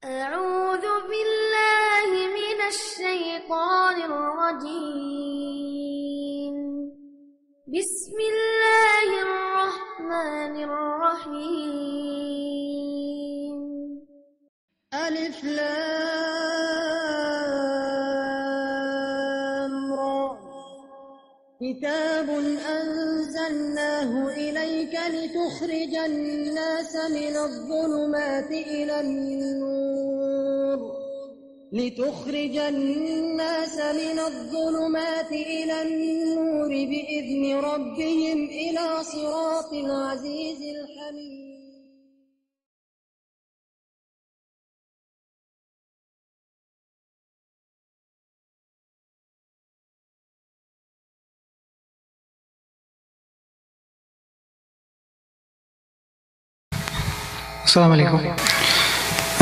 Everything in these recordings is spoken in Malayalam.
أعوذ بالله من الشيطان الرجيم. بسم الله الرحمن الرحيم. ألف لام را كتاب أنزلناه إليك لتخرج الناس من الظلمات إلى النور بإذن ربهم إلى صراط العزيز الحميد. السلام عليكم.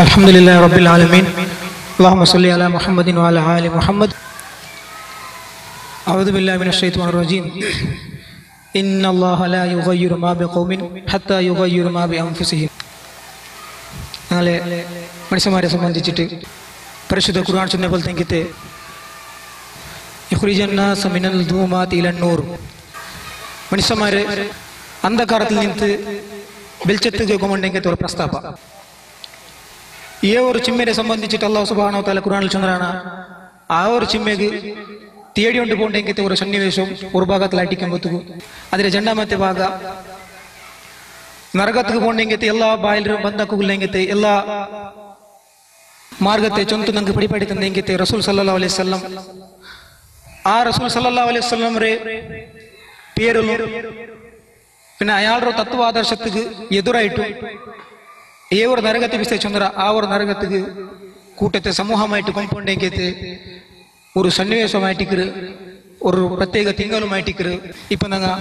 الحمد لله رب العالمين. اللهم صل على محمد وعلى آل محمد. أعوذ بالله من الشيطان الرجيم. إن الله لا يغير ما بقوم حتى يغير ما بأنفسهم. ഞങ്ങളെ മനുഷ്യന്മാരെ സംബന്ധിച്ചിട്ട് പരിശുദ്ധ ഖുർആൻ ചൊന്ന പോലെ തെങ്കിത്തെ യുഖ്രിജന്നാസ മിനൽ ദൂമാതി ഇലൻ നൂർ, മനുഷ്യന്മാരെ അന്ധകാരത്തിൽ നിന്ന് ಬೆಲ್ಚೆತ್ತಿಗೆ ಹೋಗುವಂಗೆ ತೋರ ಪ್ರಸ್ತಾಪ ಈ ಒಂದು ಚಿಮ್ಮೆಗೆ ಸಂಬಂಧಿಸಿಟ್ಟು ಅಲ್ಲಾಹ್ ಸುಬ್ಹಾನಹು ವ ತಆല ഖുർആനിൽ ചൊന്നറാണ്. ആ ഒരു ചിമ്മെಗೆ തേടികൊണ്ട് പോകണ്ടെങ്കിൽ ഒരു സന്നിവേശം ഒരു ഭാഗത്തിൽ അടിക്കുമ്പോഴത്തേക്കും അതിലെ രണ്ടാമത്തെ ഭാഗ നരകത്തിക്ക് പോകണ്ടെങ്കിൽ എല്ലാ ബായിലും ബന്ധക്കുകളിലെങ്കിൽ എല്ലാ മാർഗത്തെ ചൊന്തു നമുക്ക് പിടിപെടി തന്നെങ്കിൽ റസൂൽ സല്ലല്ലാഹു അലൈഹി വസല്ലം ആ റസൂൽ സല്ലല്ലാഹു അലൈഹി വസല്ലംറെ പേരും പിന്നെ അയാളുടെ തത്വാദർശത്തിക്ക് എതിരായിട്ടും ഏ ഒരു നരകത്തെ വിശ്വസിച്ചൊന്നര ആ ഒരു നരകത്തിക്ക് കൂട്ടത്തെ സമൂഹമായിട്ട് കൊണ്ടുണ്ടെങ്കിൽ ഒരു സന്നിവേശമായിട്ടിക്കറ് ഒരു പ്രത്യേക തിങ്കളുമായിട്ടിക്കറ് ഇപ്പൊ ഞങ്ങൾ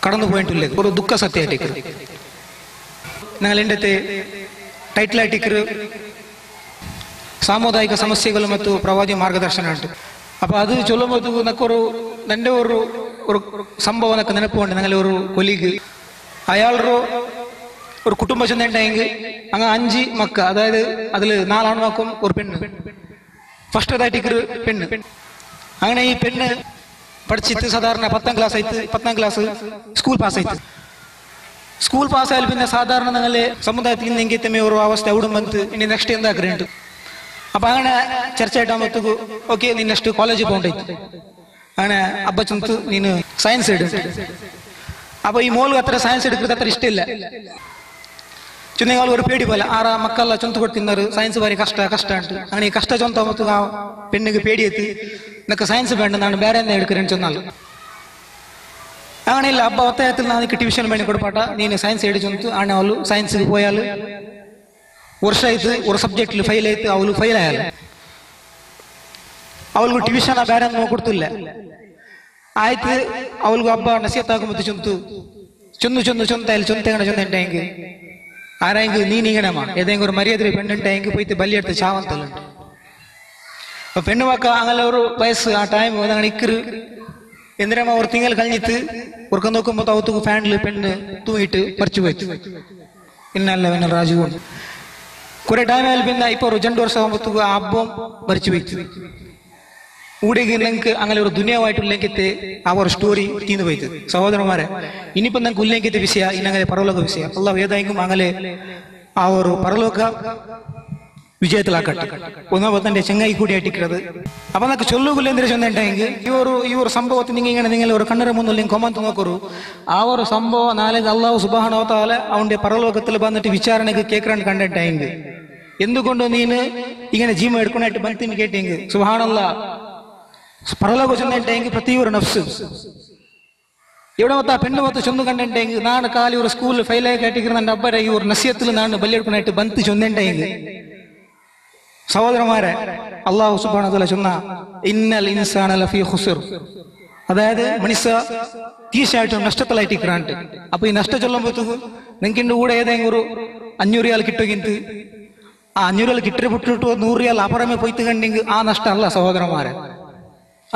കടന്നു പോയിട്ടുള്ളത് ഒരു ദുഃഖ സത്യമായിട്ടിക്കറ്. ഞങ്ങൾ എൻ്റെ ടൈറ്റിലായിട്ടിക്കറ് സാമുദായിക സമസ്യകൾ ಮತ್ತು ಪ್ರವಾದಿ ಮಾರ್ಗದರ್ಶನ ഉണ്ട്. അപ്പൊ അത് ചൊല്ലുമ്പോഴത്തേക്കും നക്കൊരു എൻ്റെ ഒരു സംഭവം എന്നൊക്കെ നെനപ്പുണ്ട്. ഞങ്ങളെ ഒരു കൊലീഗ് അയാളുടെ ഒരു കുടുംബം ചെന്നിട്ടുണ്ടെങ്കിൽ അങ്ങ് 5 മക്ക, അതായത് അതിൽ 4 ആൺമക്കും ഒരു പെണ്ണ്, ഫസ്റ്റ് അതായിട്ട് പെണ്ണ്. അങ്ങനെ ഈ പെണ്ണ് പഠിച്ചിട്ട് സാധാരണ 10ാം ക്ലാസ് സ്കൂൾ പാസ്സായിട്ട് സ്കൂൾ പാസ്സായാൽ പിന്നെ സാധാരണ ഞങ്ങളെ സമുദായത്തിൽ നിന്നെങ്കിൽ ഒരു അവസ്ഥ അവിടെ വന്ന് ഇനി നെക്സ്റ്റ് എന്താക്കുന്നുണ്ട്. അപ്പൊ അങ്ങനെ ചർച്ച ആയിട്ടാകുമ്പോഴത്തേക്ക് ഓക്കെ നീ നെക്സ്റ്റ് കോളേജിൽ പോകണ്ടേ, അങ്ങനെ അബ്ബ ചൊന്ത് നീನು സയൻസ് എടുക്കും. അപ്പൊ ഈ മോൾക്ക് അത്ര സയൻസ് എടുക്കുന്നത് അത്ര ഇഷ്ടമില്ല. ചൊന്നെങ്കിൽ ഒരു പേടി പോലെ ആറാ മക്കളെಲ್ಲ ചൊന്ത് കൊടുത്തിన్నారు സയൻസ് ഭാരി കഷ്ടമുണ്ട്. അങ്ങനെ ഈ കഷ്ട ചൊന്താകുമ്പോഴത്തേക്ക് ആ പെണ്ണിಗೆ പേടിയെത്തി നിനക്ക് സയൻസ് വേണ്ടെന്നാണ് വേറെ എന്താ എടുக்கிறேன்னு ചൊന്നാൽ അങ്ങനെയില്ല. അബ്ബ ഒത്തയത്തിൽ എനിക്ക് ട്യൂഷൻ വേണ്ടി കൊടുപ്പാട്ട നീನು സയൻസ് എടുത്തു ആണ് അവಳು സയൻസിൽ പോയാൽ ವರ್ಷಾಯ್ತು ഒരു സബ്ജക്റ്റിൽ ഫെയിൽ ആയിട്ട് അവಳು ഫെയിൽ ആയാലും ಅವಳಿಗೂ ಟ್ಯೂಷನ್ ಬೇರೆ ಕೊಡ್ತಿಲ್ಲ ಆಯ್ತು. ಅವಳಿಗೂ ಹಬ್ಬ ನಸಿಯತ್ತಾകുമ്പോൾ ചൊന്തേങ്ക് ആരായെങ്കിൽ നീങ്ങണമാ ഏതെങ്കിലും ഒരു മര്യാദ പെണ്ണുണ്ടെങ്കിൽ പോയിട്ട് ബലിയെടുത്ത് ചാവന്തല്ലുണ്ട്. അപ്പൊ പെണ്ണു വാക്ക അങ്ങനെ ഒരു വയസ്സ് ആ ടൈം അങ്ങനെ ഇക്കറ് എന്തിനാ ഒരു തിങ്കൾ കഴിഞ്ഞിട്ട് ഉറക്കം നോക്കുമ്പോൾ അവത്തുക്ക് ഫാനിൽ പെണ്ണ് തൂങ്ങിയിട്ട് മറിച്ചു പോയിട്ട് ഇന്നല്ല പിന്നെ രാജുകൊണ്ട് കുറെ ടൈമായാലും പിന്നെ ഇപ്പൊ ഒരു 2 വർഷം ആകുമ്പോഴത്തേക്ക് ആ അബ്ബം മരിച്ചു പോയിട്ട് ഊടെങ്കിൽ നിങ്ങൾക്ക് അങ്ങനെ ഒരു ദുനിയാവായിട്ടുള്ളെങ്കിൽ ആ ഒരു സ്റ്റോറി തീർന്നു പോയിട്ട് സഹോദരന്മാരെ ഇനിയിപ്പം നിങ്ങൾക്ക് ഉല്ലെങ്കിത്തെ വിഷയ ഇന്നങ്ങനെ പരലോക വിഷയ അല്ലാഹു ഏതായെങ്കിലും അങ്ങനെ ആ ഒരു പരലോക വിജയത്തിലാക്കട്ടെ. ഒന്നാമത് തന്റെ ചെങ്ങായി കൂടിയായിട്ടിരിക്കുന്നത്. അപ്പൊ നമുക്ക് ചൊല്ലുകില്ല എന്തിനാ ചൊന്നിട്ടുണ്ടെങ്കിൽ ഈ ഒരു സംഭവത്തിൽ നിങ്ങൾ ഒരു കണ്ണര മുന്നിൽ കൊമന്ത് നോക്കൂ. ആ ഒരു സംഭവം നാളെ അല്ലാഹു സുബ്ഹാനഹു വ തആല അവന്റെ പരലോകത്തിൽ വന്നിട്ട് വിചാരണക്ക് കേൾക്കാൻ കണ്ടിട്ടെങ്കിൽ എന്തുകൊണ്ട് നീന് ഇങ്ങനെ ജീവ എടുക്കണായിട്ട് ബന്ധിന് കേട്ടെങ്കിൽ സുബ്ഹാനല്ലാഹ് പരലോക ചെന്നിട്ടെങ്കിൽ പ്രതി ഒരു നഫ്സ് ഇവിടെ മൊത്ത പെണ്ണ് മൊത്തം ചൊന്നു കണ്ടിട്ടെങ്കിൽ നാണ് കാലി ഒരു സ്കൂളിൽ ഫെയിലായി കേട്ടിരിക്കുന്ന എൻ്റെ അബ്ബരെ ഈ ഒരു നസിയത്തിൽ നാണ് ബലിയെടുക്കണായിട്ട് ബന്ത് ചൊന്നിട്ടെങ്കിൽ സഹോദരന്മാരെ അല്ലാഹു സുബ്ഹാനഹു വ തആല ചൊന്ന ഇന്നൽ ഇൻസാന ലഫീ ഖുസ്ർ, അതായത് മനുഷ്യ തീർച്ചയായിട്ടും നഷ്ടത്തിലായിട്ടിരിക്കാണ്ട്. അപ്പൊ ഈ നഷ്ടം ചൊല്ലുമ്പോഴത്തേക്കും നിങ്ങൾക്ക് എൻ്റെ കൂടെ ഏതെങ്കിലും ഒരു 500 റിയാൽ കിട്ടുമെങ്കിൽ ആ 500 റിയാൽ കിട്ടിട്ട് 100 റിയാൽ അപ്പുറമേ പോയിട്ട് കണ്ടെങ്കിൽ ആ നഷ്ടമല്ല സഹോദരന്മാരെ.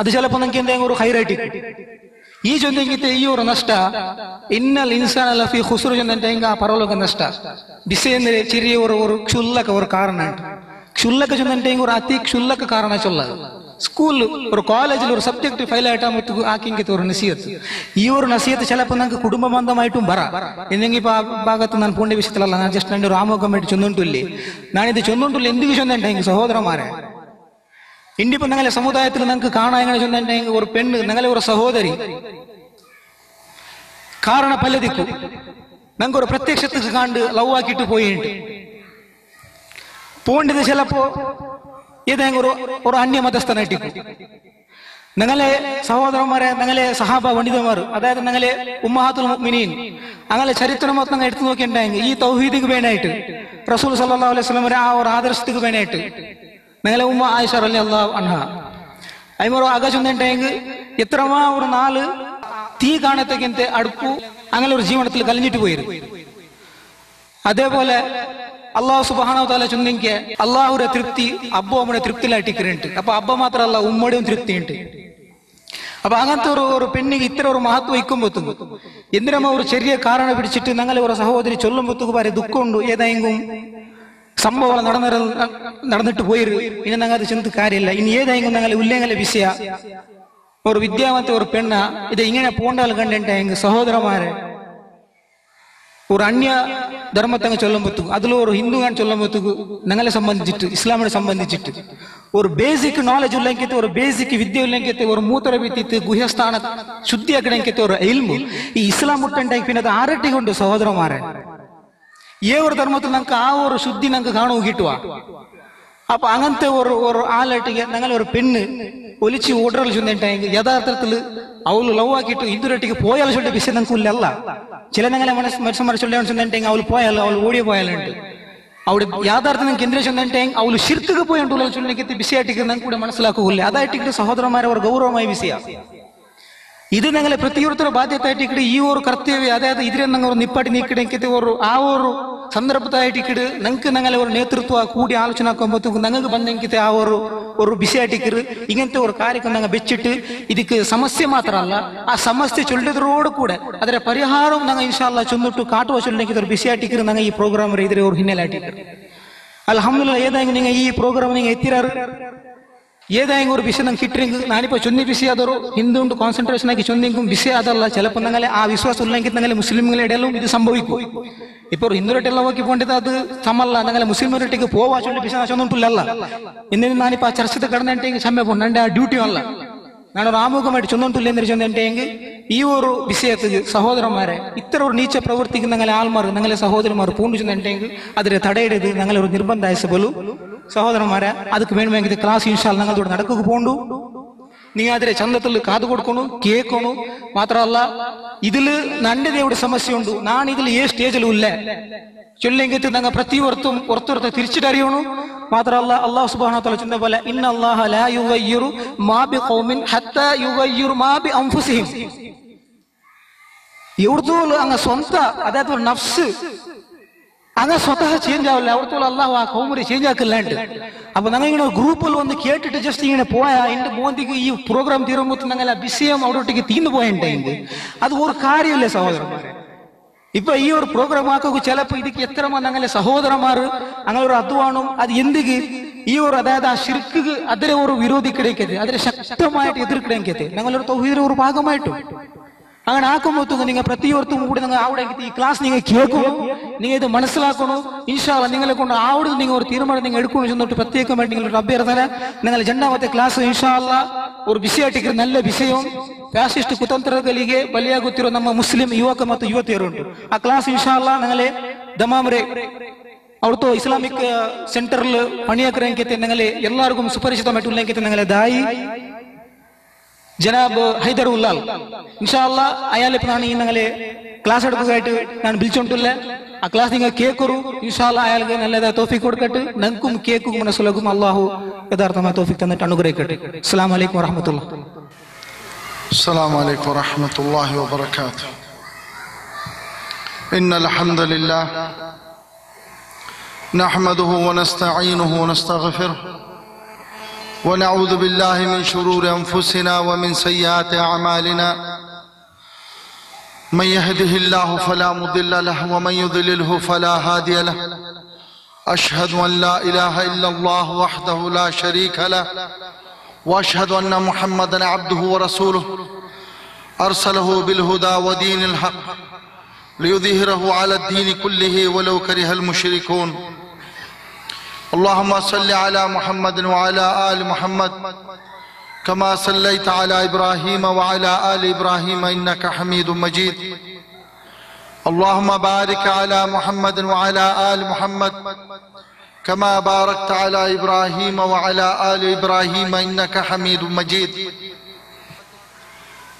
അത് ചിലപ്പോൾ നിങ്ങൾക്ക് എന്തെങ്കിലും ഒരു ഹൈറായിട്ട് ಈ ಜೊತೆಗಿಂತ ಈ ಅವರು ನಷ್ಟ ಇನ್ನಲ್ ಇನ್ಸಾನ್ ಅಲ್ಲ ಫಿ ಖುಸ್ರು ಜೊತೆ ಹಿಂಗ ಪರಲೋಕ ನಷ್ಟ ಬಿಸಿ ಅಂದ್ರೆ ಚಿರಿಯ ஒரு ಕ್ಷುಲ್ಲಕ ஒரு காரணம் ಕ್ಷುಲ್ಲಕ ಜೊತೆ ஒரு ಅತಿ ಕ್ಷುಲ್ಲಕ ಕಾರಣ ಚೊಲ್ಲ ಸ್ಕೂಲ್ ஒரு ಕಾಲೇಜಿൽ ഒരു സബ്ജക്ട് ഫെയിൽ ആയിട്ടാ മൊത്ത ആക്കിങ്കത്തെ ഒരു നസിയത്ത് ഈ ഒരു നസിയത്ത് ചിലപ്പോൾ നമുക്ക് കുടുംബ ബന്ധമായിട്ടും പറ എന്തെങ്കിലും ഇപ്പൊ ആ ഭാഗത്ത് ഞാൻ പോണ്ട വിഷയത്തിലല്ല ഞാൻ ജസ്റ്റ് എൻ്റെ ഒരു ആമുഖം വേണ്ടി ചൊന്നിട്ടില്ലേ ഞാനിത് ചൊന്നിട്ടില്ല എന്തെങ്കിലും ചൊന്നിട്ടെങ്കിൽ സഹോദരന്മാരെ ഇന്നിപ്പോ നിങ്ങളെ സമുദായത്തിൽ നിങ്ങൾക്ക് കാണാൻ എങ്ങനെ ചൊന്നിട്ടെങ്കിൽ ഒരു പെണ്ണ് നിങ്ങളെ ഒരു സഹോദരി കാരണ പലതിക്കും ഞങ്ങൾക്ക് ഒരു പ്രത്യക്ഷത്തിൽ കണ്ട് ലവ് ആക്കിയിട്ട് പോയിട്ട് പോണ്ടത് ചിലപ്പോ ഏതെങ്കിലും ഒരു അന്യമതസ്ഥനായിട്ടിരിക്കും നിങ്ങളെ സഹോദരന്മാരെ നിങ്ങളെ സഹാബ പണ്ഡിതന്മാർ അതായത് നിങ്ങളെ ഉമ്മഹാത്തുൽ മുഅ്മിനീൻ അങ്ങനെ ചരിത്രം മൊത്തം എടുത്തു നോക്കിയിട്ടുണ്ടെങ്കിൽ ഈ തൗഹീദിക്ക് വേണമായിട്ട് റസൂൽ സല്ലല്ലാഹു അലൈഹി വസല്ലം ആ ഒരു ആദർശത്തിക്ക് വേണമായിട്ട് നിങ്ങളെ ഉമ്മ ആയിഷ റളിയല്ലാഹു അൻഹ അതിമൊരു ആകാശുണ്ടെങ്കിൽ എത്രമാ ഒരു 4 തീ കാണത്തേക്കിന്റെ അടുപ്പു അങ്ങനെ ഒരു ജീവനത്തിൽ കലിഞ്ഞിട്ട് പോയിരുന്നു അതേപോലെ അള്ളാഹു സുബ്ഹാനഹു വ തആല ചൊന്നെങ്കിൽ അള്ളാഹുടെ തൃപ്തി അബ്ബയുടെ തൃപ്തിയിലായിട്ടിരിക്കുന്നുണ്ട് അപ്പൊ അബ്ബ മാത്രമല്ല ഉമ്മയുടെയും തൃപ്തിയുണ്ട് അപ്പൊ അങ്ങനത്തെ ഒരു പെണ്ണിക്ക് ഇത്ര ഒരു മഹത്വം ഇക്കുമ്പോത്തുന്നു എന്തിനമ്മ ഒരു ചെറിയ കാരണം പിടിച്ചിട്ട് ഞങ്ങളെ ഒരു സഹോദരി ചൊല്ലുമ്പോത്തുക്ക് പറയും ദുഃഖമുണ്ട് ഏതെങ്കിലും സംഭവം നടന്നിട്ട് പോയിരു ഇനി ഞങ്ങൾ അത് ചിന്ത കാര്യമില്ല ഇനി ഏതെങ്കിലും ഞങ്ങളെ ഉല്ലേഖല വിഷയ ഒരു വിദ്യാവന്ത ഒരു പെണ്ണ ഇത് ഇങ്ങനെ പോണ്ടാൽ കണ്ടിട്ടെങ്കിൽ സഹോദരന്മാരെ ഒരു അന്യ ധർമ്മത്തങ്ങ് ചൊല്ലുമ്പോഴത്തേക്ക് അതിൽ ഒരു ഹിന്ദുകാൻ ചൊല്ലുമ്പോഴത്തേക്ക് ഞങ്ങളെ സംബന്ധിച്ചിട്ട് ഇസ്ലാമിനെ സംബന്ധിച്ചിട്ട് ഒരു ബേസിക് നോളജ് ഉള്ളെങ്കിൽ ഒരു ബേസിക് വിദ്യ ഉള്ളെങ്കിൽ ഒരു മൂത്ര ഭിത്തിത്ത് ഗുഹ്യസ്ഥാന ശുദ്ധിയാക്കണമെങ്കിൽ ഒരു എൽമു ഈ ഇസ്ലാം മുട്ടുണ്ടെങ്കിൽ പിന്നെ അത് ആരട്ടിക്കൊണ്ട് സഹോദരന്മാരെ ഏ ഒരു ധർമ്മത്തിൽ ഞങ്ങൾക്ക് ആ ഒരു ശുദ്ധി ഞങ്ങൾക്ക് കാണുക കിട്ടുക അപ്പൊ അങ്ങനത്തെ ഒരു ആളായിട്ടിಗೆ ഞങ്ങളെ ഒരു പെണ്ണ് ഒലിച്ച് ഓർഡറിൽ ചെന്നിട്ടെങ്കിൽ യഥാർത്ഥത്തിൽ അവള് ലവ് ആക്കിയിട്ട് ഇതുവരെട്ടിക്ക് പോയാൽ ചൊല്ലിയ വിഷയം ഞങ്ങൾക്ക് ഇല്ലല്ല ചില ഞങ്ങളെ മനുഷ്യന്മാർ ചൊല്ലാൻ ചെന്നിട്ടെങ്കിൽ അവൾ പോയാൽ അവൾ ഓടിയ പോയാലുണ്ട് അവിടെ യാഥാർത്ഥ്യം നിങ്ങൾക്ക് എന്തിനാ ചെന്നിട്ടെങ്കിൽ അവൾ ശിർക്കിക്ക് പോയിട്ടുള്ള ചൊല്ലിക്ക് വിഷയമായിട്ട് ഞങ്ങൾക്ക് കൂടെ മനസ്സിലാക്കുകയില്ല അതായിട്ട് സഹോദരന്മാരെ ഒരു ഗൗരവമായ വിഷയ ഇത് ഞങ്ങളെ പ്രത്യേകത്തര ബാധ്യതയായിട്ട് ഈ ഒരു കർത്തവ്യം അതായത് ഇതിനെ ഞങ്ങൾ ഒരു നിപ്പാട്ടി നീക്കിടെങ്കിൽ ഒരു ആ ഒരു സന്ദർഭത്തായിട്ട് ഞങ്ങൾക്ക് ഞങ്ങളെ ഒരു നേതൃത്വ കൂടി ആലോചന ആക്കുമ്പോഴത്തേക്ക് ഞങ്ങൾക്ക് ಬಂದೆಂಕಿತೆ ആ ഒരു വിഷയമായിട്ട് ഇങ്ങനത്തെ ഒരു കാര്യಕ್ಕೆ ഞങ്ങൾ വെച്ചിട്ട് ഇതിക്ക് സമസ്യ മാത്രമല്ല ആ സമസ്യ ചൊല്ലിയതോട് കൂടെ ಅದರ ಪರಿಹಾರവും ഞങ്ങൾ ഇൻഷാ അല്ലാഹ് ചൊന്നിട്ട് കാട്ടുവ ചൊല്ലിക്ക് ഒരു വിഷയമായിട്ട് ഞങ്ങൾ ഈ പ്രോഗ്രാം ഇതിരെ ഒരു ಹಿನ್ನೆಲೆಯಾയിട്ട് അൽഹംദുലില്ലാഹ് ഏതായെങ്കിലും നിങ്ങൾ ഈ പ്രോഗ്രാം നിങ്ങൾ എത്തിരാറ് ഏതായെങ്കിലും ഒരു വിഷയം നമുക്ക് കിട്ടിയെങ്കിൽ ഞാനിപ്പോൾ ചൊന്നി വിഷയം അതൊരു ഹിന്ദുണ്ട് കോൺസെൻട്രേഷൻ ആക്കി ചൊന്നെങ്കിൽ വിഷയം അതല്ല ചിലപ്പോൾ ഞങ്ങളെ ആ വിശ്വാസം ഉള്ളെങ്കിൽ ഞങ്ങളെ മുസ്ലിമുകളുടെ ഇടയിലും ഇത് സംഭവിക്കും ഇപ്പൊ ഒരു ഹിന്ദുരായിട്ടെല്ലാം നോക്കി പോകേണ്ടത് അത് സമല്ല ഞങ്ങളെ മുസ്ലിമുരായിട്ടേക്ക് പോവാ ചൊല്ലി വിഷയം ചൊന്നിട്ടില്ലല്ല എന്നിട്ട് ഞാനിപ്പോൾ ആ ചർച്ചത്തെ കടന്നിട്ടെങ്കിൽ ക്ഷമ പോകണം എൻ്റെ ആ ഡ്യൂട്ടിയും അല്ല ഞാനൊരു ആമുഖമായിട്ട് ചൊന്നിട്ടില്ല എന്ന് ചൊന്നിട്ടെങ്കിൽ ഈ ഒരു വിഷയത്തിൽ സഹോദരന്മാരെ ഇത്ര ഒരു നീച്ച പ്രവർത്തിക്കുന്ന ഞങ്ങളെ ആൾമാർ ഞങ്ങളെ സഹോദരന്മാർ പൂണ്ടു ചെന്നിട്ടെങ്കിൽ അതിനെ തടയിടത് ഞങ്ങളെ ഒരു നിർബന്ധമായ പോലും സഹോദരന്മാരെ ಅದಕ್ಕೆ വേണമെങ്കിൽ ക്ലാസ് ഇൻഷാ അല്ലാഹ് ഞങ്ങളോട് നടക്കുക പോണ്ടു നിങ്ങൾ അതിലെ ചന്തത്തിൽ കാതു കൊടുക്കണു കേൾക്കണു മാത്രമല്ല ഇതില് നന്റെ ഇവിടെ സമസ്യ ഉണ്ട് ഞാൻ ഇതിൽ ഏ സ്റ്റേജിലും ഇല്ല ചൊല്ലെങ്കിൽ ഞങ്ങൾ പ്രതിവർത്തും പുറത്തുവർത്തെ തിരിച്ചിട്ടറിയണു മാത്രമല്ല അല്ലാഹു സുബ്ഹാനഹു വ തആല ചൊന്ന പോലെ ഇന്നല്ലാഹ ലാ യുഗയ്യിറു മാ ബിഖൗമിൻ ഹത്താ യുഗയ്യിറു മാ ബി അൻഫുസിഹിം എവിടത്തോളം അങ്ങ് സ്വന്ത അതായത് ഒരു നഫ്സ് അങ്ങനെ സ്വതः ചേഞ്ച് ആവില്ല അവിടത്തോളം അല്ലാഹു ആ കൗമിനെ ചേഞ്ച് ആക്കില്ലാണ്ട് അപ്പൊ ഞങ്ങൾ ഇങ്ങനെ ഗ്രൂപ്പിൽ വന്ന് കേട്ടിട്ട് ജസ്റ്റ് ഇങ്ങനെ പോയാ എന്റെ മോന്തിക്ക് ഈ പ്രോഗ്രാം തീരുമ്പോൾ ഞങ്ങൾ ആ വിഷയം അവിടോട്ടേക്ക് തീർന്നു പോയിട്ടുണ്ടെങ്കിൽ അത് ഒരു കാര്യമില്ല സഹോദരന്മാരെ ഇപ്പൊ ഈ ഒരു പ്രോഗ്രാം ആക്കുക ചിലപ്പോ ഇതിക്ക് എത്ര ഞങ്ങളെ സഹോദരന്മാർ അങ്ങനെ ഒരു അധ്വാനം അത് എന്തിക്ക് ഈ ഒരു അതായത് ആ ശിർക്ക് അതിലെ ഒരു വിരോധിക്കിടയ്ക്കത് അതിനെ ശക്തമായിട്ട് എതിർക്കിടയ്ക്കത് ഞങ്ങളൊരു തൗഹീദിന്റെ ഒരു ഭാഗമായിട്ടും അങ്ങനെ ആക്കുമ്പോഴത്തേക്കും നിങ്ങൾ പ്രതിയോർത്തും കൂടി നിങ്ങൾ അവിടെ ഈ ക്ലാസ് നിങ്ങൾ കേൾക്കണം നിങ്ങൾ ഇത് മനസ്സിലാക്കണം ഇൻഷാ അല്ലാഹ് നിങ്ങളെ കൊണ്ട് അവിടെ നിങ്ങൾ ഒരു തീരുമാനം നിങ്ങൾ എടുക്കണം ചെന്നിട്ട് പ്രത്യേകമായിട്ട് നിങ്ങളുടെ അഭ്യർത്ഥന നിങ്ങൾ രണ്ടാമത്തെ ಕ್ಲಾಸ್ ಇನ್ಶಾ ಅಲ್ಲಾಹ್ ഒരു ವಿಷಯಟಿಗೆ നല്ല ವಿಷಯവും ಫ್ಯಾಸಿಸ್ಟ್ ಕುತಂತ್ರಗಳಿಗೆ ಬಲಿಯಾಗುತ್ತಿರುವ ನಮ್ಮ ಮುಸ್ಲಿಂ ಯುವಕ ಮತ್ತು ಯುವತಿಯರುಂಟು ಆ ಕ್ಲಾಸ್ ಇನ್ಶಾ ಅಲ್ಲಾಹ್ നിങ്ങളെ ദമാമരെ അവിടുത്തെ ഇസ്ലാമിക് സെന്ററിൽ പണിയാക്കണമെങ്കിൽ നിങ്ങളെ എല്ലാവർക്കും സുപരിചിതമായിട്ടുണ്ടെങ്കിൽ നിങ്ങളെ ദായി ജനാബ് ഹൈദർ ഉല്ലാൽ ഇൻഷാ അല്ലാഹ് അയാളിപ്പോൾ ഞാൻ ഈ നിങ്ങളെ ക്ലാസ് എടുക്കുകയായിട്ട് ഞാൻ വിളിച്ചോണ്ടില്ല ആ ക്ലാസ് നിങ്ങൾ കേൾക്കൂ ഇൻഷാ അല്ലാഹ് അയാൾക്ക് നല്ലതായ തൗഫീഖ് കൊടുക്കട്ടെ ഞങ്ങൾക്കും കേൾക്കും മനസ്സിലാക്കും അല്ലാഹു യഥാർത്ഥമായ തൗഫീഖ് തന്നിട്ട് അനുഗ്രഹിക്കട്ടെ അസ്സലാമു അലൈക്കും വറഹ്മത്തുള്ളാഹി السلام عليكم ورحمة الله وبركاته. إن الحمد لله نحمده ونستعينه ونستغفره ونعوذ بالله من شرور أنفسنا ومن سيئات أعمالنا من يهده الله فلا مضل له ومن يضلله فلا هادي له أشهد أن لا إله إلا الله وحده لا شريك له وأشهد أن محمدا عبده ورسوله أرسله بالهدى ودين الحق ليظهره على الدين كله ولو كره المشركون اللهم صل على محمد وعلى آل محمد كما صليت على إبراهيم وعلى آل إبراهيم إنك حميد مجيد اللهم بارك على محمد وعلى آل محمد كما باركت على إبراهيم وعلى آل إبراهيم إنك حميد مجيد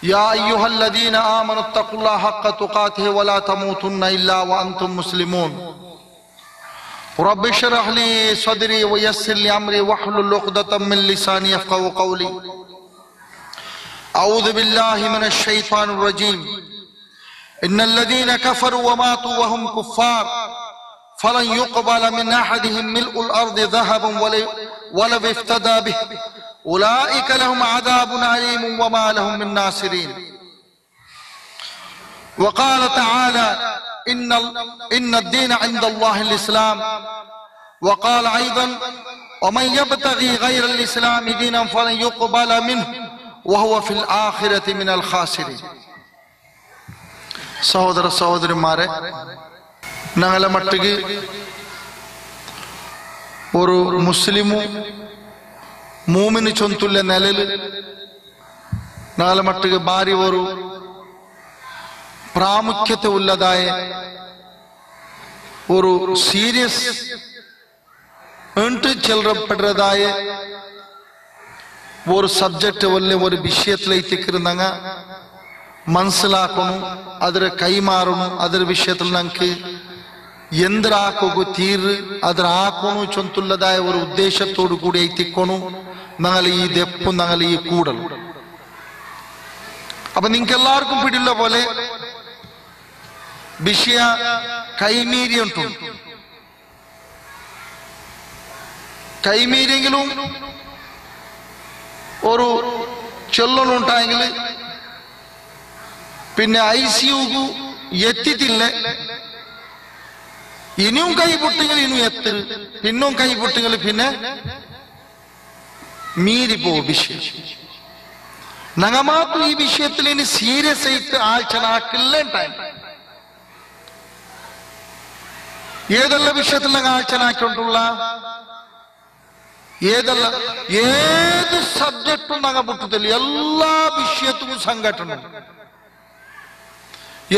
يا أيها الذين آمنوا اتقوا الله حق تقاته ولا تموتن إلا وأنتم مسلمون رب اشرح لي صدري ويسر لي أمري واحلل عقدة من لساني يفقهوا قولي أعوذ بالله من الشيطان الرجيم إن الذين كفروا وماتوا وهم كفار فلن يقبل من أحدهم ملء الأرض ذهبا ولو افتدى به أولئك لهم عذاب أليم وما لهم من ناصرين وقال تعالى إن الدين عند الله الإسلام وقال أيضا ومن يبتغي غير الإسلام دينا فلن يقبل منه وهو في الآخرة من الخاسرين സഹോദര സഹോദരിമാരെ ഞങ്ങളെ മട്ടിക്ക് ഒരു മുസ്ലിമു മൂമിന് ചൊന്തുള്ള നിലയിൽ ഞങ്ങളെ മട്ടിക്ക് ഭാരി ഒരു പ്രാമുഖ്യത്തെ ഉള്ളതായ ഒരു സീരിയസ് ചെല്ലപ്പെടുന്നതായ ഒരു സബ്ജക്റ്റ് വല്ല ഒരു വിഷയത്തിലേക്ക് മനസ്സിലാക്കണം അതിനെ കൈമാറണം അതിന്റെ വിഷയത്തിൽ ഞങ്ങൾക്ക് എന്തിനാക്കോ തീര് അതിനാക്കണു ചൊന്തുള്ളതായ ഒരു ഉദ്ദേശത്തോടു കൂടി എത്തിക്കണു ഞങ്ങൾ ഈ ദെപ്പും ഞങ്ങൾ ഈ കൂടൽ അപ്പൊ നിങ്ങൾക്ക് എല്ലാവർക്കും പിടിയുള്ള പോലെ വിഷയ കൈമീരിയുണ്ട് കൈമീരിയെങ്കിലും ഒരു ചൊല്ലണുണ്ടായെങ്കിൽ പിന്നെ ICU എത്തിത്തില്ല ഇനിയും കൈ പൊട്ടിങ്ങൾ ഇനിയും എത്തരു പിന്നും കൈ പൊട്ടിങ്ങൾ പിന്നെ മീരിപ്പോ വിഷയം ഞങ്ങൾ മാത്രം ഈ വിഷയത്തിൽ ഇനി സീരിയസ് ആയിട്ട് ആഴ്ചനാക്കില്ലേണ്ടായി ഏതെല്ലാം വിഷയത്തിൽ ഞങ്ങൾ ആഴ്ചനാക്കിക്കൊണ്ടുള്ള ഏത് സബ്ജക്റ്റും ഞങ്ങൾ പൊട്ടത്തില്ല എല്ലാ വിഷയത്തിനും സംഘടന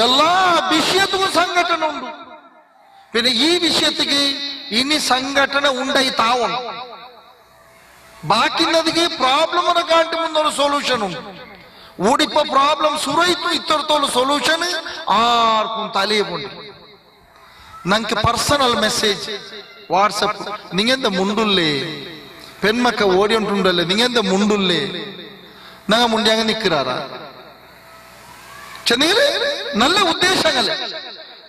എല്ലാ വിഷയത്തിനും സംഘടന ഉണ്ട് പിന്നെ ഈ വിഷയത്തിക്ക് ഇനി സംഘടന ഉണ്ടായി താവണം ബാക്കിയുള്ളതിക്ക് പ്രോബ്ലം കാട്ടി മുന്നൊരു സൊല്യൂഷൻ ഉണ്ട് ഊടിപ്പോ പ്രോബ്ലം സുറയിത്തു ഇത്തരത്തോളം സൊല്യൂഷൻ ആർക്കും തലയുമുണ്ട് ഞങ്ങൾക്ക് പേഴ്സണൽ മെസ്സേജ് വാട്സപ്പ് നിങ്ങെന്താ മുണ്ടുള്ളേ പെൺമക്ക ഓടിയോണ്ടുണ്ടല്ലേ നിങ്ങെന്താ മുണ്ടുള്ളേ ഞങ്ങൾ മുണ്ടി അങ്ങ് നിൽക്കാറാ ചെന്നെങ്കില് നല്ല ഉദ്ദേശങ്ങൾ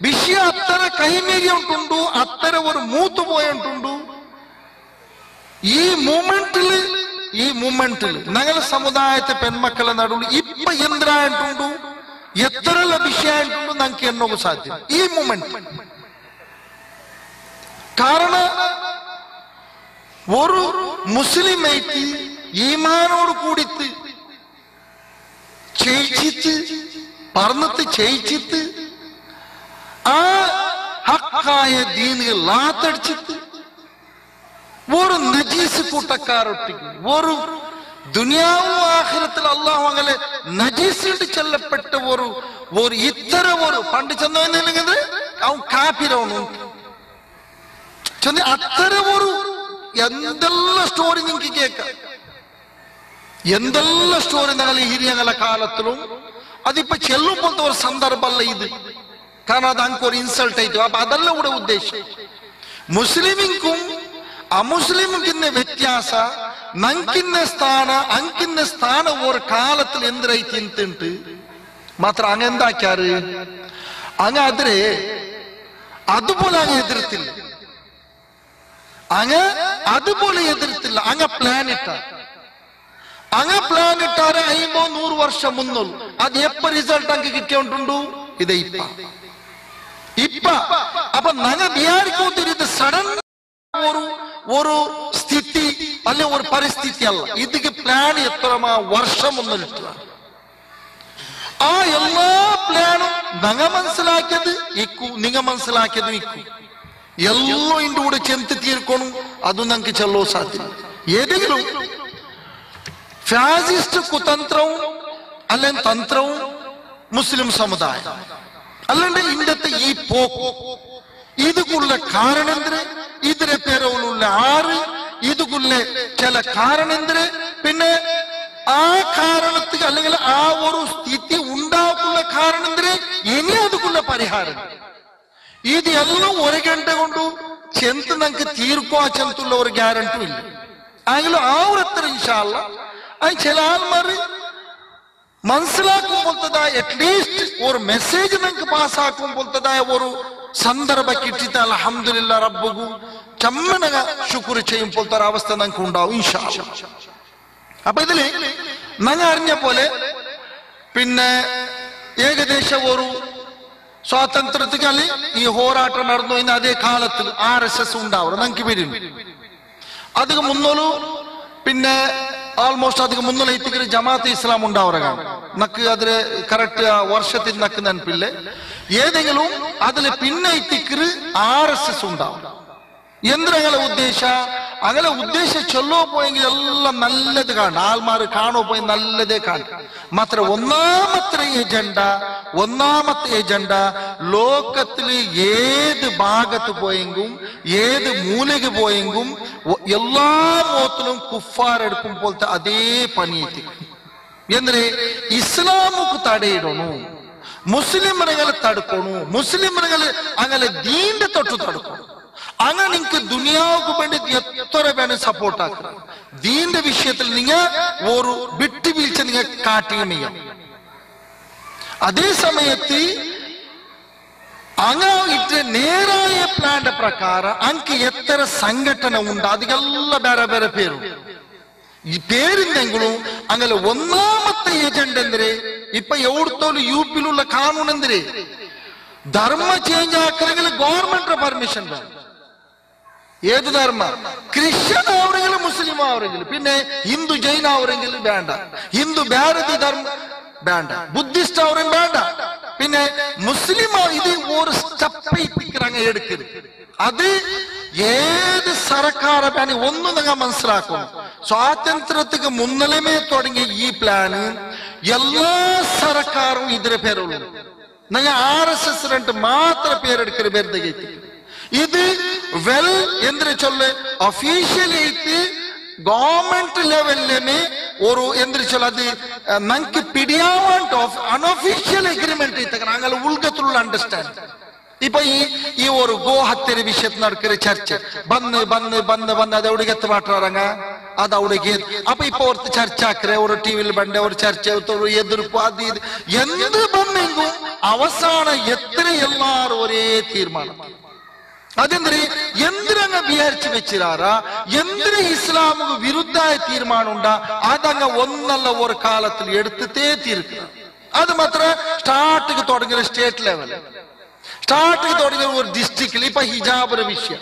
വിഷയം അത്ര കൈമേരിയുണ്ടുണ്ടു അത്ര ഒരു മൂത്തു പോയിട്ടുണ്ടു ഈ മൂമെന്റിൽ ഞങ്ങളുടെ സമുദായത്തെ പെൺമക്കളെ നടുവിൽ ഇപ്പൊ എന്തിനായിട്ടുണ്ടു എത്രയുള്ള വിഷയമായിട്ടുണ്ടു ഞങ്ങൾക്ക് എന്നൊക്കെ സാധ്യം ഈ മൂമെന്റ് കാരണം ഒരു മുസ്ലിം ആയിട്ട് ഈമാനോട് കൂടിത്ത് ചെയ്യിച്ചിട്ട് പറന്നിട്ട് ചെയ്യിച്ചിട്ട് ആ ഹക്കായ ദീനുകൾ ലാത്തടിച്ചിട്ട് ഒരു നജീസ് കൂട്ടക്കാരൊട്ടിക്ക് ഒരു ദുനിയാവും ആഖിറത്തിൽ അള്ളാഹു അങ്ങനെ നജീസിട്ട് ചെല്ലപ്പെട്ട ഒരു ഇത്തര ഒരു പണ്ട് ചെന്നില്ലെങ്കിൽ അവൻ കാപ്പിരവണു ചെന്ന് അത്തരം ഒരു എന്തെല്ലാം സ്റ്റോറി നിങ്ങൾക്ക് കേൾക്കാം എന്തെല്ലാം സ്റ്റോറി ഞങ്ങൾ ഹിരിയങ്ങളെ കാലത്തിലും അതിപ്പോ ചെല്ലുമ്പോഴത്തെ ഒരു സന്ദർഭമല്ല ഇത് കാരണം അത് അങ്ങ് ഒരു ഇൻസൾട്ട് ആയിട്ട് അപ്പൊ അതല്ല ഇവിടെ ഉദ്ദേശം മുസ്ലിമിക്കും അമുസ്ലിമിക്കുന്ന വ്യത്യാസ ನಂಕಿನ್ನ ಸ್ಥಾನ ಅಂಕಿನ್ನ ಸ್ಥಾನ ஒரு ಕಾಲದಲ್ಲಿ ಎಂದ್ರೈತಿ ಅಂತಂಟು ಮಾತ್ರ ಹಂಗೆಂದಾಕ್ಯಾರು ಹಂಗಾದ್ರೆ അതുപോലെ അങ്ങ് എതിർത്തില്ല അങ്ങ് അതുപോലെ എതിർത്തില്ല അങ്ങ് പ്ലാൻ ഇട്ടാറ് 50-100 വർഷം മുന്നോളൂ അത് എപ്പോ റിസൾട്ട് അങ്ങ് കിട്ടിയോണ്ടുണ്ടു ಇದೆ ಇಪ್ಪ ಅಪ್ಪ ನಂಗೆ ಬಿಹಾರಿಕೋತಿರಿದ್ದು ಸಡನ್ ഒരു സ്ഥിതി അല്ലെ ഒരു പരിസ്ഥിതി അല്ല ഇതിക്ക് പ്ലാൻ എത്ര വർഷം ഒന്നിട്ട് ആ എല്ലാ പ്ലാനും നങ്ങ മനസ്സിലാക്കിയത് ഇക്കു നിങ്ങ മനസ്സിലാക്കിയത് ഇക്കു എല്ലാം ഇതിന്റെ കൂടെ ചെന്ന് തീർക്കണം അതും നമുക്ക് ചെല്ലോ സാധ്യത ഏതെങ്കിലും ഫാസിസ്റ്റ് കുതന്ത്രവും അല്ലെങ്കിൽ തന്ത്രവും മുസ്ലിം സമുദായം അല്ലാണ്ട് ഇന്നത്തെ ഈ പോക്ക് ഇതുക്കുള്ള കാരണെന്തര് ഇതിന്റെ പേരുള്ള ആറ് ഇതുക്കുള്ള ചില കാരണെന്തര് പിന്നെ ആ കാരണത്തിൽ അല്ലെങ്കിൽ ആ ഒരു സ്ഥിതി ഉണ്ടാകുന്ന കാരണെന്തര് ഇനി അതുക്കുള്ള പരിഹാരം ഇതെല്ലാം ഒരു ഗಂಟೆ കൊണ്ട് ചെന്ത് നമുക്ക് തീർക്കോ ആ ചെന്തുള്ള ഒരു ഗ്യാരണ്ടി ഇല്ല ആണെങ്കിലും ആ ഒരു എത്ര ഇൻഷാ അല്ലാഹ് അത് ചില ആൾമാർ മനസ്സിലാക്കുമ്പോഴത്തതായ അറ്റ്ലീസ്റ്റ് ഒരു മെസ്സേജ് നമുക്ക് പാസ്സാക്കുമ്പോഴത്തതായ ഒരു ಸಂದರ್ಭ ಕಿಟ್ಟಿತ ಅಲ್ಹಮ್ದುಲಿല്ലാ ರಬ್ಬಗೂ ಚಮ್ಮನಗ ಶುಕ್ರ್ ചെയ്യുമ്പോഴത്തെ ഒരു അവസ്ഥ നമുക്ക് ഉണ്ടാവും ഇൻഷാ അല്ലാഹ് അപ്പൊ ഇതില് നങ്ങ അറിഞ്ഞ പോലെ പിന്നെ ഏകദേശം ഒരു സ്വാതന്ത്ര്യത്തില് ഈ ಹೋರಾಟ നടന്നു ഇന്ന് അതേ കാലത്തിൽ RSS ഉണ്ടാവും നമുക്ക് വരും അതിന് മുന്നോലു പിന്നെ ಆಲ್ಮೋಸ್ಟ್ ಅದಕ್ಕೆ ಮುನ್ನಲೆ ಇತ್ತಿಗೆ ಜಮಾತ್ ಇಸ್ಲಾಂ ഉണ്ടാവുക നക്ക് അതില് കറക്റ്റ് വർഷത്തിൽ നക്ക് നെനപ്പില്ല ഏതെങ്കിലും അതില് പിന്നെ ഇത്തിക്ക് RSS ഉണ്ടാവും എന്തിനങ്ങനെ ഉദ്ദേശ അങ്ങനെ ഉദ്ദേശം ചൊല്ലോ പോയെങ്കിൽ എല്ലാം നല്ലത് കാണും ആൾമാർ കാണോ പോയി നല്ലതേ കാണും മാത്ര ഒന്നാമത്തെ ഏജണ്ട ലോകത്തില് ഏത് ഭാഗത്ത് പോയെങ്കും ഏത് മൂലക്ക് പോയെങ്കും എല്ലാ മോത്തിലും കുഫാർ എടുക്കുമ്പോഴത്തെ അതേ പണിയെത്തി എന്തിന് ഇസ്ലാമുക്ക് തടയിടണു മുസ്ലിംകളെ തടുക്കണു മുസ്ലിംകളെ അങ്ങനെ ദീന്റെ തൊട്ട് തടുക്കണം അങ്ങനെ നിങ്ങൾക്ക് ദുനിയാവുക്ക് വേണ്ടി എത്ര വേണം സപ്പോർട്ട് ആക്കണം ദീന്റെ വിഷയത്തിൽ നിങ്ങൾ ഒരു വിട്ടുവീഴ്ച നിങ്ങൾ കാട്ടുകയും അതേ സമയത്ത് അങ്ങനെ നേരായ പ്ലാന്റെ പ്രകാരം അങ്ക് എത്ര സംഘടന ഉണ്ട് അതിಗೆಲ್ಲ ಬೇರೆ ಬೇರೆ പേರು ഈ പേരിന്തെങ്കിലും അങ്ങനെ ഒന്നാമത്തെ ഏജൻഡ എന്തിരെ ഇപ്പൊ എവിടത്തോലും യുപിയിലുള്ള കാനൂൺ എന്തിരെ ധർമ്മ ചേഞ്ച് ആക്കണമെങ്കിൽ ഗവൺമെന്റ് പെർമിഷൻ വേണം ഏത് ധർമ്മ ക്രിസ്ത്യൻ ആവരെങ്കിലും മുസ്ലിം ആവരെങ്കിലും പിന്നെ ഹിന്ദു ജൈന ആവരെങ്കിലും വേണ്ട ഹിന്ദു ഭാരതി ധർമ്മ വേണ്ട ബുദ്ധിസ്റ്റ് ആവരും വേണ്ട പിന്നെ മുസ്ലിം ഇത് ഒരു സ്റ്റെപ്പ് ഇപ്പിക്കറങ്ങ എടുക്കരുത് അത് ഏത് സർക്കാർ പ്ലാൻ ഒന്നും നിങ്ങൾ മനസ്സിലാക്കും സ്വാതന്ത്ര്യത്തിക്ക് മുന്നലമേ തുടങ്ങിയ ഈ പ്ലാന് എല്ലാ സർക്കാരും ഇതിന്റെ പേരുള്ളൂ നിങ്ങൾ RSS മാത്രം പേരെടുക്കരുത് വെറുതെ ഇത് വെൽ എന്തിനു ചൊല്ല് ഒഫീഷ്യലായിട്ട് ഗവൺമെന്റ് ലെവലിലെ ഒരു എന്തിനു ചൊല്ല അത് നമുക്ക് പിടിയാവാണ്ട് അൺഒഫീഷ്യൽ അഗ്രിമെന്റ് ഇത്തക്കണം അങ്ങനെ ഉൾഗത്തിലുള്ള അണ്ടർസ്റ്റാൻഡ് ഇപ്പൊ ഈ ഒരു ഗോഹത്യ വിഷയത്തിൽ നടക്കുന്ന ചർച്ച ബന്ന് അത് എവിടെ എത്തുമാട്ടാറങ്ങ അത് അവിടെ അപ്പൊ ഇപ്പൊ ഓർത്ത് ചർച്ച ആക്കറേ ഒരു ടിവിയിൽ ബണ്ട ഒരു ചർച്ച എതിർപ്പ് അത് ഇത് എന്ത് ബന്നെങ്കും അവസാനം എത്ര എല്ലാരും ഒരേ തീരുമാനം അതെന്തിന് എന്തിനങ്ങ് വിചാരിച്ചു വെച്ചിരാറാ എന്തിന് ഇസ്ലാമുക്ക് വിരുദ്ധായ തീരുമാനം ഉണ്ടാ അതങ്ങ് ഒന്നല്ല ഒരു കാലത്തിൽ എടുത്തേ തീർക്കുക അത് മാത്രം സ്റ്റാർട്ടിക്ക് തുടങ്ങിയ സ്റ്റേറ്റ് ലെവൽ സ്റ്റാർട്ടിക്ക് തുടങ്ങിയ ഒരു ഡിസ്ട്രിക്റ്റിൽ ഇപ്പൊ ഹിജാബിന്റെ വിഷയം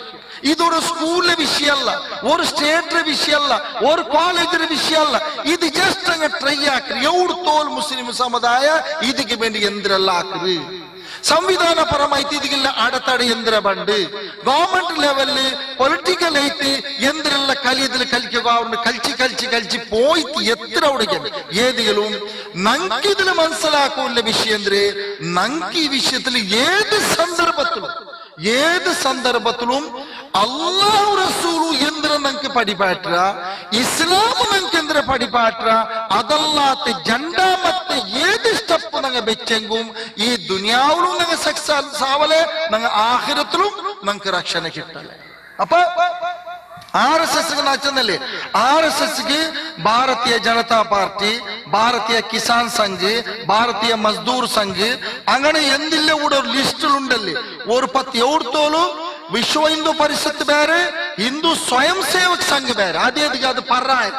ഇതൊരു സ്കൂളിലെ വിഷയമല്ല ഒരു സ്റ്റേറ്റിലെ വിഷയമല്ല ഒരു കോളേജിലെ വിഷയമല്ല ഇത് ജസ്റ്റ് അങ്ങ് ട്രൈ ആക്കരുത് എവിടത്തോൽ മുസ്ലിം സമുദായ ഇതിക്ക് വേണ്ടി എന്തിനെല്ലാം ആക്കരുത് സംവിധാനപരമായിട്ട് ഇതിൽ അടുത്തടി യന്ത്ര ബണ്ട് ഗവൺമെന്റ് ലെവലില് പൊളിറ്റിക്കൽ ആയിട്ട് യന്ത്രമുള്ള കലിയതിൽ കളിച്ച് പോയിട്ട് എത്ര അവിടെ ഏതെങ്കിലും നങ്ക് ഇതിൽ മനസ്സിലാക്കൂല വിഷയം നങ്ക് ഈ വിഷയത്തിൽ ഏത് സന്ദർഭത്തിലും അല്ലാഹു റസൂലു എന്തിനെ നമുക്ക് പഠിപ്പാറ്റുക ഇസ്ലാം നമുക്ക് എന്തിനെ പഠിപ്പാറ്റുക അതല്ലാത്ത രണ്ടാമത്തെ ഏത് സ്റ്റെപ്പ് ഞങ്ങൾ വെച്ചെങ്കും ഈ ദുനിയാവിലും ഞങ്ങൾ സക്സസ് ആവലെ ഞങ്ങൾ ആഖിറത്തിലും നമുക്ക് രക്ഷണ കിട്ടല്ലേ അപ്പൊ RSS നച്ചല്ലേ RSSക്ക് ഭാരതീയ ജനതാ പാർട്ടി ഭാരതീയ കിസാൻ സംഘ് ഭാരതീയ മസ്ദൂർ സംഘ് അങ്ങനെ എന്തില്ല കൂടെ ഒരു ലിസ്റ്റിലുണ്ടല്ലേ ഒരു 10 എവിടത്തോലും വിശ്വ ഹിന്ദു പരിഷത്ത് ಬೇರೆ ಹಿಂದೂ ಸ್ವಯಂ ಸೇವಕ ಸಂಘ ಬೇರೆ ಅದೇ ಅದು ಪರ್ರಾಯ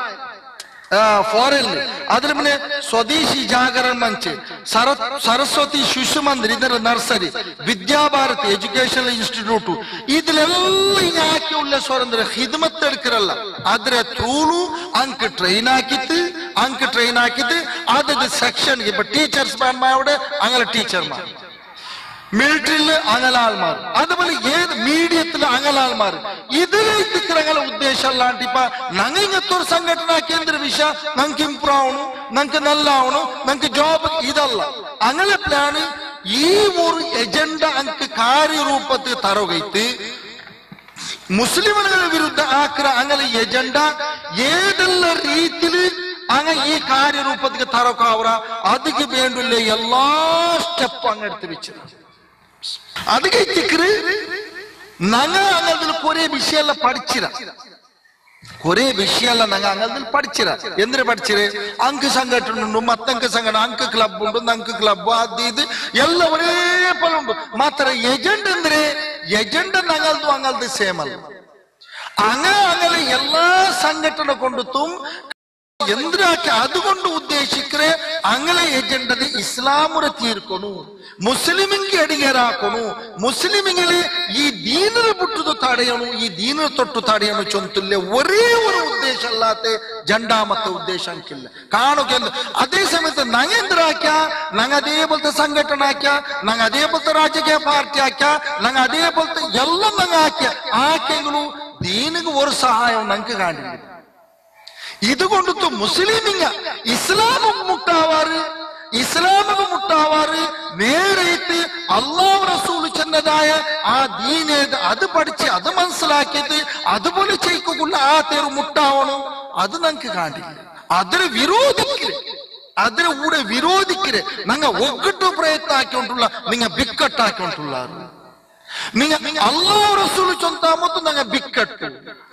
ಫಾರೆನ್ ಅದ್ರ ಮೇಲೆ ಸ್ವದೇಶಿ ಜಾಗರಣ ಮಂಚ್, ಸರಸ್ವತಿ ಶಿಶು ಮಂದಿರ, ಇದರ ನರ್ಸರಿ, ವಿದ್ಯಾಭಾರತಿ ಎಜುಕೇಶನಲ್ ಇನ್ಸ್ಟಿಟ್ಯೂಟ್, ഇതിലെല്ലാം ಹಿಂಗ ಹಾಕಿ ಉಳ್ಳ ಸ್ವರಂದ್ರೆ ಹಿದ್ಮತ್ എടുക്കರಲ್ಲ. ಆದ್ರೆ ತೂಳು ಅಂಕ ಟ್ರೈನ್ ಹಾಕಿತ್ತು ಅದದ ಸೆಕ್ಷನ್ ಇಪ್ಪ ಟೀಚರ್ಸ್ ಮಾಡ ಅಂಗಲ ಟೀಚರ್ ಮಾಡ, മിലിറ്ററിയിൽ അങ്ങനെ ആൾമാർ, അതുപോലെ ഏത് മീഡിയത്തിൽ അങ്ങനെ ആൾമാർ. ഇതിലേക്ക് ഇത്തരങ്ങളെ ഉദ്ദേശം അല്ലാണ്ട് ഇപ്പൊ ഞങ്ങൾ ഇങ്ങനത്തെ ഒരു സംഘടന കേന്ദ്ര വിഷയ ഞങ്ങൾക്ക് ഇംപ്രൂവ് ആവണം, ഞങ്ങൾക്ക് നല്ല ആവണം, ഞങ്ങൾക്ക് ജോബ്, ഇതല്ല. അങ്ങനെ പ്ലാന് ഈ ഒരു എജൻഡ അങ്ങക്ക് കാര്യരൂപത്തിൽ തറകൈത്ത് മുസ്ലിമുകളുടെ വിരുദ്ധ ആക്ര അങ്ങനെ എജൻഡ ഏതെല്ല രീതിയിൽ അങ്ങനെ ഈ കാര്യരൂപത്തിൽ തറക്കാവറ അതിക്ക് വേണ്ടുള്ള എല്ലാ സ്റ്റെപ്പും അങ്ങെടുത്ത് വെച്ചത്. അത് കഴിച്ചിട്ട് ഞങ്ങൾ അങ്ങനത്തിൽ കുറെ വിഷയമെല്ലാം പഠിച്ചിര, കുറെ വിഷയമെല്ലാം ഞങ്ങൾ അങ്ങനത്തിൽ പഠിച്ചിര. എന്തിനു പഠിച്ചിര്? അങ്ക് സംഘടന ഉണ്ട്, മത്തങ്ക് സംഘടന, അങ്ക് ക്ലബ് ഉണ്ട്, ഞങ്ങൾക്ക് ക്ലബ്, അത് ഇത് എല്ലാം ഒരേപോലെ ഉണ്ട്. മാത്ര എജൻഡ് എന്തിന്? എജൻഡ് ഞങ്ങളതും അങ്ങനത്തെ ಸೇಮ್ ಅಲ್ಲ. അങ്ങനെ എല്ലാ സംഘടന കൊണ്ടുത്തും എന്തിനാക്കി അതുകൊണ്ട് ഉദ്ദേശിക്കേ അങ്ങനെ എജൻഡത് ഇസ്ലാമുരെ തീർക്കണു, മുസ്ലിമിಗೆ ಅಡಿಗೆರಾಕಣು, ಮುಸ್ಲಿಮಿಗೆ ಈ ದೀನರ ಬಿಟ್ಟುದು ತಡೆಯಣು, ಈ ದೀನರ ತೊಟ್ಟು ತಡೆಯಣು ಚೊಂತುಲ್ಲೆ ಒರೇ ಒಂದು ಉದ್ದೇಶ ಅಲ್ಲಾತೆ ಜಂಡಾ ಮತ್ತು ಉದ್ದೇಶ ಅಂಕಿಲ್ಲ ಕಾಣುಕೆ. ಅದೇ ಸಮಯത്ത് ನಂಗೆಂದ್ರ ಹಾಕ್ಯ, ನಂಗೆ ಅದೇ ಬೋಲ್ತ ಸಂಘಟನೆ ಹಾಕ್ಯ, ನಂಗೆ ಅದೇ ಬೋಲ್ತ ರಾಜಕೀಯ ಪಾರ್ಟಿ ಹಾಕ್ಯ, ನಂಗೆ ಅದೇ ಬೋಲ್ತ ಎಲ್ಲ ನಂಗೆ ಹಾಕ್ಯ ಆಕೆಗಳು ദീനിಗೆ ഒരു സഹായം ನಂಗೆ കാണില്ല. ഇതുകൊണ്ടു മുസ്ലിമിങ്ങ ഇസ്ലാമും മുട്ടാവാറ് നേരിട്ട് അള്ളാഹു റസൂൽ ചെന്നതായ ആ ദീനേത് അത് പഠിച്ച് അത് മനസ്സിലാക്കിയിട്ട് അതുപോലെ ചെയ്ക്കുള്ള ആ തേರು മുട്ടാവണം, അത് ನಂಗೆ കാണില്ല. അതിനെ വിരോധിക്കരെ ನಂಗೆ ಒಗ್ಗಟ್ಟು ಪ್ರಯತ್ನ ಹಾಕಿಕೊಂಡುള്ള ನಿಂಗೆ ಬಿಕ್ಕಟ್ಟಾಕಿಕೊಂಡುള്ള ನಿಂಗೆ ಅಲ್ಲಾಹು ರಸೂಲ್ ಚೊಂತ ಮತ್ತು ನಂಗೆ ಬಿಕ್ಕಟ್ಟು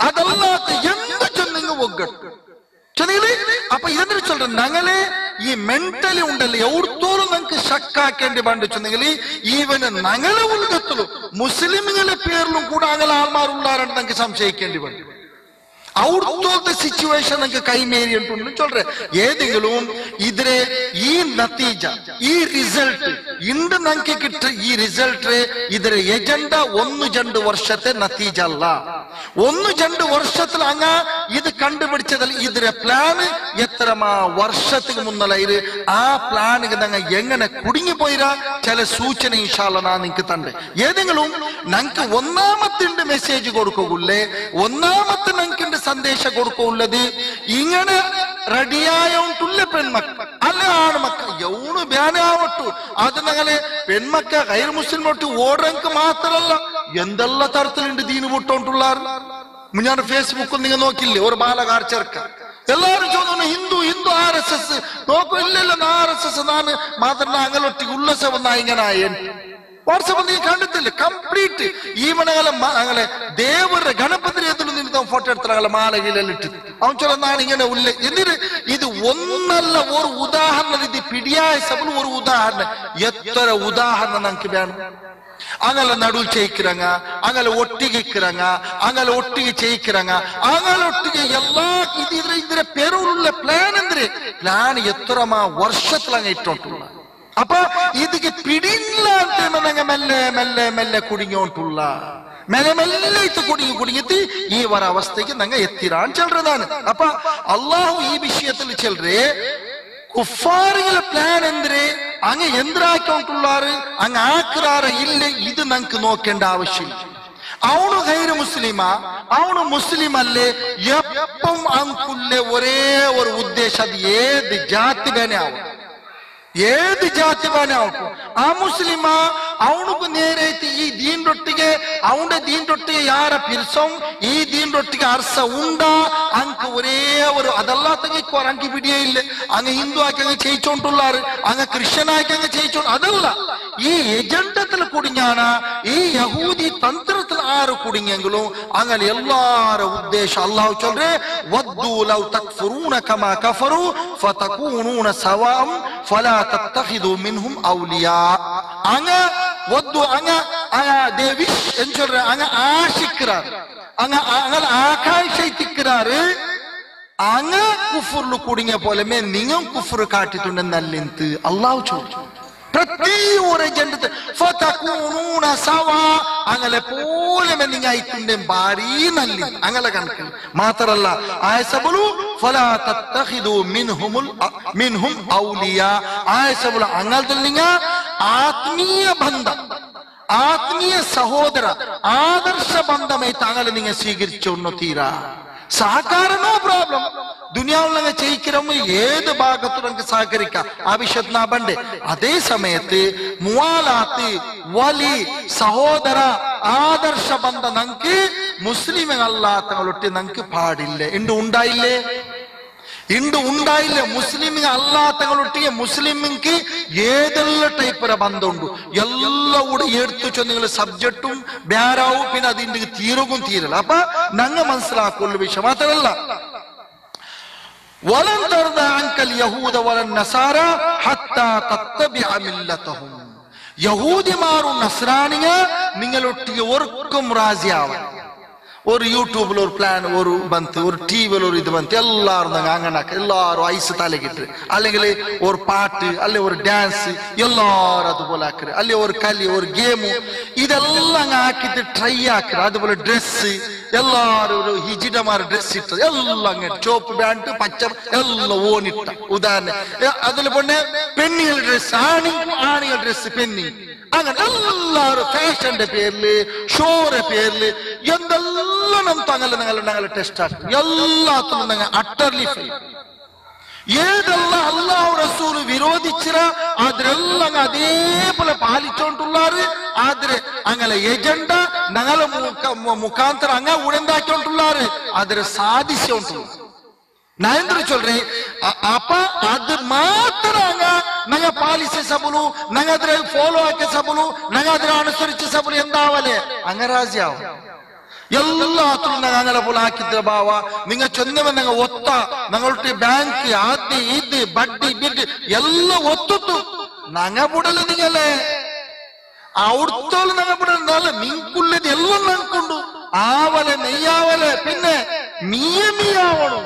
ಅದಲ್ಲಾತ ಎಂದ ಚೆನ್ನಿಂಗ ಒಗ್ಗಟ್ಟು ചെന്നില്ലേ. അപ്പൊ ഇതെന്തിനു ചൊല്ല ഞങ്ങളെ ഈ ಮೆಂಟಲಿ ഉണ്ടല്ലോ എവിടത്തോളം നമുക്ക് ഷക്കാക്കേണ്ടി പണ്ടിച്ചെന്നെങ്കിൽ ഈവന് ഞങ്ങളെ ഉള്ളത്തുള്ളൂ മുസ്ലിമുകളെ പേരിലും കൂടെ അങ്ങനെ ആൾമാരുള്ളാരാണ് നമുക്ക് സംശയിക്കേണ്ടി പറ്റും. ഔടത്തോളത്തെ സിറ്റുവേഷൻ നമുക്ക് കൈമേറിയിട്ടുണ്ട് ചൊല്ലേ. ഏതെങ്കിലും ഇതിരെ ഈ നത്തീജ ഈ റിസൾട്ട് ഇണ്ട് നമുക്ക് കിട്ട ഈ റിസൾട്ട് ഇതിരെ എജൻഡ 1-2 വർഷത്തെ നത്തീജ അല്ല. 1-2 വർഷത്തിൽ അങ്ങ ഇത് കണ്ടുപിടിച്ചതല്ല. ഇതിരെ പ്ലാന് എത്ര വർഷത്തിന് മുന്നല്ല ഇത് ആ പ്ലാനിಗೆ ഞങ്ങൾ എങ്ങനെ കുടുങ്ങിപ്പോയിരാ ചില സൂചന ഇൻഷാല്ല നാ നിങ്ങൾക്ക് തണ്ടേ. ഏതെങ്കിലും ഞങ്ങൾക്ക് ഒന്നാമത്തിന്റെ മെസ്സേജ് കൊടുക്കൂല്ലേ, ഒന്നാമത്തെ ഞങ്ങൾക്ക് സന്ദേശം കൊടുക്കുള്ളത് ഇങ്ങനെ റെഡിയായ ഉണ്ടുള്ള പെൺമക്ക അല്ല ആൺമക്ക എവണ് ಬ್ಯಾನಾವಟ್ಟು അത് ഞങ്ങളെ പെൺമക്ക ഗൈർ മുസ്ലിം ഒട്ട് ഓടക്ക് മാത്രല്ല എന്തെല്ലാം തരത്തിലുണ്ട് ദീന് വിട്ടോണ്ടുള്ളാർ. ഞാൻ ഫേസ്ബുക്കിൽ നിങ്ങൾ നോക്കില്ലേ ഒരു ബാലകാർ ചെറുക്ക എല്ലാരും ചോദിക്കുന്നു ഹിന്ദു RSS നോക്കൂ. ഇല്ലല്ല RSS ನಾನು ಮಾತ್ರ അങ്ങലൊಟ್ಟಿಗೆ ಉಲ್ಲಸವನ್ನ ഇങ്ങനെ ವಾಟ್ಸಪ್ ನೀವು ಕಂಡಿದ್ದಿಲ್ಲ ಕಂಪ್ಲೀಟ್ ಈವನಗಲೆ ದೇವರ ಗಣಪತಿ ಎದುರು ನಿಂತ ಫೋಟೋ എടുത്തറ മാലയിലിട്ട് അവൻ ചൊല്ല നാണിങ്ങനെ ഉള്ളേ എന്തിന് ഇത് ഒന്നല്ല ഒരു ഉദാഹരണ ഇത് പിടിയായ സബൽ ഒരു ഉദാഹരണ എത്ര ഉദാഹരണ നമുക്ക് വേണം. അങ്ങനെ നടുവ് ചെയ്യിക്கிறாங்க, അങ്ങനെ ഒട്ടിಗಿಕ್கிறாங்க, അങ്ങനെ ഒട്ടിಗೆ ചെയ്യിக்கிறாங்க, അങ്ങനെ ഒട്ടിಗೆ എല്ലാ ഇതിരെ പേരുള്ള പ്ലാൻ എന്തിന് പ്ലാൻ എത്ര വർഷത്തിൽ അങ്ങ് ഇട്ടോണ്ടുള്ള. അപ്പൊ ഇതിക്ക് പിടിയില്ല ಅಂತ മെല്ലെ കുടുങ്ങിയോണ്ടുള്ള മെല്ലെ ഇത് കുടുങ്ങിയിട്ട് ഈ ഒരു അവസ്ഥയ്ക്ക് ഞങ്ങൾ എത്തിരാൻ ചെല്ലുന്നതാണ്. അപ്പൊ അള്ളാഹു ഈ വിഷയത്തിൽ ചെല്ലേ കുഫാറുകളെ പ്ലാൻ എന്തിരെ അങ്ങ് എന്തിനാക്കിക്കൊണ്ടുള്ളാറ് അങ്ങ് ആക്കുറാറ് ഇല്ല, ഇത് ഞങ്ങൾക്ക് നോക്കേണ്ട ആവശ്യമില്ല. അവನು ഗൈർ മുസ്ലിമാ അവನು മുസ്ലിം അല്ലേ എപ്പം ಅಂಕುಲ್ಲೆ ഒരേ ഒരു ഉദ്ദേശം അത് ഏത് ജാതി ಬೇನೆ ആവും, ಏದು ಜಾತಿ ಬಾನೆ ಅವನು ಆ ಮುಸ್ಲಿಮ ಅವನಿಗೂ ನೇರೈತಿ ಈ ದೀನೊಟ್ಟಿಗೆ ಅವನ ದೀನೊಟ್ಟಿಗೆ ಯಾರ ಪಿರ್ಸಂ ಈ ದೀನೊಟ್ಟಿಗೆ ಅರ್ಸ ಉಂಡ ಅಂಕ ഒരേ ഒരു അതല്ല തങ്ങിക്കോർ ಅಂಕಿ ಬಿಡಿಯೇ ಇಲ್ಲ. അങ്ങ് ഹിന്ദു ആക്കി അങ്ങ് ചെയ്യിച്ചോണ്ടുള്ളാറ്, അങ്ങ് ക്രിസ്ത്യൻ ആക്കി അങ്ങ് ചെയ്യിച്ചോണ്ട് അതല്ല. ഈ എജണ്ടത്തിൽ കുടുങ്ങിയാണ് ഈ യഹൂദി തന്ത്രത്തിൽ ആര് കുടുങ്ങിയെങ്കിലും അങ്ങനെ എല്ലാരും ഉദ്ദേശം അല്ലാഹു ചൊല്ലേ വദ്ദു ലൗ തക്ഫുറൂന കമാ കഫറു ഫതകൂനൂന സവാം ഫലാ തത്തഖിദു മിൻഹും ഔലിയാ. അങ്ങ് വദ്ദു അങ്ങ് they wish എന്ന് അങ്ങ് ആശിക്கிறார், അങ്ങ് ആകാംക്ഷയിക്கிறாரு അങ്ങ് കുഫറിൽ കുടുങ്ങിയ പോലെ നിങ്ങൾ കുഫർ കാട്ടിട്ടുണ്ടെന്നല്ലിന്ത് അള്ളാഹു ചോദിച്ചു. അങ്ങനെ പോലെ നിങ്ങൾ അയക്കുണ്ടെ ഭാരീ നല്ല അങ്ങനെ കണക്ക് മാത്രല്ല അങ്ങനത്തെ നിങ്ങൾ ആത്മീയ ബന്ധം ആത്മീയ സഹോദര ആദർശ ബന്ധമായി താങ്കളെ നിങ്ങൾ സ്വീകരിച്ചൊന്നു തീരാ സഹകാര നോ പ്രോബ്ലം ദുനിയാവിൽ നിങ്ങൾ ചെയ്യിക്കുമ്പോൾ ഏത് ഭാഗത്തും നിങ്ങൾക്ക് സഹകരിക്കാം ആവശ്യത്തിന് ബണ്ടേ അതേ സമയത്ത് മുവാലാത്ത് വലി സഹോദര ആദർശ ബന്ധം നിങ്ങൾക്ക് മുസ്ലിമല്ലാത്തങ്ങളൊട്ടി നിങ്ങൾക്ക് പാടില്ല ഉണ്ടായില്ലേ മുസ്ലിമിന് അല്ലാത്തങ്ങളൊട്ടിಗೆ മുസ്ലിമിക്ക് ഏതെല്ലാം ടൈപ്പിನ ബന്ധമുണ്ട് എല്ലാം കൂടെ എടുത്തു നിങ്ങൾ സബ്ജക്റ്റും ಬ್ಯಾರಾവും പിന്നെ അതിന്റെ തീരല്ല അപ്പൊ ഞങ്ങ മനസ്സിലാക്കുള്ള വിഷയം മാത്രമല്ല വലൻ തർദ അൻകൽ യഹൂദ വലൻ നസാര ഹത്താ തത്തബിഅ മില്ലതഹും യഹൂദിമാരും നസ്രാനിയ നിങ്ങളൊട്ടിಗೆ ഒർക്കും രാജിയാവാൻ ഒരു യൂട്യൂബിൽ ഒരു പ്ലാൻ ഒരു ബന്ത് ഒരു ടിവിയിൽ ഒരു ഇത് ബന്ത് എല്ലാവരും അങ്ങനെ എല്ലാവരും ഐസ് തലകിട്ട് അല്ലെങ്കിൽ ഒരു പാട്ട് അല്ലെ ഒരു ഡാൻസ് എല്ലാവരും അതുപോലെ ആക്കര് അല്ലെ ഒരു കലി ഒരു ഗെയിം ഇതെല്ലാം ആക്കിട്ട് ട്രൈ ആക്കര് അതുപോലെ ഡ്രസ്സ് എല്ലാവരും ഒരു ഹിജിഡമാർ ഡ്രസ് ഇട്ടത് എല്ലാം ചോപ്പ് പാൻറ് പച്ച എല്ലാം ഓണിട്ട ഉദാഹരണം അതിൽ പൊന്നെ പെണ്ണികൾ ഡ്രസ് ആണികൾ ഡ്രസ് പെണ്ണി അങ്ങനെ എല്ലാവരും ഫാഷന്റെ പേരില് ഷോയുടെ പേരില് എന്തെല്ലാം ഞങ്ങളെ ടെസ്റ്റ് ആക്കും എല്ലാത്തിനും ഞങ്ങൾ അട്ടർലി ഫെയിൽ ഏതെല്ലാം അല്ലാഹു റസൂൽ വിരോധിച്ചിര അതിലെല്ലാം അതേപോലെ പാലിച്ചോണ്ടുള്ളാറ് ആದ್ರೆ അങ്ങനെ എജണ്ട ഞങ്ങളെ മുഖാന്തര അങ്ങ ഉടന്താക്കിക്കൊണ്ടുള്ളാറ് അതിരെ സാധിച്ചോണ്ടുള്ള நான் என்ன சொல்றேன் அப்ப அது மாத்திரங்க நாங்க பாலிசி சபலு நாங்க ಅದರ ಫಾಲೋ ಆಕೆ ಸಬಲು ನಾಗ ಅದರ ಅನುಸರಿಸಿ ಸಬಲು ಎಂದಾವಲೆ ಅಂಗರಾಜ್ಯಾವ ಎಲ್ಲಾತ್ರು ನಾಗ ಅಂಗಲ ಪುಲ ಹಾಕಿದ್ರ ಬಾವ ನಿಂಗ ಚಂದವ ನಂಗ ಒತ್ತ ನಂಗಳ್ಟಿ ಬ್ಯಾಂಕ್ ಆದಿ ಇದು ಬಡ್ಡಿ ಬಿಡ್ಡಿ ಎಲ್ಲ ಒತ್ತುತ್ತು ನಂಗ ಬಿಡಲ್ಲ ನಿಂಗಲೆ അവിടുത്തോളം ഞങ്ങൾ ഇവിടെ നിങ്ങൾക്കുള്ളത് എല്ലാം ഞങ്ങൾക്കുണ്ട് ആവലെ നെയ്യാവലെ പിന്നെ മീയമിയാവണം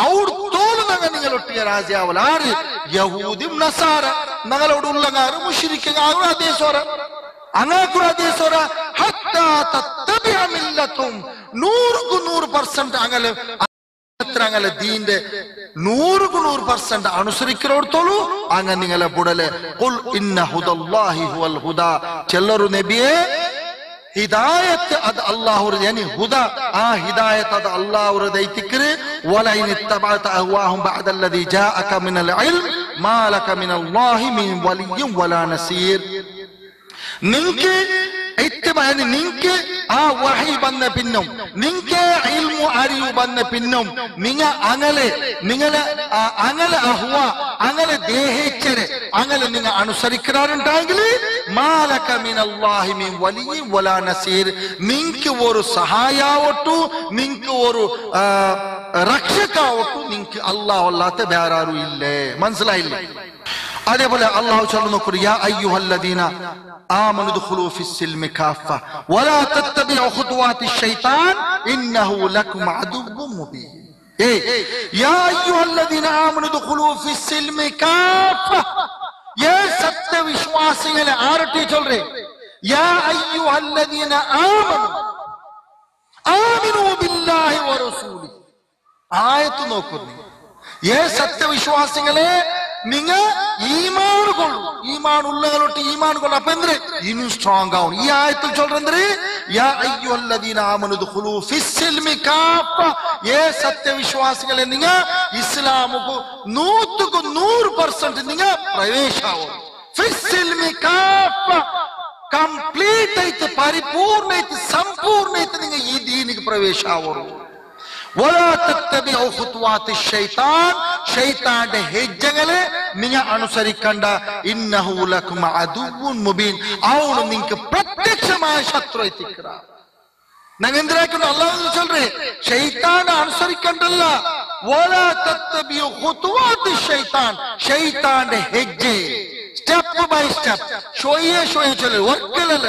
അവിടുത്തോളം ഞങ്ങൾ നിങ്ങളൊട്ടിയ രാജാവല ആര് യഹൂദിം നസാര ഞങ്ങളോടുള്ളങ്ങാറ് മുശ്രിക്കങ്ങാറും അതേ സ്വര അങ്ങാക്കുറ അതേ സ്വര ഹത്താ തത്തബിഅ മില്ലത്തും 100% അങ്ങനെ അങ്ങനെ ദീന്റെ 100% അനുസരിക്കുന്നോടത്തോളൂ അങ്ങനെ നിങ്ങളെ പുടലെ ഖുൽ ഇന്ന ഹുദല്ലാഹി ഹുവൽ ഹുദാ ചെല്ലറു നബിയെ ഹിദായത്ത് അത് അല്ലാഹുവിന്റെ yani ഹുദ ആ ഹിദായത്ത് അത് അല്ലാഹുവിന്റെ ദൈതിക്ര് വലൈൻ ഇത്തബഅത അഹ്വാഹും ബഅദ അല്ലദി ജാഅക മിനൽ ഇൽം മാ ലക മിനല്ലാഹി മിൻ വലിയ്യിൻ വലാ നസീർ നിങ്ങൾക്ക് നിങ്ങൾക്ക് ആ വഹി വന്ന പിന്നും നിങ്ങൾക്ക് ഇൽമു അറിവ് വന്ന പിന്നും നിങ്ങളെ അഹ്വ അങ്ങനെ ദേഹിച്ചരെ അങ്ങനെ നിങ്ങൾ അനുസരിക്കാറുണ്ടെങ്കിൽ മാലക മിനല്ലാഹി മിൻ വലിയ്യിൻ വലാ നസീർ നിങ്ങൾക്ക് ഒരു സഹായാവട്ടു നിങ്ങൾക്ക് ഒരു രക്ഷകാവട്ടു നിങ്ങൾക്ക് അല്ലാഹു അല്ലാത്ത വേറെ ആരും ഇല്ലേ മനസ്സിലായില്ലേ അതേപോലെ അല്ലാഹു ചൊല്ലുന്നു യാ അയ്യുഹല്ലദീന آمنوا ادخلوا في السلم كافة ولا تتبعوا خطوات الشيطان إنه لكم عدو مبين يا أيها الذين آمنوا ادخلوا في السلم كافة يا سبت وشواسين آرتي چل رہے يا أيها الذين آمنوا بالله ورسوله آية نوكرني يا سبت وشواسين നിങ്ങ ഈമാൻ ഉള്ളവരോട്ട് ഈമാൻ കൊള്ള അപ്പൊ എന്ത് ഇനിയും സ്ട്രോങ് ആവും ഈ ആയത്തിൽ ചൊല്ലുന്നത് യാ അയ്യുഹല്ലദീന ആമനു ദുഖുലൂ ഫിസ്സിൽമി കാഫ ഏ സത്യവിശ്വാസികളെ നിങ്ങ ഇസ്ലാമുക്ക് 100% നിങ്ങ പ്രവേശാവും ഫിസ്സിൽമി കാഫ കംപ്ലീറ്റ് ആയിട്ട് പരിപൂർണ്ണായിട്ട് സമ്പൂർണ്ണായിട്ട് നിങ്ങ ഈ ദീനിക്ക് പ്രവേശാവും ولا تتبعوا خطوات الشيطان شيطان ഹെജ്ജകളെ നിങ്ങൾ അനുസരിക്കണ്ട ഇന്നഹു ലക്കും അദുവ്വുൻ മുബീൻ അവൻ നിങ്ങൾക്ക് പ്രത്യക്ഷമായ ശത്രുവായിട്ടിരിക്കുക ഞങ്ങൾ എന്തിനാക്കുന്നു അല്ലാഹു ചൊല്ലുറേ ശൈത്താനെ അനുസരിക്കണ്ടല്ല ولا تتبعوا خطوات الشيطان ശൈത്താന്റെ ഹെജ്ജ സ്റ്റെപ്പ് ബൈ സ്റ്റെപ്പ് ഷോയെ ചൊല്ലു ഒരിക്കലല്ല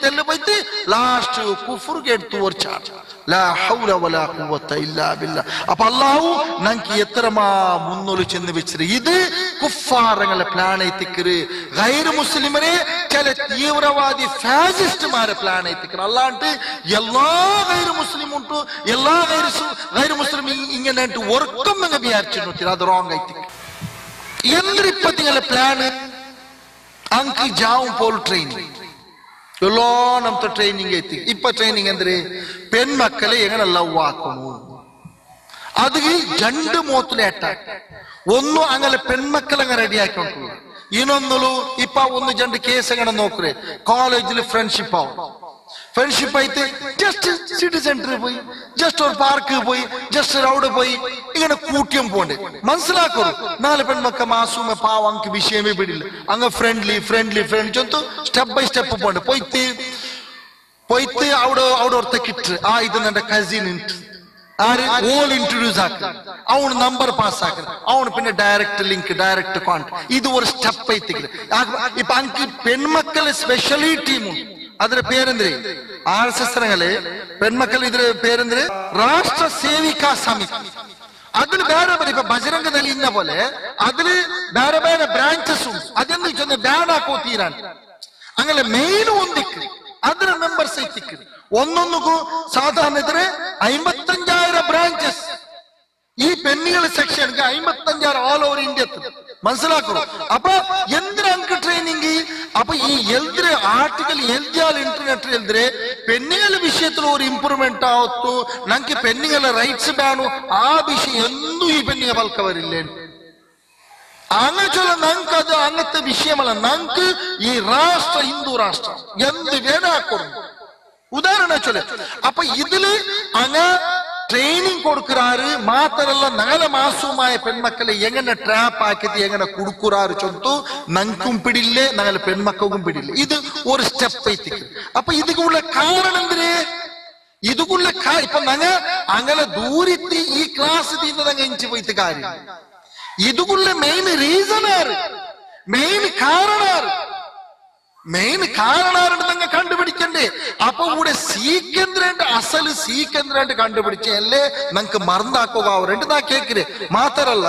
തെല്ല് പോയിട്ട് ലാസ്റ്റ് കുഫ്ർക്ക് എടുത്തു ഓർച്ചാണ്. ലാ ഹൗല വലാ ഖുവത ഇല്ലാ ബില്ലാഹ്. അപ്പൊ അല്ലാഹു നമുക്ക് എത്രമാ മുന്നൊളിച്ചെന്ന് വെച്ചിട്ട് ഇത് കുഫാറങ്ങളെ പ്ലാൻ എത്തിക്കര്, ഗൈർ മുസ്ലിമരെ ചില തീവ്രവാദി ഫാസിസ്റ്റുമാരെ പ്ലാൻ എത്തിക്കര്. അല്ലാണ്ട് എല്ലാ ഗൈർ മുസ്ലിം ഉണ്ടു, എല്ലാ ഗൈർ മുസ്ലിം ഇങ്ങനെ ഒർക്കം നിങ്ങൾ വിചാരിച്ചു അത് റോങ് ആയിട്ട്. എന്തിപ്പ നിങ്ങളെ പ്ലാന് ಅಂಕಿ ಜಾವು ಪೋಲ್ ಟ್ರೈನಿಂಗ್ ಎಲ್ಲೋ ನಮ್ತ ಟ್ರೈನಿಂಗ್ ಐತಿ. ಇಪ್ಪ ಟ್ರೈನಿಂಗ್ ಅಂದ್ರೆ ಪೆಣ್ಮಕ್ಕಳೇ ಹೆಂಗನ ಲವ್ ಹಾಕೋನು ಅದು ಜಂಡು ಮೂತಲೆ ಅಟ್ಟಾಕ್ ಒಂದು ಅಂಗಲೆ ಪೆಣ್ಮಕ್ಕಳಂಗ ರೆಡಿ ಹಾಕೊಂಡು ಇನ್ನೊಂದು ಇಪ್ಪ ಒಂದು ಜಂಡು ಕೇಸ್ ಹೆಂಗನ ನೋಕ್ರೆ ಕಾಲೇಜ್ ಫ್ರೆಂಡ್ಶಿಪ್ ഫ്രണ്ട്ഷിപ്പ് ആയിട്ട് ജസ്റ്റ് സിറ്റി സെന്ററിൽ പോയി, ജസ്റ്റ് ഒരു പാർക്കിൽ പോയി, ജസ്റ്റ് റൗഡ് പോയി ഇങ്ങനെ കൂട്ടിയും പോണ്ടേ. മനസ്സിലാക്കൂ, 4 പെൺമക്ക മാസൂമ പാവ അങ്ക് വിഷയമേ പിടില്ല. അങ്ങ് ഫ്രണ്ട്ലി ചൊന്തു സ്റ്റെപ്പ് ബൈ സ്റ്റെപ്പ് പോണ്ടേ. പോയിട്ട് അവിടെ ഒರ್ತക്കിട്ട് ഇത് ನನ್ನ കസിൻ ഓൾ ഇൻട്രൊഡ്യൂസ് ആക്ക, അവന് നമ്പർ പാസ് ആക്ക, അവന് പിന്നെ ഡയറക്റ്റ് ലിങ്ക് ഡയറക്റ്റ് കോണ്ടാക്ട്. ഇത് ഒരു സ്റ്റെപ്പ് ആയിട്ട് ഇപ്പൊ അങ്ക് പെൺമക്കളെ സ്പെഷ്യലി ടീമുണ്ട്. ಅದರ ಪೇರೆಂದ್ರೆ RSS ಪೆಣ್ಮಕ್ಕಳು ಇದ್ರ ಪೇರೆಂದ್ರೆ ರಾಷ್ಟ್ರ ಸೇವಿಕಾ ಸಮಿತಿ. അതിൽ വേറെ ഇപ്പൊ ബജരംഗദളി ഇന്ന പോലെ അതിൽ വേറെ വേറെ ബ്രാഞ്ചസ് ഉണ്ട്. അതെന്ന് വെച്ചാൽ ബാനാക്കോ തീരാൻ അങ്ങനെ മെയിൻ ഒന്നിക്ക് അതിന് മെമ്പർസ് എത്തിക്ക് ഒന്നൊന്നുകൂ സാധാരണ ഇതിന് 55,000 ബ്രാഞ്ചസ്. ഈ പെണ്ണുകളെ സെക്ഷൻ 55,000 ഓൾ ഓവർ ഇന്ത്യ. മനസ്സിലാക്കൂ. അപ്പൊ എന്തിനാ അങ്ക് ട്രെയിനിങ്? അപ്പൊ ഈ എൽದ್ರೆ ആർട്ടിക്കൽ എഴുതിയാൽ ഇന്റർനെറ്റ് എഴുದ್ರೆ പെണ്ണുಗಳ വിഷയത്തിൽ ഒരു ഇംപ്രൂവ്മെന്റ് ആവത്തു. നമുക്ക് പെണ്ണുങ്ങളെ റൈറ്റ്സ് വേണു. ആ വിഷയം എന്തും ഈ പെണ്ണുങ്ങ പൽക്കവരില്ലേ അങ്ങനെ ചൊല്ല. നമുക്ക് അത് അങ്ങനത്തെ വിഷയമല്ല. നമുക്ക് ഈ രാഷ്ട്ര ഹിന്ദു രാഷ്ട്രം എന്ത് വേണാക്കും ഉദാഹരണ ചൊല്ല. അപ്പൊ ഇതില് അങ്ങ ട്രെയിനിങ് കൊടുക്കുറാറ് മാത്രല്ല 4 മാസവുമായ പെൺമക്കളെ എങ്ങനെ ട്രാപ്പ് ആക്കിയിട്ട് എങ്ങനെ കൊടുക്കുറാറ് ചൊന്തു നങ്കും പിടില്ലേ, ഞങ്ങളെ പെൺമക്കും പിടില്ല. ഇത് ഒരു സ്റ്റെപ്പ് എത്തിക്കും. അപ്പൊ ഇതുള്ള കാരണം എന്തിന്? ഇതുള്ള ഇപ്പൊ ഞങ്ങ അങ്ങനെ ദൂരത്തി ഈ ക്ലാസ് തീർന്നതങ്ങ എഞ്ചി പോയിട്ട് കാര്യം. ഇതുള്ള മെയിൻ റീസൺ ആറ്, മെയിൻ കാരണാറ്, മെയിൻ കാരണാറുണ്ട് നിങ്ങൾ കണ്ടുപിടിക്കണ്ടേ. അപ്പൊ കൂടെ സീക്കേന്ദ്രണ്ട് അസല് സീക്കേന്ദ്രണ്ട് കണ്ടുപിടിച്ചല്ലേ നമുക്ക് മറന്നാക്കുക അവരുണ്ട് നാ കേക്കര്. മാത്രല്ല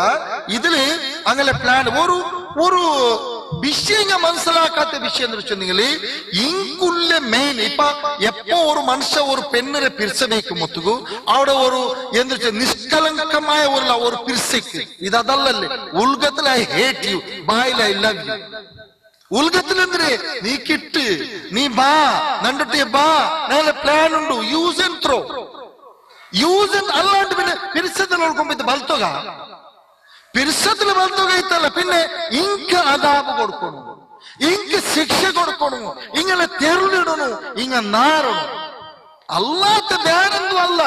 ഇതില് അങ്ങനെ പ്ലാൻ ഒരു വിഷയം മനസ്സിലാക്കാത്ത വിഷയം എന്ന് വെച്ചിട്ടുണ്ടെങ്കിൽ ഇങ്ങുള്ള മെയിൻ ഇപ്പൊ എപ്പോ ഒരു മനുഷ്യ ഒരു പെണ്ണിനെ പിരിച്ചനേക്കും ഒത്തുകൂ അവിടെ ഒരു എന്താ വെച്ചാൽ നിഷ്കളങ്കമായ ഒരു പിരിച്ചയ്ക്ക് ഇത് അതല്ലല്ലേ. ഉൽഗത്തിൽ ഐ ഹേറ്റ് യു, ബായിൽ ഐ ലവ് യു. ഉൽഗത്തിലെന്തിരെ നീ കിട്ട്, നീ ബാ നണ്ടിട്ടേ ബാ, നല്ല പ്ലാൻ ഉണ്ട്. Use and throw, use and അല്ലാണ്ട് പിന്നെ പിരിച്ചത്തിൽ നോക്കുമ്പോ ഇത് ബൽത്തുക, പിരിച്ചത്തിൽ ബൽത്തുക ഇത്തല്ല. പിന്നെ ഇങ്ക് അതാപ് കൊടുക്കണു, ഇങ്ക് ശിക്ഷ കൊടുക്കണു, ഇങ്ങനെ തെരളിടണു, ഇങ്ങ നാറണു. അല്ലാത്ത വേറെന്തും അല്ല.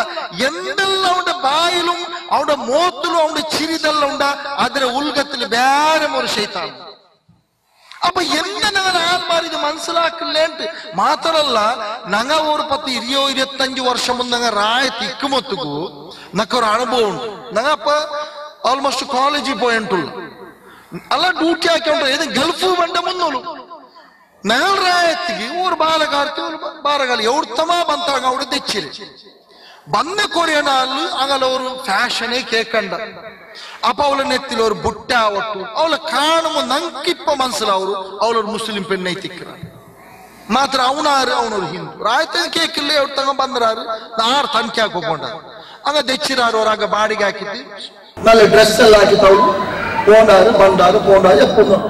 എന്തെല്ലാം അവന്റെ ബായിലും അവന്റെ മോത്തിലും അവന്റെ ചിരിതെല്ലാം ഉണ്ടാ അതിന്റെ ഉൽഗത്തിൽ വേറെ ഒരു ശൈത്താണ്. അപ്പൊ എങ്ങനെ ആൾമാർ ഇത് മനസ്സിലാക്കില്ലേട്ട് മാത്രല്ല ഞങ്ങ ഒരു 10-20-25 വർഷം മുന്നേ ഞങ്ങൾ റായ തിക്കുമൊത്തുക്കൂ നക്കൊരു അനുഭവം ഉണ്ട്. ഞങ്ങൾ അപ്പൊ ആൾമോസ്റ്റ് കോളേജിൽ പോയിട്ടുള്ളു അല്ല ഡ്യൂട്ടി ആക്കിയോണ്ട് ഏത് ഗൾഫ് വേണ്ട മുന്നോളൂ ഞങ്ങൾ റായത്തിക്ക് ഒരു ബാലകാലത്ത് ഒരു ബാലകാലം എവിടുത്തമാ ബന്ധാങ്ങ അവിടെ തെച്ചില് ಬಂದ ಕೊರಿಯನಲ್ಲಿ ಆಗಲ್ಲ ಅವರು ಫ್ಯಾಷನೇ ಕೇಕಂಡ ಅಪ್ಪ ಅವಳ ನೆತ್ತಿಲ ಅವರು ಬುಟ್ಟ ಒಟ್ಟು ಅವಳ ಕಾಣುವ ನಂಕಿಪ್ಪ ಮನ್ಸಲ ಅವರು ಅವಳವ್ರು ಮುಸ್ಲಿಂ ಪೆಣ್ಣೈ ತಿಕ್ಕರ ಮಾತ್ರ ಅವನಾರು ಅವನವ್ರು ಹಿಂದೂ ರಾಯ್ತ ಕೇಕಿಲ್ಲ ಅವ್ರು ತಗೊಂಡ್ ಬಂದ್ರಾರು ಆರು ತನಿಖೆ ಹಾಕೊಂಡ ಹಂಗ ದೆಚ್ಚಿರಾರು ಅವ್ರ ಆಗ ಬಾಡಿಗೆ ಹಾಕಿತ್ತು നല്ല ಡ್ರೆಸ್ ಎಲ್ಲ ಹಾಕಿತ್ತು ಅವರು പോണ്ടാറ് ಬಂದಾರು പോണ്ടാರು എപ്പോഴും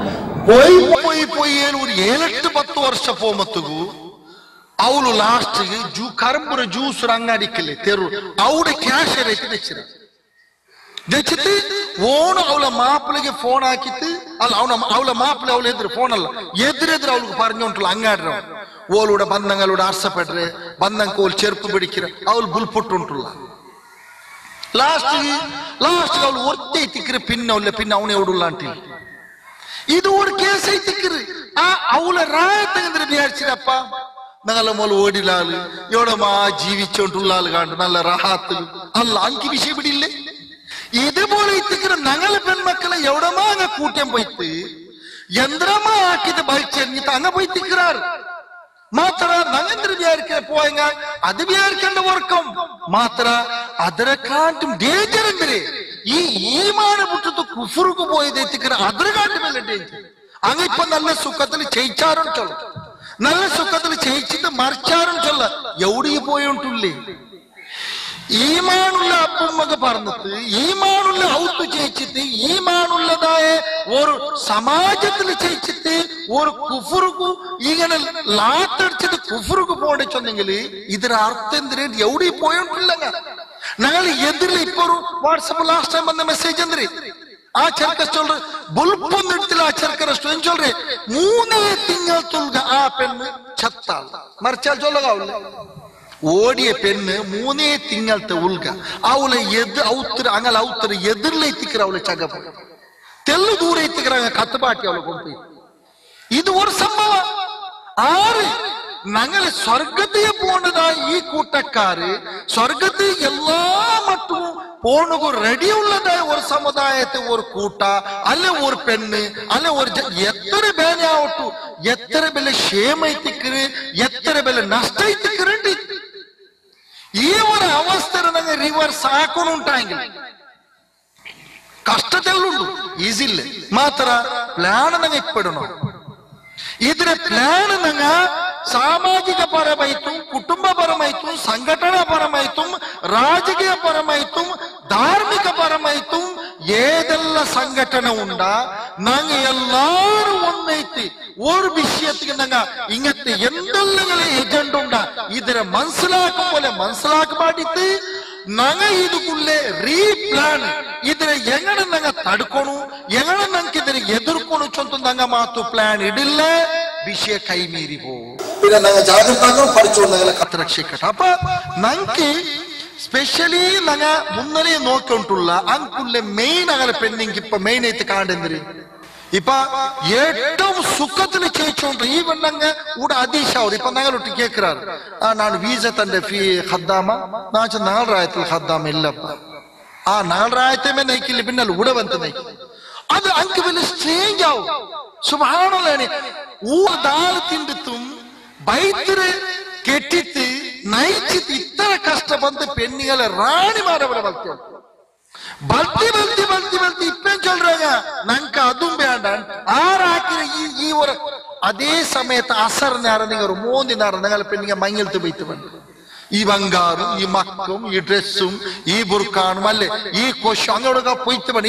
പോയി പോയി പോയി ഒരു 7-10 വർഷം പോമത്തുകു ಅವಳು ಲಾಸ್ಟ್ ಕರಂಬುರ ಜ್ಯೂಸ್ ಅಂಗಡಿಕ್ಕಲೆ ತೆರು ಅವಡೆ ಕ್ಯಾಶ್ ದೆಚ್ಚಿತ್ತು ಓಣು ಅವಳ ಮಾപ്പിളിಗೆ ಫೋನ್ ಹಾಕಿತ್ತು ಅಲ್ಲ ಅವಳ ಮಾപ്പിളെ ಅವಳು ಎದುರು ಫೋನ್ ಅಲ್ಲ ಎದುರೆದುರು ಅವಳಿಗೆ പറഞ്ഞോണ്ടുള്ള അങ്ങാടുற ഓളൂടെ ബന്ധങ്ങളോട് ആർസപ്പെടുറെ ബന്ധങ്ങൾക്ക് ഓൾ ചെറുപ്പ് പിടിക്കിற അവൾ ബുൾപൊട്ടുണ്ടുള്ള ലാസ്റ്റ് അവൾ ഒറ്റ തിക്കിற പിന്നെ അവനെ എവിടുള്ളാണ്ടി ഇത് ഒരു കേസ് ಐತಿಕ್ಕಿರ ಆ ಅವಳ ರಾಯತಂದ್ರೆ ವಿಚಾರಿಸಿರಪ್ಪ ഞങ്ങളെ മോൾ ഓടിലാള് എവിടെമാ ജീവിച്ചോണ്ടുള്ള ആള് കണ്ടു നല്ല റാഹത്തില് അല്ല അങ്കി വിഷയം പിടിയില്ലേ ഇതുപോലെ ഇത്തിക്കുന്ന ഞങ്ങളെ പെൺമക്കളെ എവിടെമാ അങ്ങ് കൂട്ടം പോയിട്ട് യന്ത്രമാ ആക്കിയത് ബലിച്ചെറിഞ്ഞിട്ട് അങ്ങ് പോയി തിക്കറാറ് മാത്ര നങ്ങേന്ദ്ര വിചാരിക്ക പോയെങ്ക അത് വിചാരിക്കേണ്ട വർക്കം മാത്ര അതിനെക്കാട്ടും ഡേഞ്ചർ എന്തിന് ഈ ഈമാന വിട്ടിട്ട് കുഫുറുക്ക് പോയത് എത്തിക്കുന്ന അതിനെക്കാട്ടും വല്ല ഡേഞ്ചർ. അങ്ങ് ഇപ്പൊ നല്ല സുഖത്തിൽ ചെയ്യിച്ചാരും ചൊല്ല, നല്ല സുഖത്തിൽ ചെയ്യിച്ചിട്ട് മറിച്ചാരും ചൊല്ല, എവിടെ പോയിട്ടുള്ളേ? ഈമാനുള്ള അപ്പുമ്മക്ക് പറഞ്ഞിട്ട് ഈമാനുള്ള ഔത്ത് ചെയ്യിച്ചിട്ട് ഈമാനുള്ളതായ ഒരു സമാജത്തിൽ ചെയ്യിച്ചിട്ട് ഒരു കുഫുറുക്ക് ഇങ്ങനെ ലാത്തടിച്ചിട്ട് കുഫുറുക്ക് പോടിച്ചെന്നെങ്കിൽ ഇതിന് അർത്ഥം എന്തിന് എവിടെ പോയിട്ടില്ല. ഞങ്ങൾ എതിരിൽ ഇപ്പൊ ഒരു വാട്സപ്പ് ലാസ്റ്റ് ടൈം വന്ന മെസ്സേജ് എന്തിന് ആ ചെറുക്ക ചൊല്ല് ബുൾപ്പൊന്നും എടുത്തില്ല. ആ ചെറുക്ക റെസ്റ്റോറന്റ് ചൊല്ലേ 3 തിങ്കൾ തൊൽക ആ പെണ്ണ് ചത്താൾ മറിച്ചാൽ ചൊല്ലകാവില്ല. ഓടിയ പെണ്ണ് 3 തിങ്കളത്തെ ഉൽക അവളെ അങ്ങനെ ഔത്തര് എതിരിലെത്തിக்கிற അവളെ ചകപ്പ തെല്ലു ദൂരെ എത്തിக்கிறாங்க കത്തുപാട്ടി അവളെ കൊണ്ടുപോയി. ഇത് ഒരു സംഭവം. ആറ് ഞങ്ങൾ സ്വർഗത്തെ പോണതാ ഈ കൂട്ടക്കാര് സ്വർഗത്തെ എല്ലാ മട്ടും പോണു റെഡിയുള്ളതായ ഒരു സമുദായത്തെ ഒരു കൂട്ട അല്ല ഒരു പെണ്ണ് അല്ല ഒരു എത്ര ബേനാവട്ടു എത്ര ബെല്ല ക്ഷേമത്തിക്കറ് എത്ര ബെല്ല നഷ്ടത്തിക്കറുണ്ട്. ഈ ഒരു അവസ്ഥ റിവേഴ്സ് ആക്കണുണ്ടായെങ്കിൽ കഷ്ടത്തിലുണ്ട്, ഈസില്ല. മാത്ര പ്ലാൻ നങ്ങ ഇപ്പെടണം. ഇതിന് പ്ലാൻ നങ്ങ സാമാജിക പരമായിട്ടും കുടുംബപരമായിട്ടും സംഘടനാപരമായിട്ടും രാജകീയ പരമായിട്ടും ധാർമ്മിക പരമായിട്ടും ഏതെല്ലാം സംഘടന ഉണ്ടാ ഞങ്ങ എല്ലാരും ഒന്നൈത്ത് ഒരു വിഷയത്തിൽ ഞങ്ങ ഇങ്ങനത്തെ എന്തെല്ലാം ഏജന്റ് ഉണ്ടാ ഇതിനെ മനസ്സിലാക്കും പോലെ മനസ്സിലാക്കി പാടിത്ത് ഞങ്ങ ഇതുക്കുള്ളേ റീപ്ലാൻ ഇതിനെ എങ്ങനെ ഞങ്ങ തടുക്കണു എങ്ങനെ ഞങ്ങൾക്ക് ഇതിനെ എതിർക്കണു ചൊന്തു ഞങ്ങ മാത്തു പ്ലാൻ ഇടില്ല വിഷയ കൈമീറി പോകും. പിന്നെ ഞങ്ങൾ ജാഗ്രത പഠിച്ചോണ്ട് ഞങ്ങളെ കത്തരക്ഷിക്കട്ടെ. അപ്പൊ ഞങ്ങൾക്ക് സ്പെഷ്യലി ഞങ്ങ മുന്നേ നോക്കിട്ടുള്ള അങ്കുള്ള മെയിൻ അങ്ങനെ പെണ്ണിങ് ഇപ്പൊ മെയിൻ ആയിട്ട് കാണേണ്ടത് ഇപ്പൊ ഏറ്റവും സുഖത്തിൽ ചെയ്യിച്ചോണ്ട് ഈ പെണ്ണങ്ങ് ഇവിടെ അതീശാവും. ഇപ്പൊ ഞങ്ങളൊട്ട് കേൾക്കാറ് നാണ് വീസ തന്റെ ഫീ ഹദ്ദാമ നാച്ച നാളറായത്തിൽ ഹദ്ദാമ ഇല്ലപ്പ ആ നാളറായത്തെ നയിക്കില്ല പിന്നെ ഇവിടെ വന്ന് നയിക്കും. അത് അങ്ക് വലിയ സ്ട്രേഞ്ച് ആവും. സുബ്ഹാനല്ലാഹ് ഊതാലത്തിൻ്റെത്തും ബൈത്തില് കെട്ടിട്ട് നയിച്ചിട്ട് ഇത്ര കഷ്ടപ്പെട്ട് പെണ്ണുകളെ റാണിമാരെ വളർത്തിയ ബൽത്തി ബൽത്തി ബൽത്തി ബൽത്തി ഇപ്പം ചൊല്ലുறாங்க ഞങ്ങൾക്ക് അതും വേണ്ട ആരാക്കിற ഈ ഒരു അതേ സമയത്ത് അസർ നേരം നിങ്ങൾ 3 നേരം നിങ്ങൾ പെണ്ണുങ്ങൾ മങ്ങിലത്ത് പോയിട്ട് വന്നു. ഈ ബംഗാറും ഈ മക്കും ഈ ഡ്രസ്സും ഈ ബുർക്കാനും അല്ലെ ഈ കൊശും അങ്ങോട്ടൊക്കെ പോയിട്ട് വന്നു.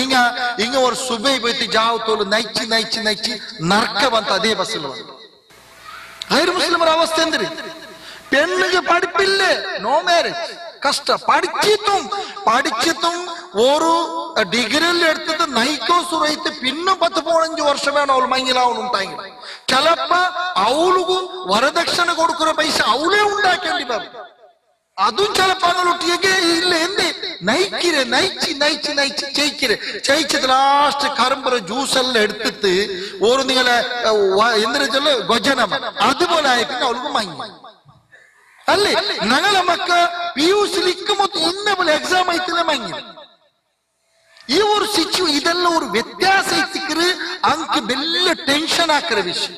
ഇങ്ങ ഒരു സുബൈ പോയിട്ട് ജാവത്തോള് നയിച്ച് നയിച്ച് നയിച്ച് നർക്ക വന്ന് അതേ ബസ്സിൽ വന്നു. ഗൈർ മുസ്ലിമർ അവസ്ഥ എന്തിന്? പെണ്ണുക്ക് പഠിപ്പില്ലേ, നോ മാരേജ് കഷ്ട. പഠിച്ചിട്ടും ഒരു ഡിഗ്രിയിൽ എടുത്തിട്ട് നയിക്കോ സുറയിത്ത് പിന്നെ 10-15 വർഷം വേണം അവൾ മങ്ങിലാവുന്നുണ്ടായി. ചിലപ്പോ അവൾക്ക് വരദക്ഷിണ കൊടുക്കുന്ന പൈസ അവളെ ഉണ്ടാക്കേണ്ടി വരും. അതും ചിലപ്പോ അങ്ങോട്ടേക്ക് ഇല്ല എന്ത് നയിക്കിരെ നയിച്ച് നയിച്ച് നയിച്ച് ചെയ്യിച്ചത് ലാസ്റ്റ് കറുമ്പറ ജ്യൂസ് എല്ലാം എടുത്തിട്ട് ഒരു നിങ്ങളെ എന്തിനാ ചൊല്ല ഗൊജനം അതുപോലെ ആയി പിന്നെ അവൾക്ക് മങ്ങി അല്ലേ. ഞങ്ങളെ മക്ക PUC ഇന്ന പോലെ എക്സാം ആയിട്ടില്ല മങ്ങി. ഈ ഒരു ഇതെല്ലാം ഒരു വ്യത്യാസത്തിക്ക് അങ്ക് വലിയ ടെൻഷൻ ആക്കിற വിഷയം.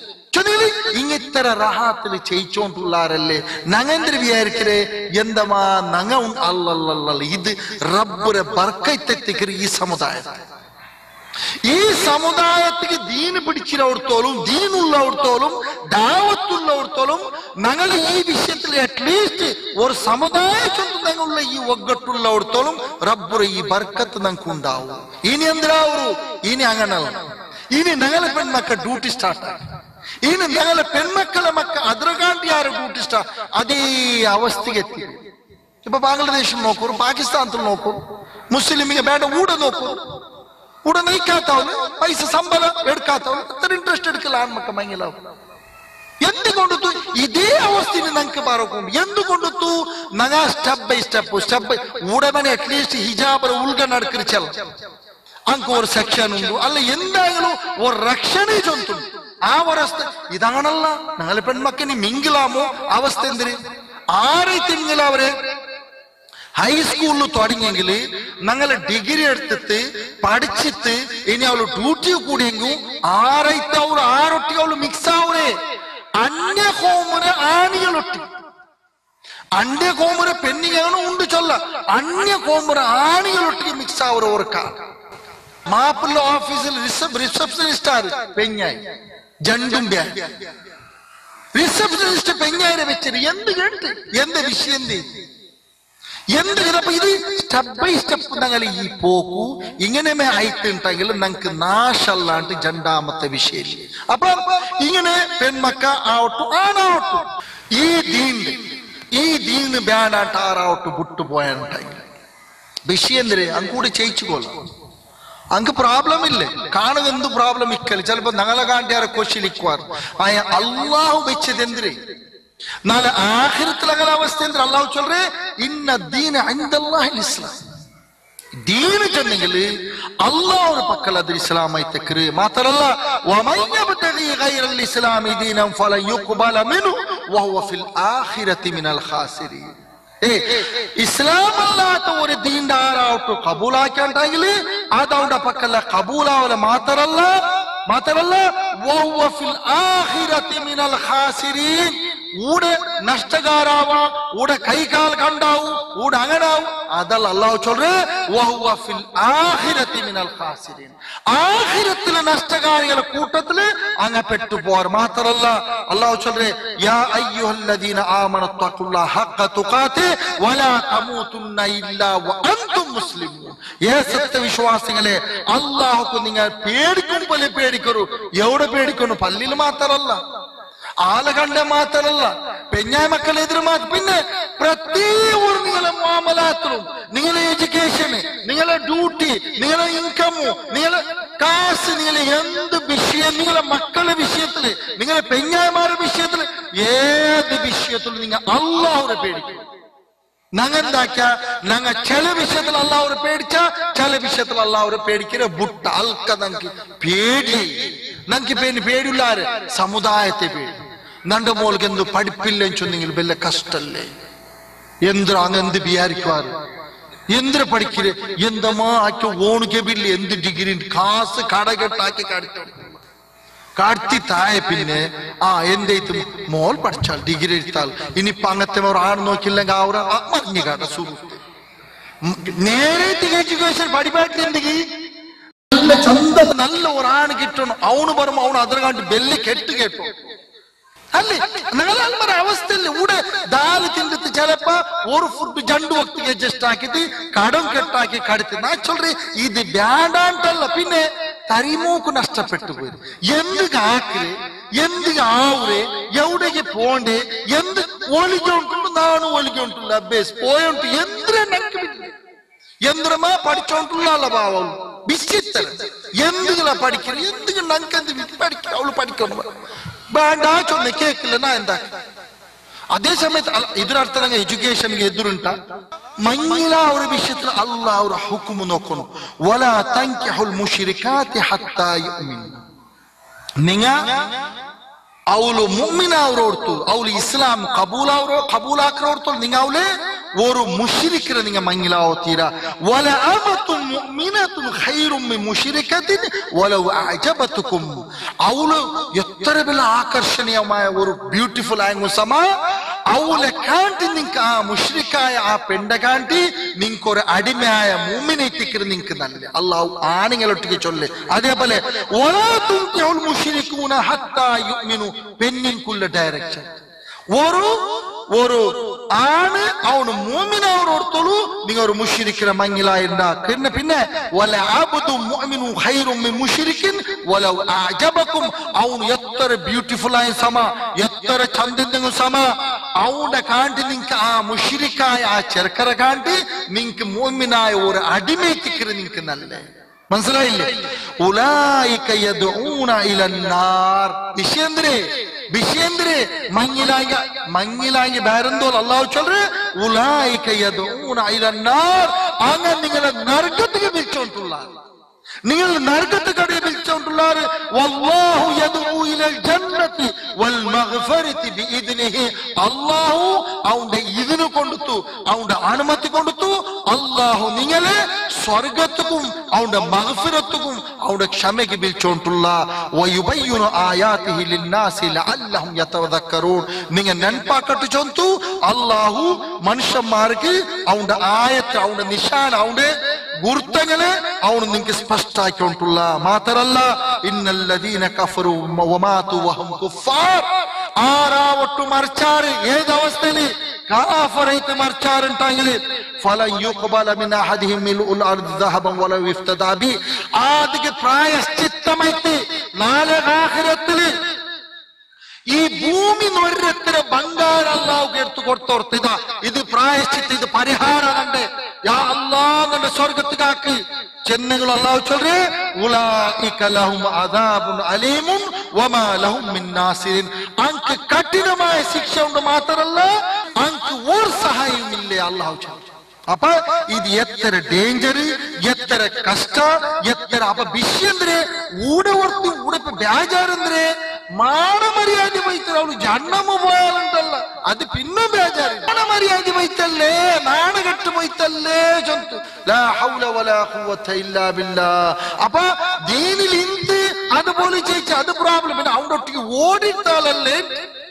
ഇങ്ങത്ര റഹാത്തിൽ ചെയ്യിച്ചോണ്ടുള്ളാരല്ലേ ഞങ്ങെന്തിന് വിചാരിക്കേ എന്തമാ ഞങ്ങ അല്ലല്ല ഇത് റബ്ബുരെ ബർക്കത്തെത്തിക്കற ഈ സമുദായത്തെ ഈ സമുദായത്തിക്ക് ദീന് പിടിച്ചിടത്തോളും ദീനുള്ളവർത്തോളും ദാവത്തുള്ളവർത്തോളും ഞങ്ങൾ ഈ വിഷയത്തിൽ അറ്റ്ലീസ്റ്റ് ഒരു സമുദായത്തിലുള്ള ഈ ഒగ్గട്ടുള്ളവർത്തോളും റബ്ബുരെ ഈ ബർക്കത്ത് ഞങ്ങൾക്ക് ഉണ്ടാവും. ഇനി എന്തിനാവൂ? ഇനി അങ്ങനല്ല. ഇനി ഞങ്ങളെ പെൺമക്കൾ ഡ്യൂട്ടി സ്റ്റാർട്ട്. ഇനി ഞങ്ങളെ പെൺമക്കളെ മക്ക അതിരകാണ്ടി ആര് ഡ്യൂട്ടി സ്റ്റാർട്ട് അതേ അവസ്ഥക്ക് എത്തി. ഇപ്പൊ ബാംഗ്ലാദേശിൽ നോക്കൂ, പാകിസ്ഥാനത്തിൽ നോക്കൂ, മുസ്ലിമിಗೆ ಬೇಡ ಊಟ നോക്കൂ, ಊಟ നയിക്കാത്തവന് പൈസ ശമ്പളം എടുക്കാത്തവന് അത്ര ഇൻട്രസ്റ്റ് എടുക്കല ആൺമക്ക മങ്ങിലാവും. എന്തുകൊണ്ടു ഇതേ അവസ്ഥയിൽ ഞങ്ങൾക്ക് പറക്കും? എന്തുകൊണ്ടു ഞങ്ങ സ്റ്റെപ്പ് ബൈ സ്റ്റെപ്പ് ഉടമനെ അറ്റ്ലീസ്റ്റ് ഹിജാബ് ഉൾഗ നടക്കിച്ചല്ല ಅಂಕ ഒരു സെക്ഷൻ ഉണ്ട് അല്ല എന്തായാലും ഒരു രക്ഷണേജ് ഉണ്ട്. ആ ഒരവസ്ഥ ഇതാണല്ല ഞങ്ങളെ പെൺമക്കനി മിങ്കിലാമോ അവസ്ഥ എന്തിന്? ആരെ തിങ്ങില അവരെ ഹൈസ്കൂളിൽ തുടങ്ങിയെങ്കിൽ ഞങ്ങള് ഡിഗ്രി എടുത്തിട്ട് പഠിച്ചിട്ട് ഇനി അവള് ഡ്യൂട്ടി കൂടിയെങ്കിൽ ആറൊട്ടി അവള് മിക്സ് ആവൂരേ. അന്യ കോമുര ആണികളൊട്ടി, അന്യ കോമുര പെണ്ണിങ്ങാണ് ഉണ്ട് ചൊല്ല, അന്യ കോമുര ആണികളൊട്ടിക്ക് മിക്സ് ആവൂര ഓർക്ക. മാപ്പിള്ള ഓഫീസിൽ റിസപ്ഷനിസ്റ്റ് ആര് പെഞ്ഞായി ജണ്ടും റിസപ്ഷനിസ്റ്റ് പെഞ്ഞായിരെ വെച്ചിട്ട് എന്ത് കേട്ട് എന്ത് വിഷയം എന്ത് ചിലപ്പോ ഇത് സ്റ്റെപ്പ് ബൈ സ്റ്റെപ്പ് ഞങ്ങൾ ഈ പോക്കു ഇങ്ങനെ ആയിട്ടുണ്ടെങ്കിൽ ഞങ്ങൾക്ക് നാശല്ലാണ്ട് രണ്ടാമത്തെ വിഷയം. അപ്പൊ ഇങ്ങനെ പെൺമക്ക ആവട്ടു ആണാവട്ടു ഈ ദീന് ബാനാട്ട് ആറാവട്ടു വിട്ടുപോയാണ്ടെങ്കിൽ വിഷയം അങ്ങൂടെ ചെയ്യിച്ചുകൊള്ളാം. അങ്ങ് പ്രോബ്ലം ഇല്ലേ, കാണുക എന്ത് പ്രോബ്ലം ഇക്കല്. ചിലപ്പോ ഞങ്ങളെ കാണ്ടിയാരെ കൊശിലിക്കുവാർ ആയ അള്ളാഹു വെച്ചത് എന്തിരേ നാളെ ആഖിറത്തിൽ അങ്ങനെ അവസ്ഥ എന്തിനാ? അള്ളാഹു ചൊല്ലേ ഇന്ന ദീന ഇൻദല്ലാഹിൽ ഇസ്ലാം. ദീന് ചെന്നെങ്കിൽ അള്ളാഹുടെ പക്കൽ അത് ഇസ്ലാമായി തെക്കറ് മാത്രല്ല വമൻ യബ്തഗി ഗൈറൽ ഇസ്ലാമി ദീനൻ ഫലൻ യുഖ്ബല മിൻഹു വഹുവ ഫിൽ ആഖിറതി മിനൽ ഖാസിരീൻ. ഇസ്ലാം അല്ലാത്ത ഒരു ദീന്റെ ആരാവട്ടു കബൂലാക്കിണ്ടെങ്കിൽ അത് അവരുടെ പക്കല്ല കബൂലാവല മാത്രല്ല വഹുവ ഫിൽ ആഖിറതി മിനൽ ഖാസിരീൻ. ഊടെ നഷ്ടകാരാവാ, ഊടെ കൈകാൽ കണ്ടാവൂ, ഊടെ അങ്ങനാവും. അതല്ല അള്ളാഹു ചൊല്ലേ വഹുവ ഫിൽ ആഖിറതി മിനൽ ഖാസിരീൻ. ആഖിറത്തിലെ നഷ്ടകാരികളുടെ കൂട്ടത്തില് അങ്ങ പെട്ടുപോർ മാത്രല്ല അള്ളാഹു ചൊല്ലേ യാ അയ്യുഹല്ലദീന ആമനു തഖുല്ലാഹ ഹഖ തുഖാതി വലാ തമൂതുന്ന ഇല്ലാ വഅൻതും മുസ്ലിമൂൻ. സത്യവിശ്വാസികളെ അള്ളാഹുക്ക് നിങ്ങൾ പേടിക്കും പോലെ പേടിക്കൂ. എവിടെ പേടിക്കുന്നു? പള്ളിയിൽ മാത്രല്ല, ആലകണ്ട മാത്രല്ല, പെഞ്ഞായ മക്കളെതിരെ മാത്രം. പിന്നെ പ്രത്യേക നിങ്ങളെ മാമലാത്തിലും നിങ്ങളെ എഡ്യൂക്കേഷന്, നിങ്ങളെ ഡ്യൂട്ടി, നിങ്ങളെ ഇൻകമു, നിങ്ങളെ കാശ്, നിങ്ങളെ എന്ത് വിഷയം, നിങ്ങളെ മക്കളുടെ വിഷയത്തില്, നിങ്ങളെ പെഞ്ഞായമാരുടെ വിഷയത്തില്, ഏത് വിഷയത്തിലും നിങ്ങൾ അള്ളാഹുവിനെ പേടിക്കും. ഞങ്ങൾ എന്താക്ക ഞങ്ങൾ ചില വിഷയത്തിൽ അള്ളാഹുവിനെ പേടിച്ച ചില വിഷയത്തിൽ അള്ളാഹുവിനെ പേടിക്കുന്ന ബുട്ട അൽക്ക ഞങ്ങൾക്ക് പേടി. ഞങ്ങൾക്ക് പേടിയുള്ളാര് സമുദായത്തെ പേടി. നന്റെ മോൾക്ക് എന്ത് പഠിപ്പില്ലെന്ന് ചൊന്നെങ്കിൽ വല്ല കഷ്ടല്ലേ? എന്ത് അങ്ങ് എന്ത് വിചാരിക്കുവാറ്? എന്തിനു പഠിക്കല്? എന്തമാ ആക്കി ഓണുക്കെ ബില്ല് എന്ത് ഡിഗ്രി കാസ് കടകെട്ടാക്കി കാട്ടി തായ. പിന്നെ എന്റെ മോൾ പഠിച്ചാൽ ഡിഗ്രി എടുത്താൽ ഇനിയിപ്പൊ അങ്ങനത്തെ ആണ് നോക്കില്ലെങ്കിൽ അവർ മറിഞ്ഞു കാട്ട സുഹൃത്ത് നേരെ എഡ്യൂക്കേഷൻ പഠിപ്പാട്ടില്ലെങ്കിൽ നല്ല ചന്ത നല്ല ഒരാണ് കിട്ടണം. അവണ് പറയുമ്പോ അവണ് അതിനെ കണ്ട് ബെല്ല് കേട്ടോ അല്ലേ? നിങ്ങളെ അവസ്ഥയില്ല. ഇവിടെ ദാല് തിന്നിട്ട് ചിലപ്പോ ഒരു ഫുഡ് 2 വക്തിക്ക് അഡ്ജസ്റ്റ് ആക്കിട്ട് കടം കെട്ടാക്കി കടുത്ത് നാ ചൊല്ലേ ഇത് വേണ്ടാണ്ടല്ല. പിന്നെ തരിമൂക്ക് നഷ്ടപ്പെട്ടു പോയി. എന്ത് കാക്കര്, എന്ത് ആവൂരെ, എവിടേക്ക് പോണ്ടേ, എന്ത് ഒലിക്കൊണ്ടുണ്ട് നാണ് ഒലിക്കൊണ്ടില്ല അഭ്യസ് പോയോണ്ട് യന്ത്രമാ പഠിച്ചോണ്ടുള്ള ഭാവം വിശ്ചിത്തര എന്തുകളാ പഠിക്കുന്നത്? എന്തുകൊണ്ട് ഞങ്ങൾക്ക് പഠിക്ക അവള് പഠിക്കണം വേണ്ട ചൊന്ന കേക്കില്ല. നാ എന്താ അതേ സമയത്ത് ഇതിനർത്ഥം എഡ്യൂക്കേഷൻ എതിരുണ്ട മഞ്ഞില ഒരു വിഷയത്തിൽ അള്ളാഹ് ഒരു ഹുക്കുമ് നോക്കുന്നു. വലാ തൻകിഹുൽ മുശ്രികാത്തി ഹത്താ യുഅ്മിൻ. നിങ്ങ അവള് മുഅ്മിനാവരോടുത്തു അവള് ഇസ്ലാം കബൂലാക്കരോടുത്തു നിങ്ങ അവളെ ഒരു മുശ്രിക്കിനെ നിങ്ങ മഞ്ഞിലാവോ തീരാ. വല അമത്തും മുഅ്മിനത്തുൻ ഖൈറും മിൻ മുശ്രികത്തിൻ വലൗ അഅജബതുകും. അവള് എത്ര വലിയ ആകർഷണീയമായ ഒരു ബ്യൂട്ടിഫുൾ ആയ സമ അവളെ കാണ്ടി നിങ്ങൾക്ക് ആ മുശ്രിക്കായ ആ പെണ്ണ കാണ്ടി നിങ്ങൾക്ക് ഒരു അടിമയായ മുഅ്മിനെ എത്തിക്കരുത്. നിങ്ങൾക്ക് നല്ല അള്ളാഹു ആണുങ്ങളൊട്ടിക്ക് ചൊല്ല്. അതേപോലെ വലാ തുൻകിഹുൽ മുശ്രികൂന ഹത്താ യുഅ്മിനു. പെണ്ണിൻകുള്ള ഡയറക്ഷൻ ഒരു ആണ് അവന് മുഅ്മിനാവരോടുത്തോളൂ നിങ്ങൾ ഒരു മുശ്രിക്കിനെ മങ്ങിലായിരുന്ന. പിന്നെ വല അബ്ദു മുഅ്മിനു ഖൈറും മിൻ മുശ്രിക്കിൻ വലൗ അഅജബകും. അവന് എത്ര ബ്യൂട്ടിഫുൾ ആയ സമ എത്ര ചന്ദന സമ അവന്റെ കാണ്ടി നിങ്ങൾക്ക് ആ മുശ്രിക്കായ ആ ചെറുക്കരെ കാണ്ടി നിങ്ങൾക്ക് മുഅ്മിനായ ഒരു അടിമയെത്തിക്കരുത്. നിങ്ങൾക്ക് നല്ല മനസ്സിലായില്ലേ? ഉലൈക യദ്ഊന ഇലന്നാർ. വിഷയന്തരെ മങ്ങിലാങ്ങി ബാരന്തോൽ അള്ളാഹു ചൊല്ല് ഉലൈക യദ്ഊന ഇലന്നാർ. അങ്ങനെ നിങ്ങളെ നരകത്തിലേക്ക് വിളിച്ചോണ്ടുള്ള നിങ്ങൾ നരകത്തിക്കടെ വിളിച്ചോണ്ടുള്ളാർ. വല്ലാഹു യദ്ഊ ഇലൽ ജന്നതി വൽ മഗ്ഫിറതി ബിഇദ്നിഹി. അല്ലാഹു അവന്റെ ഇതിന് കൊടുത്തു, അവന്റെ അനുമതി കൊടുത്തു സ്വർഗത്തുക്കും അവന്റെ മഗ്ഫിറത്തുക്കും അവന്റെ ക്ഷമയ്ക്ക് വിളിച്ചോണ്ടുള്ള വയുബയ്യുനു ആയാതിഹി ലിന്നാസി ലഅല്ലഹും യതദക്കറൂൻ. നിങ്ങൾ നെൻപാക്കട്ട് ചൊന്തു അല്ലാഹു മനുഷ്യന്മാർക്ക് അവന്റെ ആയത്ത് അവന്റെ നിശാന അവന്റെ ഗുർത്തങ്ങളെ അവന് നിങ്ങൾക്ക് സ്പഷ്ടാക്കിക്കൊണ്ടുള്ള മാത്രല്ല ഇന്നല്ലദീന കഫറു വമാതു വഹും കുഫാർ. ആരാവട്ടു മറിച്ചാറ് ഏതവസ്ഥയില് കാഫറൈത്ത് മറിച്ചാറുണ്ടെങ്കില് ഫലൻ യുഖ്ബല മിൻ അഹദിഹിം മിൽഉൽ അർദി ദഹബൻ വലൗ ഇഫ്തദാ ബി. ആദിക്ക് പ്രായശ്ചിത്തമായിട്ട് നാളെ ആഖിറത്തില് ഈ ഭൂമി നൊരത്തിന് ബംഗാർ അല്ലാഹു എടുത്തു കൊടുത്തോർത്ത് ഇതാ ഇത് പ്രായശ്ചിത്തം ഇത് പരിഹാരമുണ്ട് യാ അല്ലാഹ് എന്ന സ്വർഗത്തിലാക്കി ചെന്നുകൾ അല്ലാഹു ചൊല്ലേ ഉലൈക ലഹും അദാബുൻ അലീമുൻ വമാ ലഹും മിൻ നാസിരിൻ. അൻക്ക് കഠിനമായ ശിക്ഷ ഉണ്ട് മാത്രമല്ല അൻക്ക് ഒരു സഹായമില്ല അല്ലാഹു ചൊല്ലേ. അപ്പൊ ഇത് എത്ര ഡേഞ്ചർ എത്ര കഷ്ട എത്ര അപ്പൊ വിഷയಂದ್ರೆ ഊടവർത്തി ഊടപ്പ ಬೇಜಾರಂದ್ರೆ ಮಾನ ಮರ್ಯಾದೆ ಬೈತಾರೆ ಅವಳು ಜನ್ಮ പോയാലുണ്ടല്ല അത് പിന്നെ ಬೇಜಾರು ಮಾನ ಮರ್ಯಾದೆ ಬೈತಲ್ಲೇ നാണകെട്ട് ബൈത്തല്ലേ ജന്തു ലാ ഹൗല വലാ ഖുവത ഇല്ലാ ബില്ലാഹ്. അപ്പൊ ദീനിൽ ഇന്ത് അതുപോലെ ചെയ്യിച്ച അത് പ്രോബ്ലം. പിന്നെ അവണ്ടൊട്ടിക്ക് ഓടിത്താലല്ലേ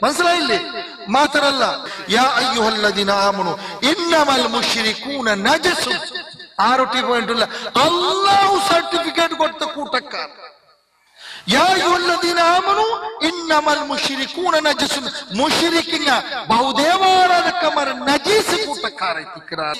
മനസ്സിലായില്ലേ? മാത്രല്ല യാ അയ്യുഹല്ലദീന ആമനു ഇന്നമൽ മുശ്രികൂന നജസുൻ. ആരൊട്ടി പോയിട്ടുള്ള അല്ലാഹു സർട്ടിഫിക്കറ്റ് കൊടുത്ത കൂട്ടക്കാർ. യാ അയ്യുഹല്ലദീന ആമനു ഇന്നമൽ മുശ്രികൂന നജസുൻ. മുശ്രിക്കിങ്ങ ബഹുദേവാരാധകന്മാർ നജീസ് കൂട്ടക്കാരെ തിക്റാർ.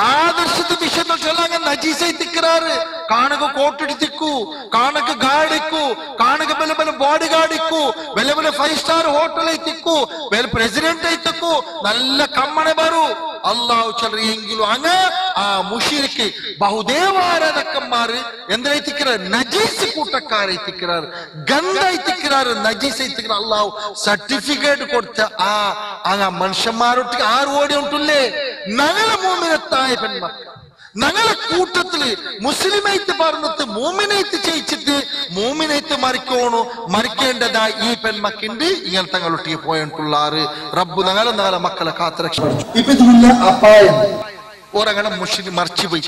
ആദർശത്തെ വിഷയത്തിൽ ചൊല്ലാങ്ങ നജീസൈ തിക്റാറ്. കാണുക കോട്ടിടിത്തിക്കൂ, കാണുക ഗാഡിക്കൂ, കാണുക ബല ബല ബോഡി ഗാഡിക്കൂ, ബല ബല 5 സ്റ്റാർ ഹോട്ടൽ ಐತಿಕ್ಕೂ, ബല പ്രസിഡന്റ് ಐತಿಕ್ಕೂ, നല്ല കമ്മണ ಬರು അല്ലാഹു ചൊല്ലിയെങ്കിലും അങ്ങ ആ മുശ്രിക്ക് ബഹുദേവാരാധകന്മാര് എന്തിനായിത്തിക്கிறார் നജീസ് കൂട്ടക്കാരെ തിക്கிறார் ഗന്ധായി തിക്கிறார் നജീസൈ തിക്கிறார். അല്ലാഹു സർട്ടിഫിക്കറ്റ് കൊടുത്ത ആ അങ്ങ മനുഷ്യന്മാരൊട്ട് ആറ് ഓടി ഉണ്ടല്ലേ ഞങ്ങളെ മോമിനത്തായ പെൺമക്കൾ ഞങ്ങളെ കൂട്ടത്തില് മുസ്ലിമൈത്ത് പറഞ്ഞിട്ട് മോമിനൈത്ത് ചെയ്യിച്ചിട്ട് മോമിനൈത്ത് മരിക്കേണ്ടതായി ഈ പെൺമക്കുണ്ട്. ഇങ്ങനെ തങ്ങളൊട്ടിയെ പോയിട്ടുള്ളാറ് റബ്ബ് ഞങ്ങളെ മക്കളെ കാത്തുരക്ഷപ്പെടും. ഇപ്പൊ ഇതില്ല അപായം ഓരങ്ങനെ മുഷിരി മറിച്ചു പോയി.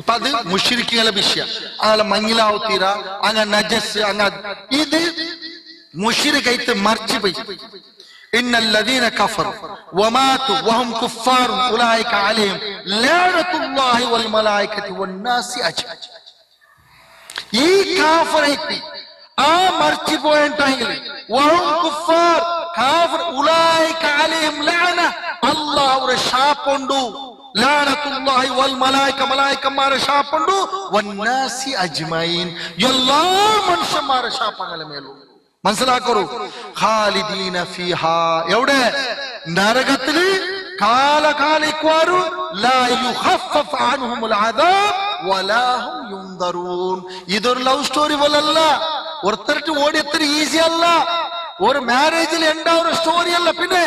ഇപ്പൊ അത് മുഷിരിക്കുകളെ വിഷയം അങ്ങനെ മങ്ങിലാവുത്തീര അങ്ങ നജസ് അങ്ങ ഇത് മുഷിരിക്കൈത്ത് മറിച്ചു പോയി. إن الذين كفروا وماتوا وهم كفار أولئك عليهم لعنة الله والملائكة والناس أجمعين. ഈ കാഫറൈത്തി ആ മരിച്ചു പോയിട്ടെങ്കിൽ വഹും കുഫാർ കാഫിർ ഉലൈക അലൈഹിം ലഅന അല്ലാഹുവിന്റെ ശാപുണ്ട്. ലഅനത്തുല്ലാഹി വൽ മലായിക മലായികമാരെ ശാപുണ്ട് വന്നാസി അജ്മഈൻ എല്ലാ മനുഷ്യന്മാരെ ശാപങ്ങളെ മേലും മനസ്സിലാക്കൂ. ഖാലിദീന ഫീഹാ എവിടെ നരകത്തില് കാലകാലിക്കുവാരു ലാ യുഖഫഫ് അൻഹുൽ അദാബ് വലാ ഹും യുൻദറൂൻ. ഇതൊരു ലവ് സ്റ്റോറി പോലല്ല, ഒരുത്തരട്ട് ഓടി എത്ര ഈസി അല്ല, ഒരു മാരേജിൽ ഉണ്ടാവുന്ന സ്റ്റോറി അല്ല. പിന്നെ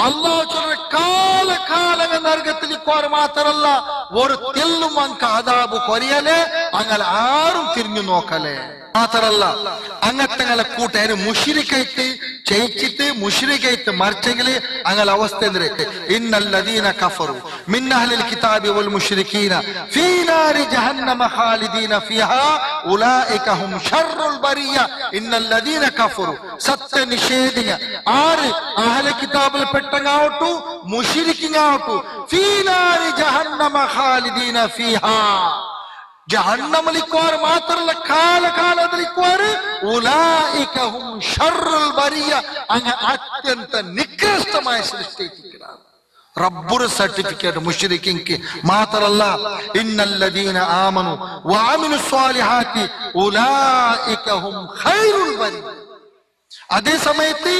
അല്ലാഹു ചൊല്ലുന്ന കാലകാലങ്ങൾ നരകത്തിലിക്കുവാറ് മാത്രമല്ല ഒരു തെല്ലും അങ്ക അദാബ് കൊറിയലേ അങ്ങനെ ആരും തിരിഞ്ഞു നോക്കലേ മാത്രല്ല അങ്ങത്തങ്ങളെ കൂട്ടുകാര് മുശ്രിക്കൈത്ത് ചെയ്യിച്ചിട്ട് മുശ്രിക്കൈത്ത് മറിച്ചെങ്കിൽ അങ്ങനെ അവസ്ഥ എന്ത് ഇന്നല്ലദീന കഫറു മിൻ അഹ്ലിൽ കിതാബി വൽ മുശ്രികീന ഫീ നാരി ജഹന്നമ ഖാലിദീന ഫീഹാ ഉലൈക ഹും ശർറുൽ ബരിയ. ഇന്നല്ലദീന കഫറു സത്യ നിഷേധിക ആര് അഹ്ലെ കിതാബിൽ പെട്ടങ്ങാവട്ടു മുശ്രിക്കിങ്ങാവട്ടു ഫീ നാരി ജഹന്നമ ഖാലിദീന ഫീഹാ ജഹന്നമലിക്കുവാർ മാത്രമല്ല കാലകാലത്തിലിക്കുവാറ് ഉലൈക ഹും ശർറുൽ ബരിയ അങ്ങ് അത്യന്ത നികൃഷ്ടമായ സൃഷ്ടിക്കുകയാണ്. റബ്ബുടെ സർട്ടിഫിക്കറ്റ് മുശ്രിക്കിൻക്ക് മാത്രമല്ല ഇന്നല്ലദീന ആമനു വഅമിലു സ്വാലിഹാത്തി ഉലൈക ഹും ഖൈറുൽ ബരിയ. അതേ സമയത്ത്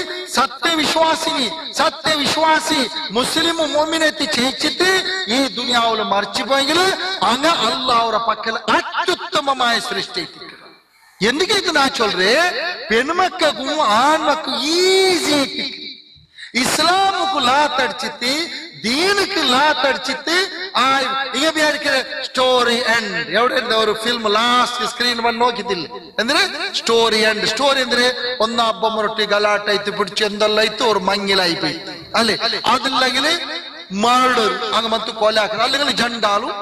സത്യവിശ്വാസി മുസ്ലിമും മോമിനെത്തി ചെയ്യിച്ചിട്ട് ഈ ദുനിയാവില് മറിച്ചു പോയെങ്കിൽ അങ്ങ് അല്ലാഹുവിന്റെ പക്കൽ അത്യുത്തമമായ സൃഷ്ടി. എന്തൊക്കെ നാ ചൊല്ലേ പെൺമക്കും ആൺമക്കും ഈസി ഇസ്ലാമുക്ക് ലാത്തടിച്ചിട്ട് ദീനുക്ക് ലാത്തടിച്ചിട്ട് ഇങ്ങ വിചാരിക്കുന്ന സ്റ്റോറി എൻഡ് എവിടെ ഒരു ഫിലിം ലാസ്റ്റ് സ്ക്രീൻ വന്ന് നോക്കിത്തില്ല എന്തിന് സ്റ്റോറി എൻഡ് സ്റ്റോറി എന്തിന് ഒന്നാ ബൊമ്മറൊട്ടി ഗലാട്ടൈത്ത് പിടിച്ച് എന്തെല്ലായിട്ട് ഒരു മങ്ങിലായി പോയി അല്ലെ അതില്ലെങ്കിൽ മർഡർ അങ്ങ് മത്ത് കൊലാക്കണം അല്ലെങ്കിൽ ജണ്ടാലും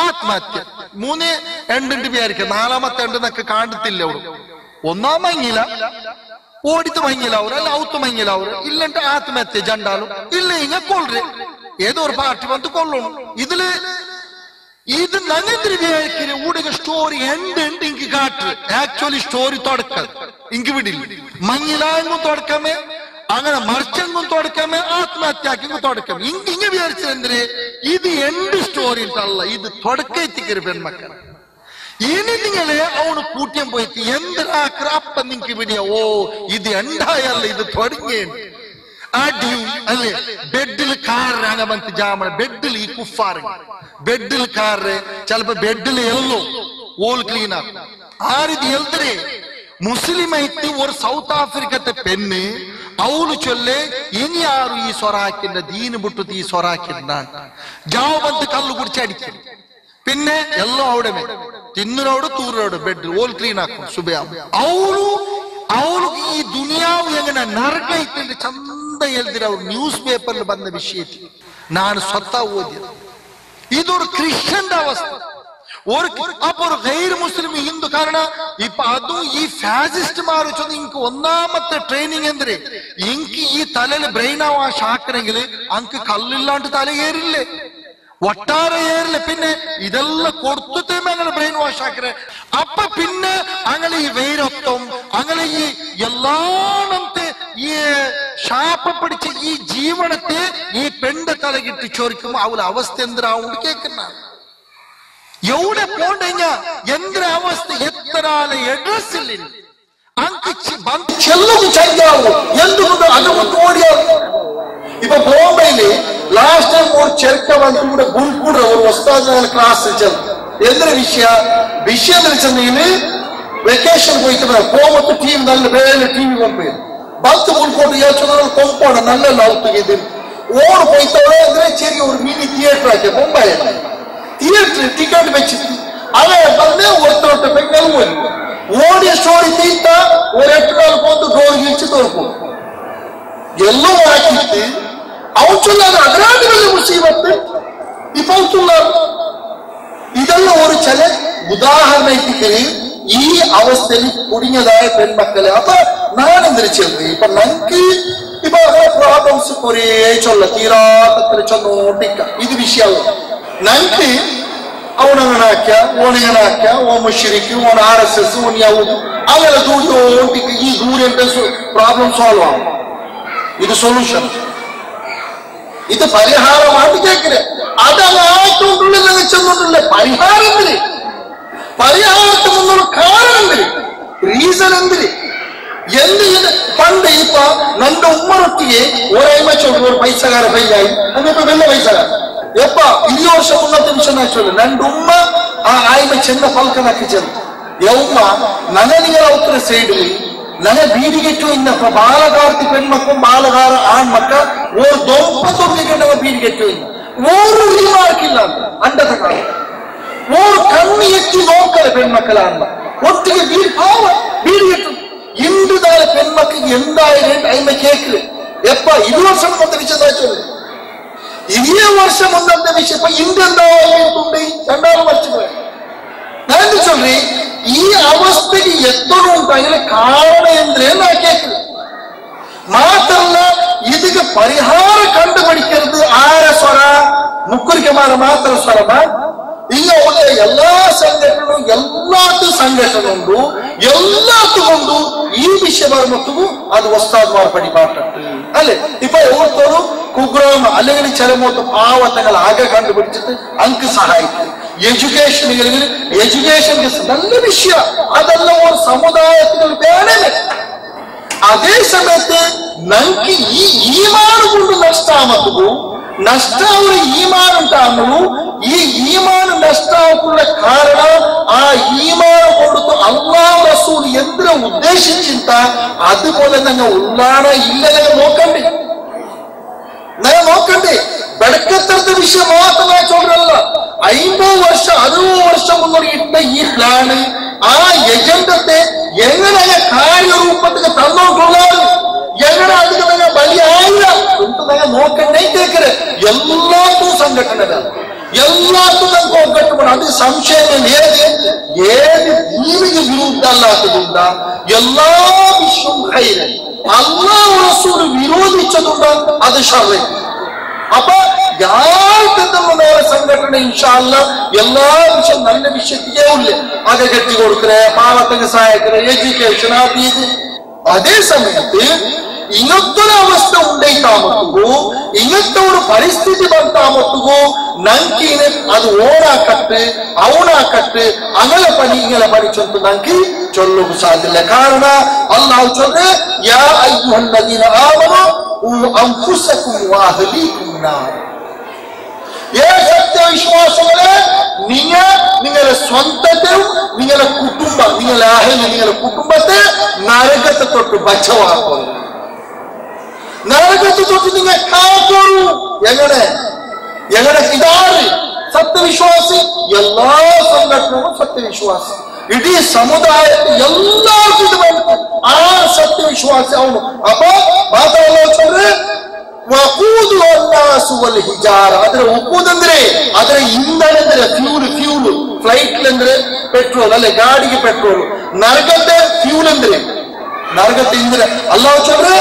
ആത്മഹത്യ. 3 എണ്ടിട്ട് വിചാരിക്കുക, 4ാമത്തെ എണ്ടെന്നൊക്കെ കാണത്തില്ല. അവിടെ 1ാം മങ്ങില, ഓടിത്ത് മങ്ങില അവർ, അല്ല ഔത്ത് മങ്ങില അവർ, ഇല്ലಂಟ ആത്മഹത്യ ജണ്ടാലും ഇല്ല ഇങ്ങ കൊള്ളേ, ഏതോ ഒരു പാർട്ടി വന്ന് കൊള്ളണം. ഇത് നങ്ങത്തിരി വിചാരിക്കുന്ന ഊടുക സ്റ്റോറി എണ്ട് ഇങ്ക് കാട്ട്. ആക്ച്വലി സ്റ്റോറി തുടക്കം ഇങ്ക് വിടില്ല. മങ്ങിലായെങ്കും തുടക്കമേ, അങ്ങനെ മറിച്ചെങ്കും തുടക്കമേ, ആത്മഹത്യാക്കെങ്കും തുടക്കം. ഇങ്ങ വിചാരിച്ചെന്തിന് ഇത് എണ്ട് സ്റ്റോറി അല്ല, ഇത് തുടക്കത്തിക്കൊരു പെൺമക്കൾ. ഇനി നിങ്ങളെ അവന് കൂട്ടിയം പോയിട്ട് എന്തിനാക്കറ അപ്പ നിങ്ങക്ക് വിടിയ. ഓ ഇത് എണ്ടായല്ല, ഇത് തുടങ്ങിയാണ്. അടിയും അല്ലേ, ബെഡിൽ കാറ് അങ്ങ ಬಂತು ಜಾಮಣ, ಬೆಡ್ಡಿಲ್ ಈ ಕುಫಾರ್ ಬೆಡ್ಡಿಲ್ ಕಾರ್ ചിലപ്പോ ബെഡിൽ എല്ലോ ഓൾ ക്ലീൻ ആക്കും. ആ രീതി എൽದ್ರೆ മുസ്ലിം ആയിട്ട് ഒരു സൗത്ത് ആഫ്രിക്കത്തെ പെണ്ണ് അവള് ചൊല്ലെ ഇനി ആരും ഈ സ്വറാക്കിന്റെ ദീന് വിട്ടു ഈ സ്വറാക്കിണ്ട ജാവ് ಬಂತು കല്ല് കുടിച്ചടിക്കും. പിന്നെ എല്ലാം അവിടെ തിന്നരോട് തൂരോട് ബെഡ് ഓൾ ക്ലീൻ ആക്കും. സുബയാ ಅವಳು ಈ ದುನಿಯಾವು ಎಂಗನ ನರಕ ಇತ್ತು ಚಂದ ಹೇಳಿದ್ರೆ ಅವ್ರು ನ್ಯೂಸ್ ಪೇಪರ್ ಬಂದ ವಿಷಯ ನಾನು ಸ್ವತಃ ಓದಿದೆ. ಇದೊಂದು ಕ್ರಿಶ್ಚಿಯನ್ ಅವಸ್ಥೆ. അപ്പൊ ഒരു ഗൈർ മുസ്ലിം ഹിന്ദു. കാരണം ഇപ്പൊ അതും ഈ ഫാസിസ്റ്റ് മാറിച്ചൊന്ന് എനിക്ക് 1ാമത്തെ ട്രെയിനിങ് എന്തിരെ, എനിക്ക് ഈ തലയിൽ ബ്രെയിൻ വാഷ് ആക്കണമെങ്കിൽ അങ്ക് കല്ലില്ലാണ്ട് തല ഏറില്ലേ, ഒട്ടാരെ ഏറില്ല. പിന്നെ ഇതെല്ലാം കൊടുത്തിട്ടേ അങ്ങനെ ബ്രെയിൻ വാഷ് ആക്കണേ. അപ്പൊ പിന്നെ അങ്ങനെ ഈ വൈരത്വം, അങ്ങനെ ഈ എല്ലാണത്തെ ഈ ശാപ പിടിച്ച ഈ ജീവനത്തെ ഈ പെണ്ണ് തലകിട്ട് ചോദിക്കുമ്പോ അവളെ അവസ്ഥ എന്തിനാവും കേൾക്കുന്ന. എവിടെ പോണ്ടെങ്ക എന്തിന അവസ്ഥ, എത്ര അഡ്രസ് ഇല്ല. ചെല്ലു ചരിയാവും എന്തുകൊണ്ട് അതുകൊണ്ട് ഓടിയാവും. ഇപ്പൊ ബോംബെയില് ലാസ്റ്റ് ടൈം ഒരു ചെറുക്ക വന്ന് കൂടെ ഗുൾകൂട ഒരു വസ്താദ് ക്ലാസ് എന്തൊരു വിഷയം വെച്ചെങ്കിൽ വെക്കേഷൻ പോയിട്ട് പോകുമ്പോ ടീം നല്ല വേറെ ടീം കൊണ്ടുപോയി ബസ് ഗുൾക്കോട്ട് ചോദിച്ചാൽ കൊമ്പോണ നല്ല ലൗത്ത് ഓട് പോയിട്ടവിടെ ಅಂದ್ರೆ ചെറിയ ഒരു മിനി തിയേറ്റർ ആക്കി ബൊമ്പായി തിയേറ്റർ ടിക്കറ്റ് വെച്ചിട്ട് അവരെ ಬಂದೆ ഒറ്റ പെണ്ണും ഓടിയ സ്റ്റോറി തീറ്റ ഒരു 8 നാൾ പോയിട്ട് ഡോർ ഇടിച്ചു തോർക്കും എല്ലാം ആക്കിയിട്ട് അവച്ചുള്ളത് അതിനാണ് വലിയ മുസീബത്ത്. ഇപ്പൊ ഇതെല്ലാം ഒരു ചില ഉദാഹരണത്തിന് ഈ അവസ്ഥയിൽ കുടുങ്ങിയതായ പെൺമക്കളെ. അപ്പൊ ഞാൻ എന്തിനു ചെന്ന് ഇപ്പൊ നമുക്ക് ഇപ്പൊ പ്രോബ്ലംസ് കുറേ ചൊല്ല തീരാത്തത്തിന് ചൊന്നോട്ടിക്ക ഇത് വിഷയവും നമുക്ക് അവനങ്ങനെ ആക്കിയ ഓണിങ്ങനെ ആക്കിയ ഓ മുഷിരിക്ക് ഓൺ RSS ഓൺ യാವುದು അങ്ങനെ ദൂരോട്ടിക്ക ഈ ദൂരത്തെ പ്രോബ്ലം സോൾവ് ആവും. ഇത് സൊല്യൂഷൻ, ഇത് പരിഹാരമായിട്ട് കേൾക്കില്ല. അതല്ലായിട്ടുള്ളിൽ ചെന്നിട്ടില്ല പരിഹാരത്തിന്. പരിഹാരത്തിന് മുന്നുള്ള കാരണം എന്തിന്, റീസൺ എന്തിന് എന്തിന്. പണ്ട് ഇപ്പൊ നന്റെ ഉമ്മറൊട്ടിയെ ഒരൈമ ചൊല്ലു ഒരു പൈസകാര പയ്യായി എന്നിപ്പോ വലിയ പൈസകാര എപ്പ 20 വർഷം മുന്നത്തെ വിഷയം ചൊല്ലു നന്റെ ഉമ്മ ആ ആയ്മ ചെന്ന പൽക്കനാക്കി ചെന്നു ಯವ್ವ ನನಗೆ ಅವರ ಸೈಡ್ ನನಗೆ ಬೀಡಿಗೆಟ್ಟು ಇನ್ನಪ್ಪ ಬಾಲಗಾರ್ತಿ ಪೆಣ್ಮಕ್ಕು ಬಾಲಗಾರ ಆಣ್ಮಕ್ಕ ಓರ್ ದೊಂಪ ತೊಂದಿಗೆ ನಾವು ಬೀಡಿಗೆಟ್ಟು ಇನ್ನು ಓರು ರಿಮಾರ್ಕಿಲ್ಲ ಅಂತ ಅಂಡದ ಕಾಲ ಓರು ಕಣ್ಣು ಎತ್ತಿ ನೋಡ್ತಾರೆ ಪೆಣ್ಮಕ್ಕಳ ಅನ್ನ ಒಟ್ಟಿಗೆ ಬೀಡಿಗೆಟ್ಟು ಇಂದುದಾರ ಪೆಣ್ಮಕ್ಕಿಗೆ ಎಂದಾಯಿರೇಟ್ ಐಮ ಕೇಕ್ರು ಎಪ್ಪ 20 ವರ್ಷ ಮುಂದೆ ವಿಷಯ ಇದೇ ವರ್ಷ ಮುಂದಂತ ವಿಷಯ ಇಂದೆಂದಾಯಿ രണ്ടാമത് മരിച്ചുപോയി. ഞാൻ ചൊല്ലി ഈ അവസ്ഥയ്ക്ക് എത്തണുണ്ട് അതിന് കാരണം എന്തിനെ ഞാൻ കേൾക്കുന്നത് മാത്രല്ല ഇതിക്ക് പരിഹാരം കണ്ടുപിടിക്കരുത് ആര സ്വര മുക്കുരിക്കമാര മാത്ര സ്വരമ ಈಗ ಎಲ್ಲಾ ಸಂಘಟನೆ ಎಲ್ಲಾತು ಸಂಘಟನೆ ಉಂಟು ಎಲ್ಲಾತುಕೊಂಡು ಈ ವಿಷಯ ಬರುಮತ್ತಿಗೂ ಅದು ಹೊಸದಾದ ಮಾರ್ಪಡಿ ಮಾತಾಡ್ತದೆ അല്ലേ ഇപ്പൊ ഓർത്തോളൂ കുഗ്രാമ അല്ലെങ്കിൽ ചിലമൊത്ത് പാവത്തങ്ങൾ ആകെ കണ്ടുപിടിച്ചിട്ട് അങ്ക് സഹായിക്കും എഡ്യൂക്കേഷൻ നല്ല വിഷയ അതെല്ലാം ഒരു സമുദായത്തിന് വേണമേ അതേ സമയത്ത് നമുക്ക് ഈ ഈമാന് കൊണ്ട് നഷ്ടാമത്തുകൂ നഷ്ട ഒരു ഈമാൻ ഉണ്ടാകുന്നു ഈ ഈമാൻ നഷ്ടാവുള്ള കാരണം ആ ഈമാൻ കൊടുത്തു അല്ലാഹു റസൂൽ എന്തിനു ഉദ്ദേശിച്ചിട്ട അതുപോലെ തന്നെ ഉള്ളാണ ഇല്ല നോക്കണ്ടേ ಬೆಳಕತ್ತರದ ವಿಷಯ ಮಾತ್ರ ಚೋದ್ರಲ್ಲ 50 ವರ್ಷ 60 ವರ್ಷ ಮುನ್ನೋಡಿ ಇಟ್ಟ ಈ ಪ್ಲಾನ್ ಆ ಎಜೆಂಡತೆ ಎങ്ങനെ ಕಾರ್ಯರೂಪಕ್ಕೆ ತಂದೋಕೊಳ್ಳಾರು ಎങ്ങനെ ಅದಕ್ಕೆ ಬಲಿ ಆಯಿಲ್ಲ ಅಂತ ನೋಕಂಡೇ ಕೇಳ್ಕರೆ ಎಲ್ಲಾದು సంఘటనలు ಎಲ್ಲಾತುಂ ಒಗ್ಗಟ್ಟು ಅದು ಸಂಶಯ ಏದು ಭೂಮಿಗೆ ವಿರುದ್ಧ ಅಲ್ಲಾತದುಂಡ ಎಲ್ಲಾ ವಿಶ್ವಂ ಖೈರ ಅಲ್ಲಾಹ್ ರಸೂಲ್ ವಿರೋಧಿಸದುಂಡ ಅದು ಶರ್ರ ಅಪ್ಪ ಯಾವ್ದನ್ನ ಸಂಘಟನೆ ಇನ್ಶಾ ಅಲ್ಲಾಹ್ ಎಲ್ಲಾ ವಿಷಯ ನನ್ನ ವಿಷಯಕ್ಕೆ ಉಳ್ಳೆ ಅಗಗಟ್ಟಿ ಕೊಡ್ತಾರೆ ಪಾವತಿಗೆ ಸಹಾಯಕರ ಎಜುಕೇಶನ್ ಅದು ಇದು ಅದೇ ಸಮಯಕ್ಕೆ ಇನ್ನೊಂದರ ಅವಸ್ಥೆ ಉಂಡೈತಾ ಮಟ್ಟಿಗೂ ಇನ್ನೊಂದವರು ಪರಿಸ್ಥಿತಿ ಬಂತ ಮಟ್ಟಿಗೂ ನಂಕಿನ ಅದು ಓಡಾಕಟ್ಟು ಅವನಾಕಟ್ಟು ಅಗಲ ಪನಿ ಇಂಗಲ ಪನಿ ಚೊಂದು ನಂಕಿ ಚೊಲ್ಲುಕು ಸಾಧ್ಯ ಕಾರಣ ಅಲ್ಲಾಹ್ ಚೊಲ್ಲೆ ಯಾ ಅಯ್ಯುಹಲ್ಲದೀನ ಆಮನು ಅನ್ಫುಸಕುಂ ವಅಹ್ಲೀಕುಂ ನಾರ್ ಏ ಸತ್ಯ ವಿಶ್ವಾಸಗಳೇ നിങ്ങളുടെ സ്വന്തത്തെയും നിങ്ങളുടെ കുടുംബം നിങ്ങളുടെ അഹല് നിങ്ങളുടെ കുടുംബത്തെ നരകത്തെ തൊട്ട് ബച്ചവാക്കുന്നു നരകത്തെ തൊട്ട് നിങ്ങൾ കാക്കോളൂ എങ്ങനെ ഇതാണ് സത്യവിശ്വാസി എല്ലാ സംഘടനകളും സത്യവിശ്വാസി ഇടീ സമുദായത്തിൽ എല്ലാവർക്കും ഇത് വേണം ആ സത്യവിശ്വാസി അവನು അപ്പൊ മാതാവ് ಅದರ ಒಪ್ಪುದಂದ್ರೆ ಅದರ ಇಂಧನ ಅಂದ್ರೆ ಫ್ಯೂಲ್ ಫ್ಲೈಟ್ ಅಂದ್ರೆ ಪೆಟ್ರೋಲ್ ಅಲ್ಲೇ ಗಾಡಿಗೆ ಪೆಟ್ರೋಲ್ ನರಗತೆ ಫ್ಯೂಲ್ ಅಂದ್ರೆ ನರಗತೆ ಇಂದ್ರೆ ಅಲ್ಲಾಹ್ ಚಂದ್ರೆ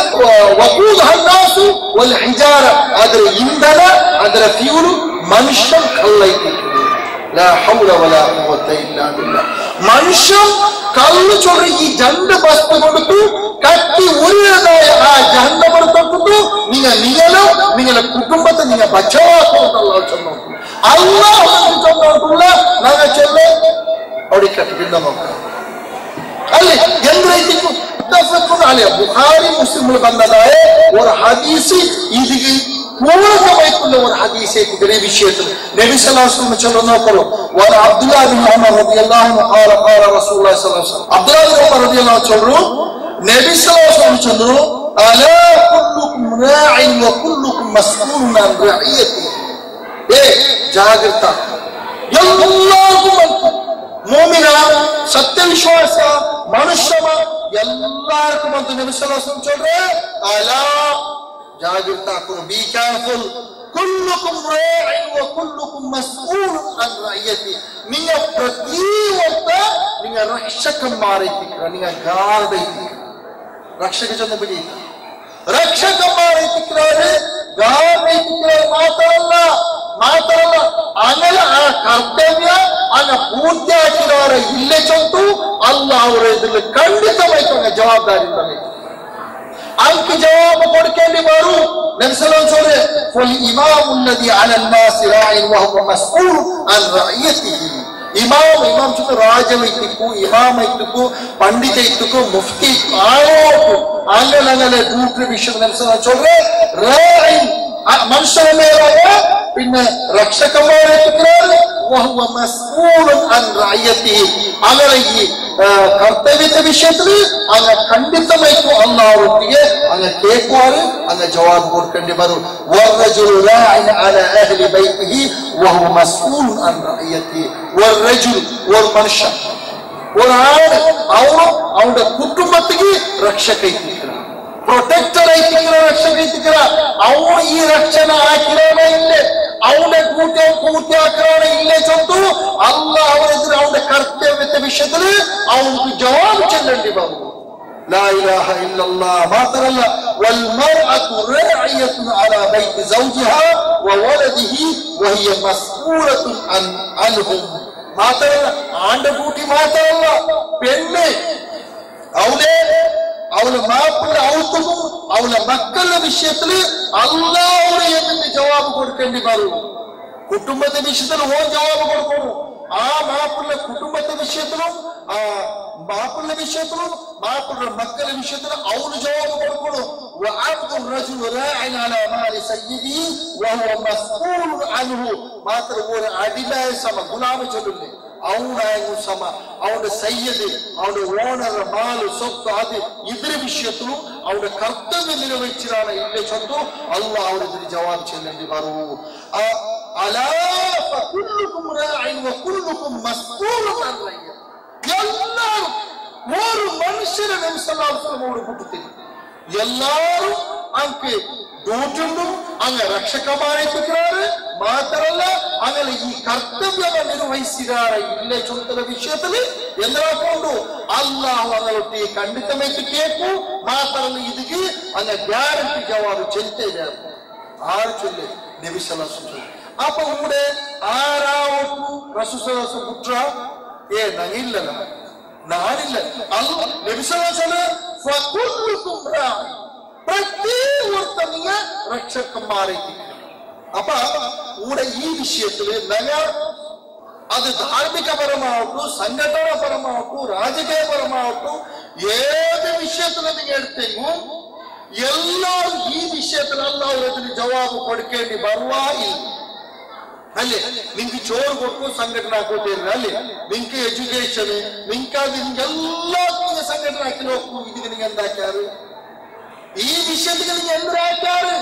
ವಕೂದ್ ಹನ್ನಾಸು ಒಲ್ ಹಿಜಾರ ಅದರ ಇಂಧನ ಅದರ ಫ್ಯೂಲ್ ಮನುಷ್ಯ ಕಲ್ಲೈತಿ لا حول ولا قوة إلا بالله മനുഷ്യ കല്ല് ചൊല്ലി ഈ രണ്ട് വസ്തു കൊടുത്തു കത്തി ഉരുളതായ ആ ജഹന്നമർ തൊട്ടു നിങ്ങളുടെ കുടുംബത്തെ നിങ്ങൾ ബച്ചാവാക്കുള്ള അല്ലാഹു ചൊല്ലുള്ള നാളെ ചൊല്ല് അവിടെ കട്ടില്ല നോക്കാം അല്ലേ എന്തിനായിരിക്കും ബുഖാരി മുസ്ലിം ಬಂದದಾಯ ഒരു ഹദീസ് ഇതിಗೆ പൂർണ്ണമായിട്ടുള്ള ഒരു ഹദീസേക്ക് ഇതേ വിഷയത്തിൽ നബി സല്ലല്ലാഹു അലൈഹി വസല്ലം ചൊല്ലുന്ന നോക്കൂ വല അബ്ദുല്ലാഹ് ബിൻ ഉമർ റളിയല്ലാഹു അൻഹു ഖാല റസൂലുള്ളാഹി സ്വല്ലല്ലാഹു അലൈഹി വസല്ലം അബ്ദുല്ലാഹ് ബിൻ ഉമർ റളിയല്ലാഹു ചൊല്ലു നബി സല്ലല്ലാഹു അലൈഹി വസല്ലം ചൊല്ലു അലാ കുല്ലുകും റാഇൻ വ കുല്ലുകും മസ്ഊലുൻ അൻ റഇയതി ജാഗ്രത എല്ലാവർക്കും മുഅ്മിന സത്യവിശ്വാസ മനുഷ്യ എല്ലാവർക്കും ಅಂತ ನಬಿ ಸಲ್ಲಲ್ಲಾಹು ಅಲೈಹಿ ವಸಲ್ಲಂ ಚೊಲ್ರೆ ಅಲಾ ಜಾಗೃತ ಕರು ಬಿ ಕೇರ್ಫುಲ್ ಕುಲ್ಲುಕುಂ ರಾಇನ್ ವ ಕುಲ್ಲುಕುಂ ಮಸ್ಊಲ್ ಅನ್ ರಇಯತಿ ನಿಂಗ ಪ್ರತಿಯೊಬ್ಬ ನಿಂಗ ರಕ್ಷಕಮಾರೈತಿಕ್ರ ನಿಂಗ ಗಾರ್ಡ್ ಐತಿ ರಕ್ಷಕ ಜನ ಬಿಡಿ ರಕ್ಷಕಮಾರೈತಿಕ್ರಾರೆ ಗಾರ್ಡ್ ಐತಿಕ್ರ ಮಾತಾಡಲ್ಲ അങ്ങനെ ആ കർത്തവ്യ അങ്ങനെ പൂർത്തിയാക്കിയവരെ ഇല്ലേ ചൊന്തു അല്ലാഹ് അവരെ ഇതിൽ ಖಂಡಿತವಾಯ್ತು ಜವಾಬ್ದಾರಿ ಅಂಕಿ ಜವಾಬು ಕೊಡ್ಕೇണ്ടി ಬರು ನಬಿ ಸಲ್ಲಲ್ಲಾಹು ಅಲೈಹಿ ವಸಲ್ಲಂ ಫಲ್ ಇಮಾಮು ಅಲ್ಲಾದಿ ಅಲಾ الناس راع وهو مسؤول عن رعيته ಇಮಾಮ್ ಚುತ ರಾಜವೈತಿಕು ಇಮಾಮ ಇತ್ತಿಕು ಪಂಡಿತ ಇತ್ತಿಕು ಮುಫ್ತಿ ಆರೋಪು അങ്ങനെ കൂട്ടു വിഷയം നബി സല്ലല്ലാഹു അലൈഹി വസല്ലം ರಾ'i മനുഷ്യന മേലായ പിന്നെ രക്ഷകന്മാരെ അങ്ങനെ ഈ കർത്തവ്യത്തെ വിഷയത്തിൽ അങ്ങ് ಖಂಡಿತವಾಯ್ತು അല്ലാഹ് ಒಟ್ಟಿಗೆ അങ്ങ് കേൾക്കുവാറ് അങ്ങ് ജവാബ് കൊടുക്കേണ്ടി വരും والرجل راع على اهل بيته وهو مسؤول عن رعيته والرجل والمنشا ഒരാൾ അവന്റെ കുടുംബത്തിക്ക് രക്ഷക ಪ್ರೊಟೆಕ್ಟರ್ ಐತಿಕ್ರ ರಕ್ಷಕ ಐತಿಕ್ರ ಅವನು ಈ ರಕ್ಷಣೆ ಹಾಕಿರೋಣ ಇಲ್ಲೇ ಅವನ ಪೂರ್ತಿ ಹಾಕಿರೋಣ ಇಲ್ಲೇ ಚೊಂದು ಅಲ್ಲ ಅವರ ಎದುರು ಅವನ ಕರ್ತವ್ಯದ ವಿಷಯದಲ್ಲಿ ಅವನಿಗೆ ಜವಾಬು ಚೆಲ್ಲಂಡಿ ಬಾಬು لا إله إلا الله ما ترى والمرأة راعية على بيت زوجها وولده وهي مسؤولة عنهم ما ترى عند بوتي ما ترى പെണ്ണ് ಅವಳ ಮಾಪುಳ ಔತಗೂ ಅವಳ ಮಕ್ಕಳ ವಿಷಯದಲ್ಲಿ ಅಲ್ಲಾಹ್ ಎದುರು ಜವಾಬು ಕೊಡ್ಕೊಂಡು ಬರು ಕುಟುಂಬದ ವಿಷಯದಲ್ಲಿ ಓ ಜವಾಬು ಕೊಡ್ಕೊಂಡು ಆ ಮಾಪುಳ ಕುಟುಂಬದ ವಿಷಯದಲ್ಲೂ ಆ ಮಾಪುಳ ವಿಷಯದಲ್ಲೂ ಮಾಪುಳ ಮಕ್ಕಳ ವಿಷಯದಲ್ಲಿ ಅವನು ಜವಾಬು ಕೊಡ್ಕೊಂಡು وعبد الرجل راع على مال سيده وهو مسؤول عنه ಮಾತ್ರ ஒரு ಅಡಿಮೆ ಸಮ ಗುಲಾಮ ಚೊಲ್ಲುನೆ ಅವನಾಗೂ ಸಮ ಅವನ ಸೈಯದೆ ಅವನ ಓನರ ಮಾಲು ಸೊತ್ತು ಅದು ಇದರ ವಿಷಯದಲ್ಲೂ ಅವನ ಕರ್ತವ್ಯ ನಿರ್ವಹಿಸಿರಾನ ಇಲ್ಲೇ ಚೊಂದು ಅಲ್ಲಾಹ್ ಅವರಿಗೆ ಜವಾಬು ಚೆಲ್ಲಂಡಿ ಬರು ಅಲಾ ಫಕುಲ್ಲುಕುಂ ರಾಇನ್ ವ ಕುಲ್ಲುಕುಂ ಮಸ್ಊಲುನ್ ಅನ್ ರಇಯತಿಹಿ ಎಲ್ಲರೂ ಮೂರು ಮನುಷ್ಯರ ನಬಿ ಸಲ್ಲಲ್ಲಾಹು ಅಲೈಹಿ ವಸಲ್ಲಂ ಅವರು ಹುಟ್ಟುತ್ತಾರೆ ಎಲ್ಲರೂ ಅಂಕೆ ದೂಟುಂಡು ಅಂಗ ರಕ್ಷಕಮಾರೈತಿಕ್ರಾರೆ ಮಾತ್ರಲ್ಲ ಆಮೇಲೆ ಈ ಕರ್ತವ್ಯವನ್ನು ನಿರ್ವಹಿಸಿದಾರ ಇಲ್ಲೇ ಚುಂತದ ವಿಷಯದಲ್ಲಿ ಎಂದಾಕೊಂಡು ಅಲ್ಲಾಹ್ ಅವರೊಟ್ಟಿಗೆ ಖಂಡಿತವಾಗಿ ಕೇಕು ಮಾತ್ರಲ್ಲ ಇದಕ್ಕೆ ಅಂಗ ಗ್ಯಾರಂಟಿ ಜವಾಬು ಚೆಂತೆ ಇದೆ ಆರು ಚೊಲ್ಲೆ ನಬಿಸಲ ಅಪ್ಪ ಉಮ್ಮಡೆ ಆರಾವಟ್ಟು ರಸೂಸಲಸ ಪುತ್ರ ಏ ನಂಗಿಲ್ಲಲ್ಲ ನಾನಿಲ್ಲ ಅಲ್ಲ ನಬಿಸಲ ಫಕುಲ್ಲುಕುಂ ರಾಯಿ ಪ್ರತಿ ಒರ್ತನಿಯ ರಕ್ಷಕಮಾರೈತಿ അപ്പ ഇവിടെ ഈ വിഷയത്തിൽ അത് ധാർമ്മികപരമാവട്ടു സംഘടനാപരമാവട്ടു രാജകീയപരമാവട്ടു ഏത് വിഷയത്തിൽ നിങ്ങൾ എടുത്തെങ്കും എല്ലാവരും ഈ വിഷയത്തിൽ എല്ലാവരും ജവാബ് കൊടുക്കേണ്ടി ബർവായി അല്ലേ നിങ്ങൾക്ക് ചോറ് കൊടുക്കും സംഘടന കൊണ്ടിരുന്ന അല്ലേ നിങ്ങൾക്ക് എഡ്യൂക്കേഷന് നിങ്ങൾക്ക് എല്ലാത്തിനും സംഘടന ആക്കി നോക്കൂ ഇതിന് നിങ്ങൾ എന്താക്കാറ് ഈ വിഷയത്തിൽ നിങ്ങൾ എന്താക്കാറ്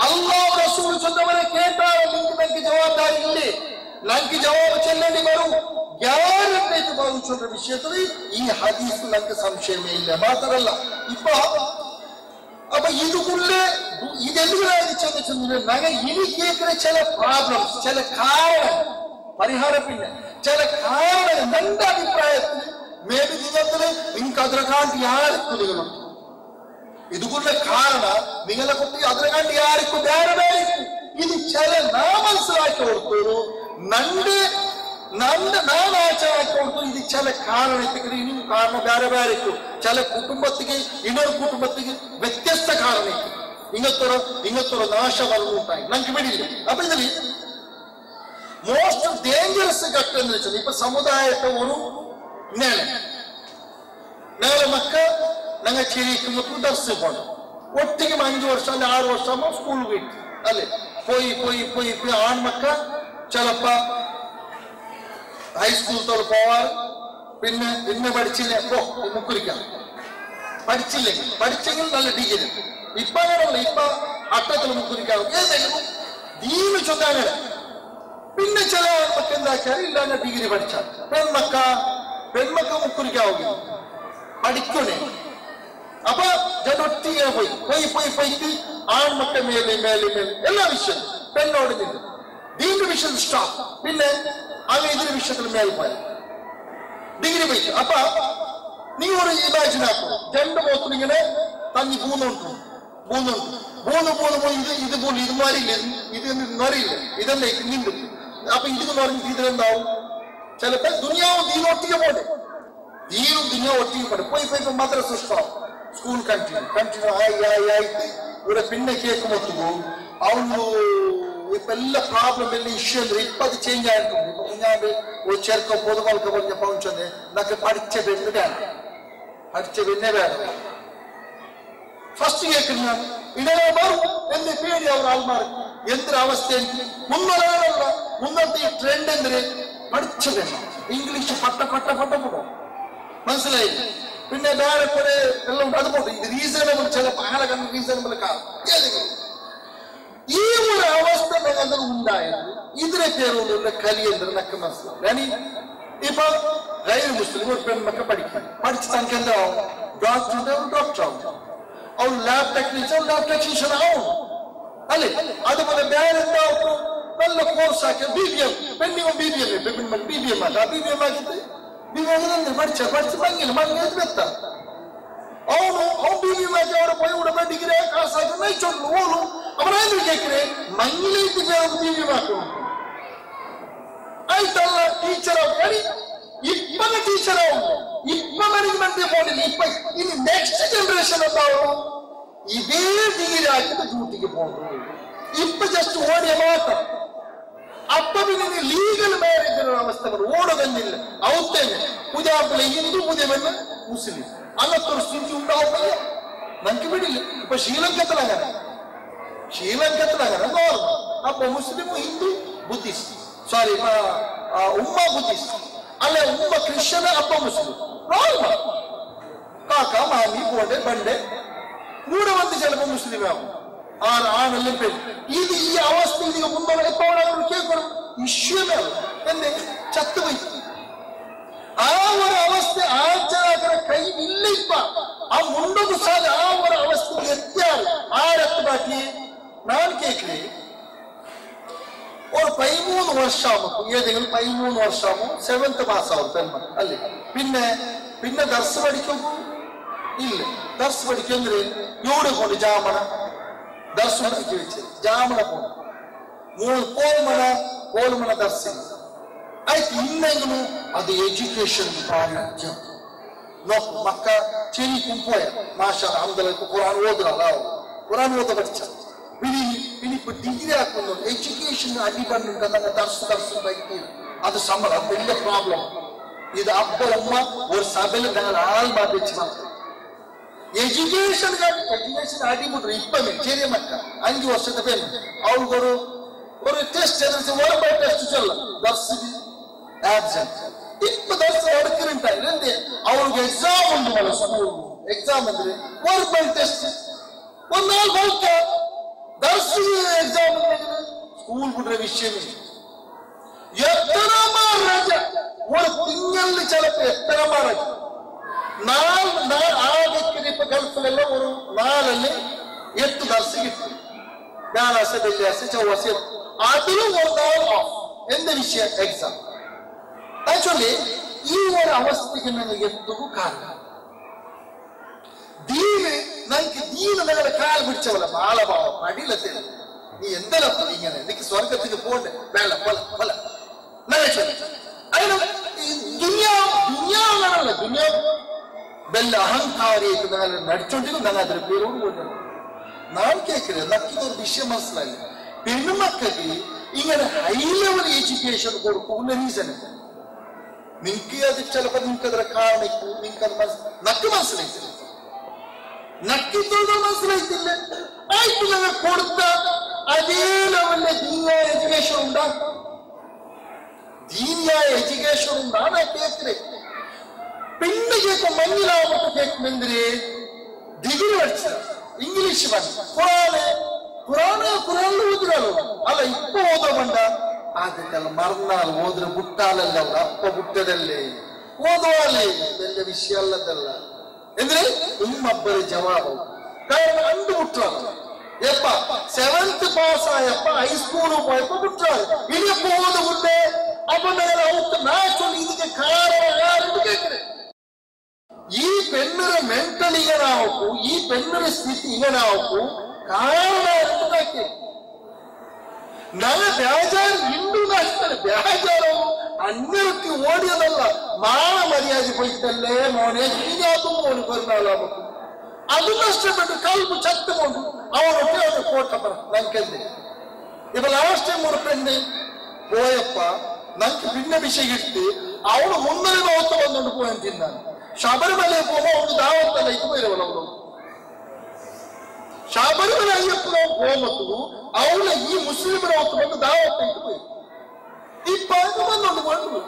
അല്ലാഹു റസൂൽ ചൊന്നവരെ കേട്ടാൽ നിങ്ങൾക്ക് ജവാബാരി ഇല്ലേ നമുക്ക് ജവാബ് ചെല്ലേണ്ടി വരും ഗ്യാരണ്ടി ചൊന്ന വിഷയത്തിൽ ഈ ഹദീസിൽ നമുക്ക് സംശയമേ ഇല്ല മാത്രമല്ല ഇപ്പൊ അപ്പൊ ഇതുകൊള്ളേ ഇതെന്തിനാണ് ഞങ്ങൾ ഇനി കേൾക്കുന്ന ചില പ്രോബ്ലംസ് ചില കാരണം പരിഹാരമില്ല ചില കാരണം എന്റെ അഭിപ്രായത്തിൽ മേബി നിങ്ങൾക്ക് അതിനെക്കാട്ടി യാതൊരുക്കുന്നുണ്ട് ഇതുകൊള്ള കാരണം നിങ്ങളെ കുട്ടി അതിനെക്കാണ്ട് ആർക്കും വേറെ ഇത് ചില നാം മനസ്സിലാക്കി കൊടുത്തു നാം ആചാരാക്കി കൊടുത്തു ഇത് ചില കാരണത്തിന് ഇനിയും കാരണം വേറെ വേറെ ചില കുടുംബത്തിക്ക് ಇನ್ನೊಂದು കുടുംബത്തിക്ക് വ്യത്യസ്ത കാരണം ഇങ്ങനത്തൊരു നാശവരുണ്ടായി നമുക്ക് വേണ്ടിയില്ല അപ്പൊ ഇതിൽ മോസ്റ്റ് ഡേഞ്ചറസ് ഘട്ടം എന്ന് വെച്ചാൽ ഇപ്പൊ സമുദായത്തെ ഒരു നേരെ മക്ക ഞങ്ങൾ ചിരിക്കുമ്പോൾ ദർശനം പോകണം ഒറ്റയ്ക്ക് 5 വർഷം അല്ലെ 6 വർഷമോ സ്കൂൾ പോയിട്ട് അല്ലെ പോയി ആൺമക്ക ചിലപ്പോ ഹൈസ്കൂൾ തോട് പോവാറ് പിന്നെ പഠിച്ചില്ലേ മുക്കുരിക്കാം പഠിച്ചെങ്കിൽ നല്ല ഡിഗ്രി ഇപ്പൊ അങ്ങനെയല്ല ഇപ്പൊ അട്ടത്തിൽ മുക്കുരിക്കാം ഏതെങ്കിലും ദീന് ചൊന്നാങ്ങനെ പിന്നെ ചില ആൺമക്ക എന്താക്കിയാൽ ഇല്ലാതെ ഡിഗ്രി പഠിച്ചാൽ പെൺമക്ക മുക്കുരിക്കാവുകയും പഠിക്കണേ അപ്പൊ ജനൊട്ടിങ്ങനെ പോയിട്ട് ആൺമക്ക മേലെ എല്ലാ വിഷയം പെണ്ണോട് നിന്ന് ദീന്റെ വിഷയത്തിൽ സ്റ്റോപ്പ് പിന്നെ അങ്ങ് ഇതിന്റെ വിഷയത്തിൽ മേൽ പോയി ഡിഗ്രി പോയിട്ട് അപ്പൊ നീ ഒരു ഇമാജിൻ ആക്കും രണ്ട് പോത്തും ഇങ്ങനെ തങ്ങി മൂന്നുണ്ട് ഇതുപോലെ ഇത് മാറിയില്ല ഇത് മാറിയില്ല ഇതല്ലേ നീണ്ടു അപ്പൊ ഇതെന്ന് പറഞ്ഞിട്ട് ഇതിലെന്താവും ചിലപ്പോ ദുനിയാവും ദീനൊട്ടിಗೆ പോട്ടെ ദീനും ദുനിയാവും ഒട്ടിಗೆ പോട്ടെ പോയി മദ്രസ സ്റ്റോപ്പ് സ്കൂൾ ಕಂಟಿನ್ಯೂ ಆಯ್ತು ಇವರ ಪಿನ್ನೆ ಕೇಕ್ ಮೊತ್ತವು ಅವನು ഇപ്പൊ എല്ലാ പ്രോബ്ലം വലിയ ഇഷ്യൂ ഉണ്ട് ഇപ്പൊ അത് ചേഞ്ച് ആയിട്ടുണ്ട് ഇപ്പൊ കുഞ്ഞാണ്ട് ഒരു ചെറുക്കം പൊതുമൽക്ക് പറഞ്ഞ പൗഞ്ചത് എന്നൊക്കെ പഠിച്ച പെണ്ണെ വേണം ഫസ്റ്റ് കേൾക്കുന്ന ഇടനെ മാറും എന്റെ പേടി അവർ ആൾമാർ എന്തൊരവസ്ഥ എനിക്ക് മുന്നത്തെ ഈ ട്രെൻഡ് എന്തിന് പഠിച്ച പെണ്ണ് ഇംഗ്ലീഷ് പട്ട പോകും മനസ്സിലായില്ല പിന്നെ വേറെ കുറെ എല്ലാം അതുകൊണ്ട് ഇത് റീസണബിൾ ചില ആളെ കണ്ട് റീസണബിൾ കാരണം ഈ ഒരു അവസ്ഥ ഞങ്ങൾ ഉണ്ടായത് ഇതിനെ പേരുള്ള കലിയെന്നൊക്കെ മനസ്സിലാവും ഇപ്പൊ ഗൈർ മുസ്ലിം ഒരു പെണ്ണൊക്കെ പഠിച്ച് തനിക്ക് എന്താവും ഡോക്ടർ ആവും അവൻ ലാബ് ടെക്നീഷ്യൻ ആവും അല്ലെ അതുപോലെ വേറെ എന്താവും നല്ല കോഴ്സ് ആക്കിയ BBM പെണ്ണിനും BBM ആക്കിയിട്ട് പഠിച്ച് മങ്ങിയത് വെത്താം ಅವನು BBM ಆಗಿ ಅವರ ಪೈ ಉಡಬ ಡಿಗ್ರಿ ಕಾಸ್ ಆಗಿ ನೈಚೊಂಡು ಓಲು ಅವರೇನು ಕೇಕ್ರೆ ಮಂಗಿಲೈತಿ ಬೇರೆ BBM ಹಾಕೊಂಡು ಆಯ್ತಲ್ಲ ಟೀಚರ್ ಆಗಿ ಇಪ್ಪನ ಟೀಚರ್ ಅವನು ಇಪ್ಪ ಮ್ಯಾನೇಜ್ಮೆಂಟ್ ಬೋರ್ಡಿನ ಇನ್ನು ನೆಕ್ಸ್ಟ್ ಜನರೇಷನ್ ಅದಾವು ಇದೇ ಡಿಗ್ರಿ ಹಾಕಿದ ಡ್ಯೂಟಿಗೆ ಹೋದ್ರು ಇಪ್ಪ ಜಸ್ಟ್ ಓಡಿ ಮಾತ್ರ ಅಪ್ಪ പിന്നെ ലീഗൽ മാരേജ് അവസ്ഥകൾ ഓടുന്നില്ല ഔത്തേനെ ഉദാഹരണത്തിന് ഹിന്ദു മുതൽ മുസ്ലിം അങ്ങനത്തെ ഒരു സ്ഥിതി ഉണ്ടാവുന്നില്ല നമുക്ക് വിടില്ല ഇപ്പൊ ശ്രീലങ്കത്തിലങ്ങനെ നോർമൽ അപ്പൊ മുസ്ലിം ഹിന്ദു ബുദ്ധിസ്റ്റ് സോറി ഉമ്മ ബുദ്ധിസ്റ്റ് അല്ലെ ഉമ്മ ക്രിസ്ത്യൻ അപ്പ മുസ്ലിം നോർമൽ കാക്ക മാമി പോട്ടെ പണ്ട് കൂടെ വന്ന് ചിലപ്പോ മുസ്ലിം ആവും ആണെല്ലാം പേര് ഇത് ഈ അവസ്ഥ ഇതിന് മുന്നോട്ട് എപ്പോഴാണ് കേൾക്കണം ഇഷ്യമേ എന്നെ ചത്തുപോയി ആ ഒരു അവസ്ഥ ആചാര കൈയില്ല ഇപ്പ ആ മുണ്ടൊക്കെ സാധ ആ ഒരു അവസ്ഥ എത്തിയാൽ ആരത്ത് ബാക്കി ഞാൻ കേൾക്കേ ഒരു 13 വർഷമാകുമ്പോ ഏതെങ്കിലും 13 വർഷമാകുമ്പോ 7th മാസമാവും പെൺമ അല്ലേ. പിന്നെ ദർസ് പഠിക്കും ഇല്ല. ദർസ് പഠിക്കുമെങ്കിൽ ഇവിടെ കൊണ്ട് ജാമണ ദർസ് പഠിച്ചു വെച്ച് ജാമണ പോണം 3 ಕೋಲ್ಮನ ದರ್ಸಿ ಆಯ್ತು. ಇನ್ನೆಂಗಲು ಅದು ಎಜುಕೇಶನ್ ಪ್ರಾರಂಭ ನೋಕು ಮಕ್ಕ ಚೆರಿ ಕುಂಪೋಯ ಮಾಷಾ ಅಹಮದಲ್ಲ ಕುರಾನ್ ಓದ್ರಲ್ಲ ಕುರಾನ್ ಓದ ಬರ್ಚ ಬಿನಿ ಡಿಗ್ರಿ ಹಾಕೊಂಡು ಎಜುಕೇಶನ್ ಅಡಿ ಬಂದುಂಟಂಗ ದರ್ಸು ಬೈತಿ ಅದು ಸಂಬಳ വലിയ ಪ್ರಾಬ್ಲಮ್. ಇದು ಅಪ್ಪ ಅಮ್ಮ ಒಂದು ಸಭೆಯಲ್ಲಿ ನಾನು ಹಾಳು ಮಾಡಿச்சு ಎಜುಕೇಶನ್ ಅಡಿಬಿಟ್ರು ಇಪ್ಪಮೆ ಚೆರಿಯ ಮಕ್ಕ 5 ವರ್ಷದ ಪೇನು ಅವ್ರಿಗೊರು ஒரு டெஸ்ட் ஒரு பை டெஸ்ட் சொல்ல தர்சிக்கு ஆப்சென்ட் இப்ப தர்ஸ் எடுக்கிறேன்ட்டு அவங்களுக்கு எக்ஸாம் உண்டு மேல ஸ்கூல் எக்ஸாம் வந்து ஒரு பை டெஸ்ட் ஒரு நாள் வாழ்க்க தர்ஸ் எக்ஸாம் ஸ்கூல் குடுற விஷயம் எத்தனை மாராஜ ஒரு திங்கள் சிலப்பு எத்தனை மாராஜ ஆகಕ್ಕೆ இப்ப கல்ஃப்ல ஒரு நாளಲ್ಲಿ 8 ದರ್ಸ್ ಇತ್ತು. ವ್ಯಾಲಾಸೆ ಬೆಳ್ಳಿಯಾಸೆ ಚೌವಾಸೆ അതിലും എന്ത് വിഷയം എക്സാം. ആക്ച്വലി ഈ ഒരു അവസ്ഥയ്ക്ക് ഞങ്ങൾ എന്തും കാരണം ദീന് നിങ്ങളെ കാൽ പിടിച്ചവല്ല മാളഭാവം അടിയിലെത്തി നീ എന്തെല്ലാം ഇങ്ങനെ എനിക്ക് സ്വർഗത്തിന് പോണ്ടേ വേല പല പല ദുനിയാവല്ല ദുനിയാവ് വെല്ല അഹങ്കാരിയായിട്ട് നിങ്ങൾ നടിച്ചോണ്ടിരിക്കും. ഞങ്ങൾ അതിന് പേരോട് പോയിട്ട് നാം കേൾക്കരുത്. നമുക്കിതൊരു വിഷയം മനസ്സിലായില്ല. പെൺമക്കൾക്ക് ഇങ്ങനെ ഹൈ ലെവൽ എഡ്യൂക്കേഷൻ കൊടുക്കുന്ന റീസൺ നിങ്ങൾക്ക് അത് ചിലപ്പോൾ നിങ്ങൾക്ക് അതിനെ കാണിക്കൂ. നിങ്ങൾക്ക് അത് നക്ക് മനസ്സിലായിട്ടില്ല നക്കിത്തോളം മനസ്സിലായിട്ടില്ല. ആയിട്ട് ഞങ്ങൾ കൊടുത്ത അതേ ലെവലിലെ ദീനിയായ എഡ്യൂക്കേഷൻ ഉണ്ടാ ദീനിയായ എഡ്യൂക്കേഷൻ ഉണ്ടാണ് കേൾക്കേ. പിന്നെ കേൾക്കും മഞ്ഞിലാവുമ്പോൾ കേൾക്കും എന്തിന് ഡിഗ്രി പഠിച്ച ഇംഗ്ലീഷ് പഠിച്ച ಕುರಾನ್ ಓದಿರಲ್ಲ ಅಲ್ಲ ಇಪ್ಪ ಓದೋ ಬಂಡ ಅದಕ್ಕೆಲ್ಲ ಮರ್ನಾಲ್ ಓದ್ರೆ ಬುಟ್ಟಾಲಲ್ಲ ಅಪ್ಪ ಬುಟ್ಟದಲ್ಲೇ ಓದುವಲ್ಲಿ ಎಲ್ಲ ವಿಷಯ ಅಲ್ಲದಲ್ಲ ಅಂದ್ರೆ ನಿಮ್ಮಬ್ಬರ ಜವಾಬು ಕಾರಣ ಅಂದು ಬಿಟ್ರಲ್ಲ ಎಪ್ಪ 7th ಪಾಸ್ ಆಯಪ್ಪ ಹೈಸ್ಕೂಲ್ ಹೋಯಪ್ಪ ಬಿಟ್ರಾರು ಇಳಿಯಪ್ಪ ಓದ ಮುಂದೆ ಅಪ್ಪನೆಲ್ಲ ಅವತ್ತು ನಾ ಚೊಲ್ಲಿ ಇದಕ್ಕೆ ಕಾರಣ ಯಾರು ಕೇಳ್ತಾರೆ. ಈ ಪೆನ್ನರ ಮೆಂಟಲ್ ಇങ്ങനെ ആവൂ ഈ പെണ്ണുടെ സ്ഥിതി ഇങ്ങനെ ആവൂ ಕಾರಣ ಎಂಬುದಕ್ಕೆ ನನ್ನ ಬೇಜಾರು ಇಂದು ಅಷ್ಟೇ ಬೇಜಾರು ಅನ್ಯಕ್ಕೆ ಓಡಿಯೋದಲ್ಲ ಮಾನ ಮರ್ಯಾದೆ ಹೋಯ್ತಲ್ಲೇ ಮೋನೆ ಹೀಗಾತು ಮೋನು ಬರ್ನಾಳ ಅದು ಕಷ್ಟಪಟ್ಟು ಕಲ್ಪು ಚತ್ತಕೊಂಡು ಅವನೊಟ್ಟೆ ಅವನು ಕೋಟ ಬರ ನನ್ ಕೇಳಿದೆ ಇವ ಲಾಸ್ಟ್ ಟೈಮ್ ஒரு பெண்ணு போயப்ப ನಂಗೆ ಭಿನ್ನ ವಿಷಯ ಇಟ್ಟು ಅವಳು ಮುಂದೆ ಹೊತ್ತು ಬಂದುಕೊಂಡು போயிருந்தாங்க. ಶಬರಿಮಲೆ போக ಅವನು ದಾವತ್ತಲ್ಲ ಇದು ಬೈರವಲ್ಲ ಅವಳು ಶಬರಿಮಲೆ ಅಯ್ಯಪ್ಪನ ಹೋಮತ್ತು ಅವಳ ಈ ಮುಸ್ಲಿಮರ ಹೊತ್ತು ಬಂದು ದಾವತ್ತ ಇಟ್ಟು போய் ಇಪ್ಪ ಬಂದು ಬಂದು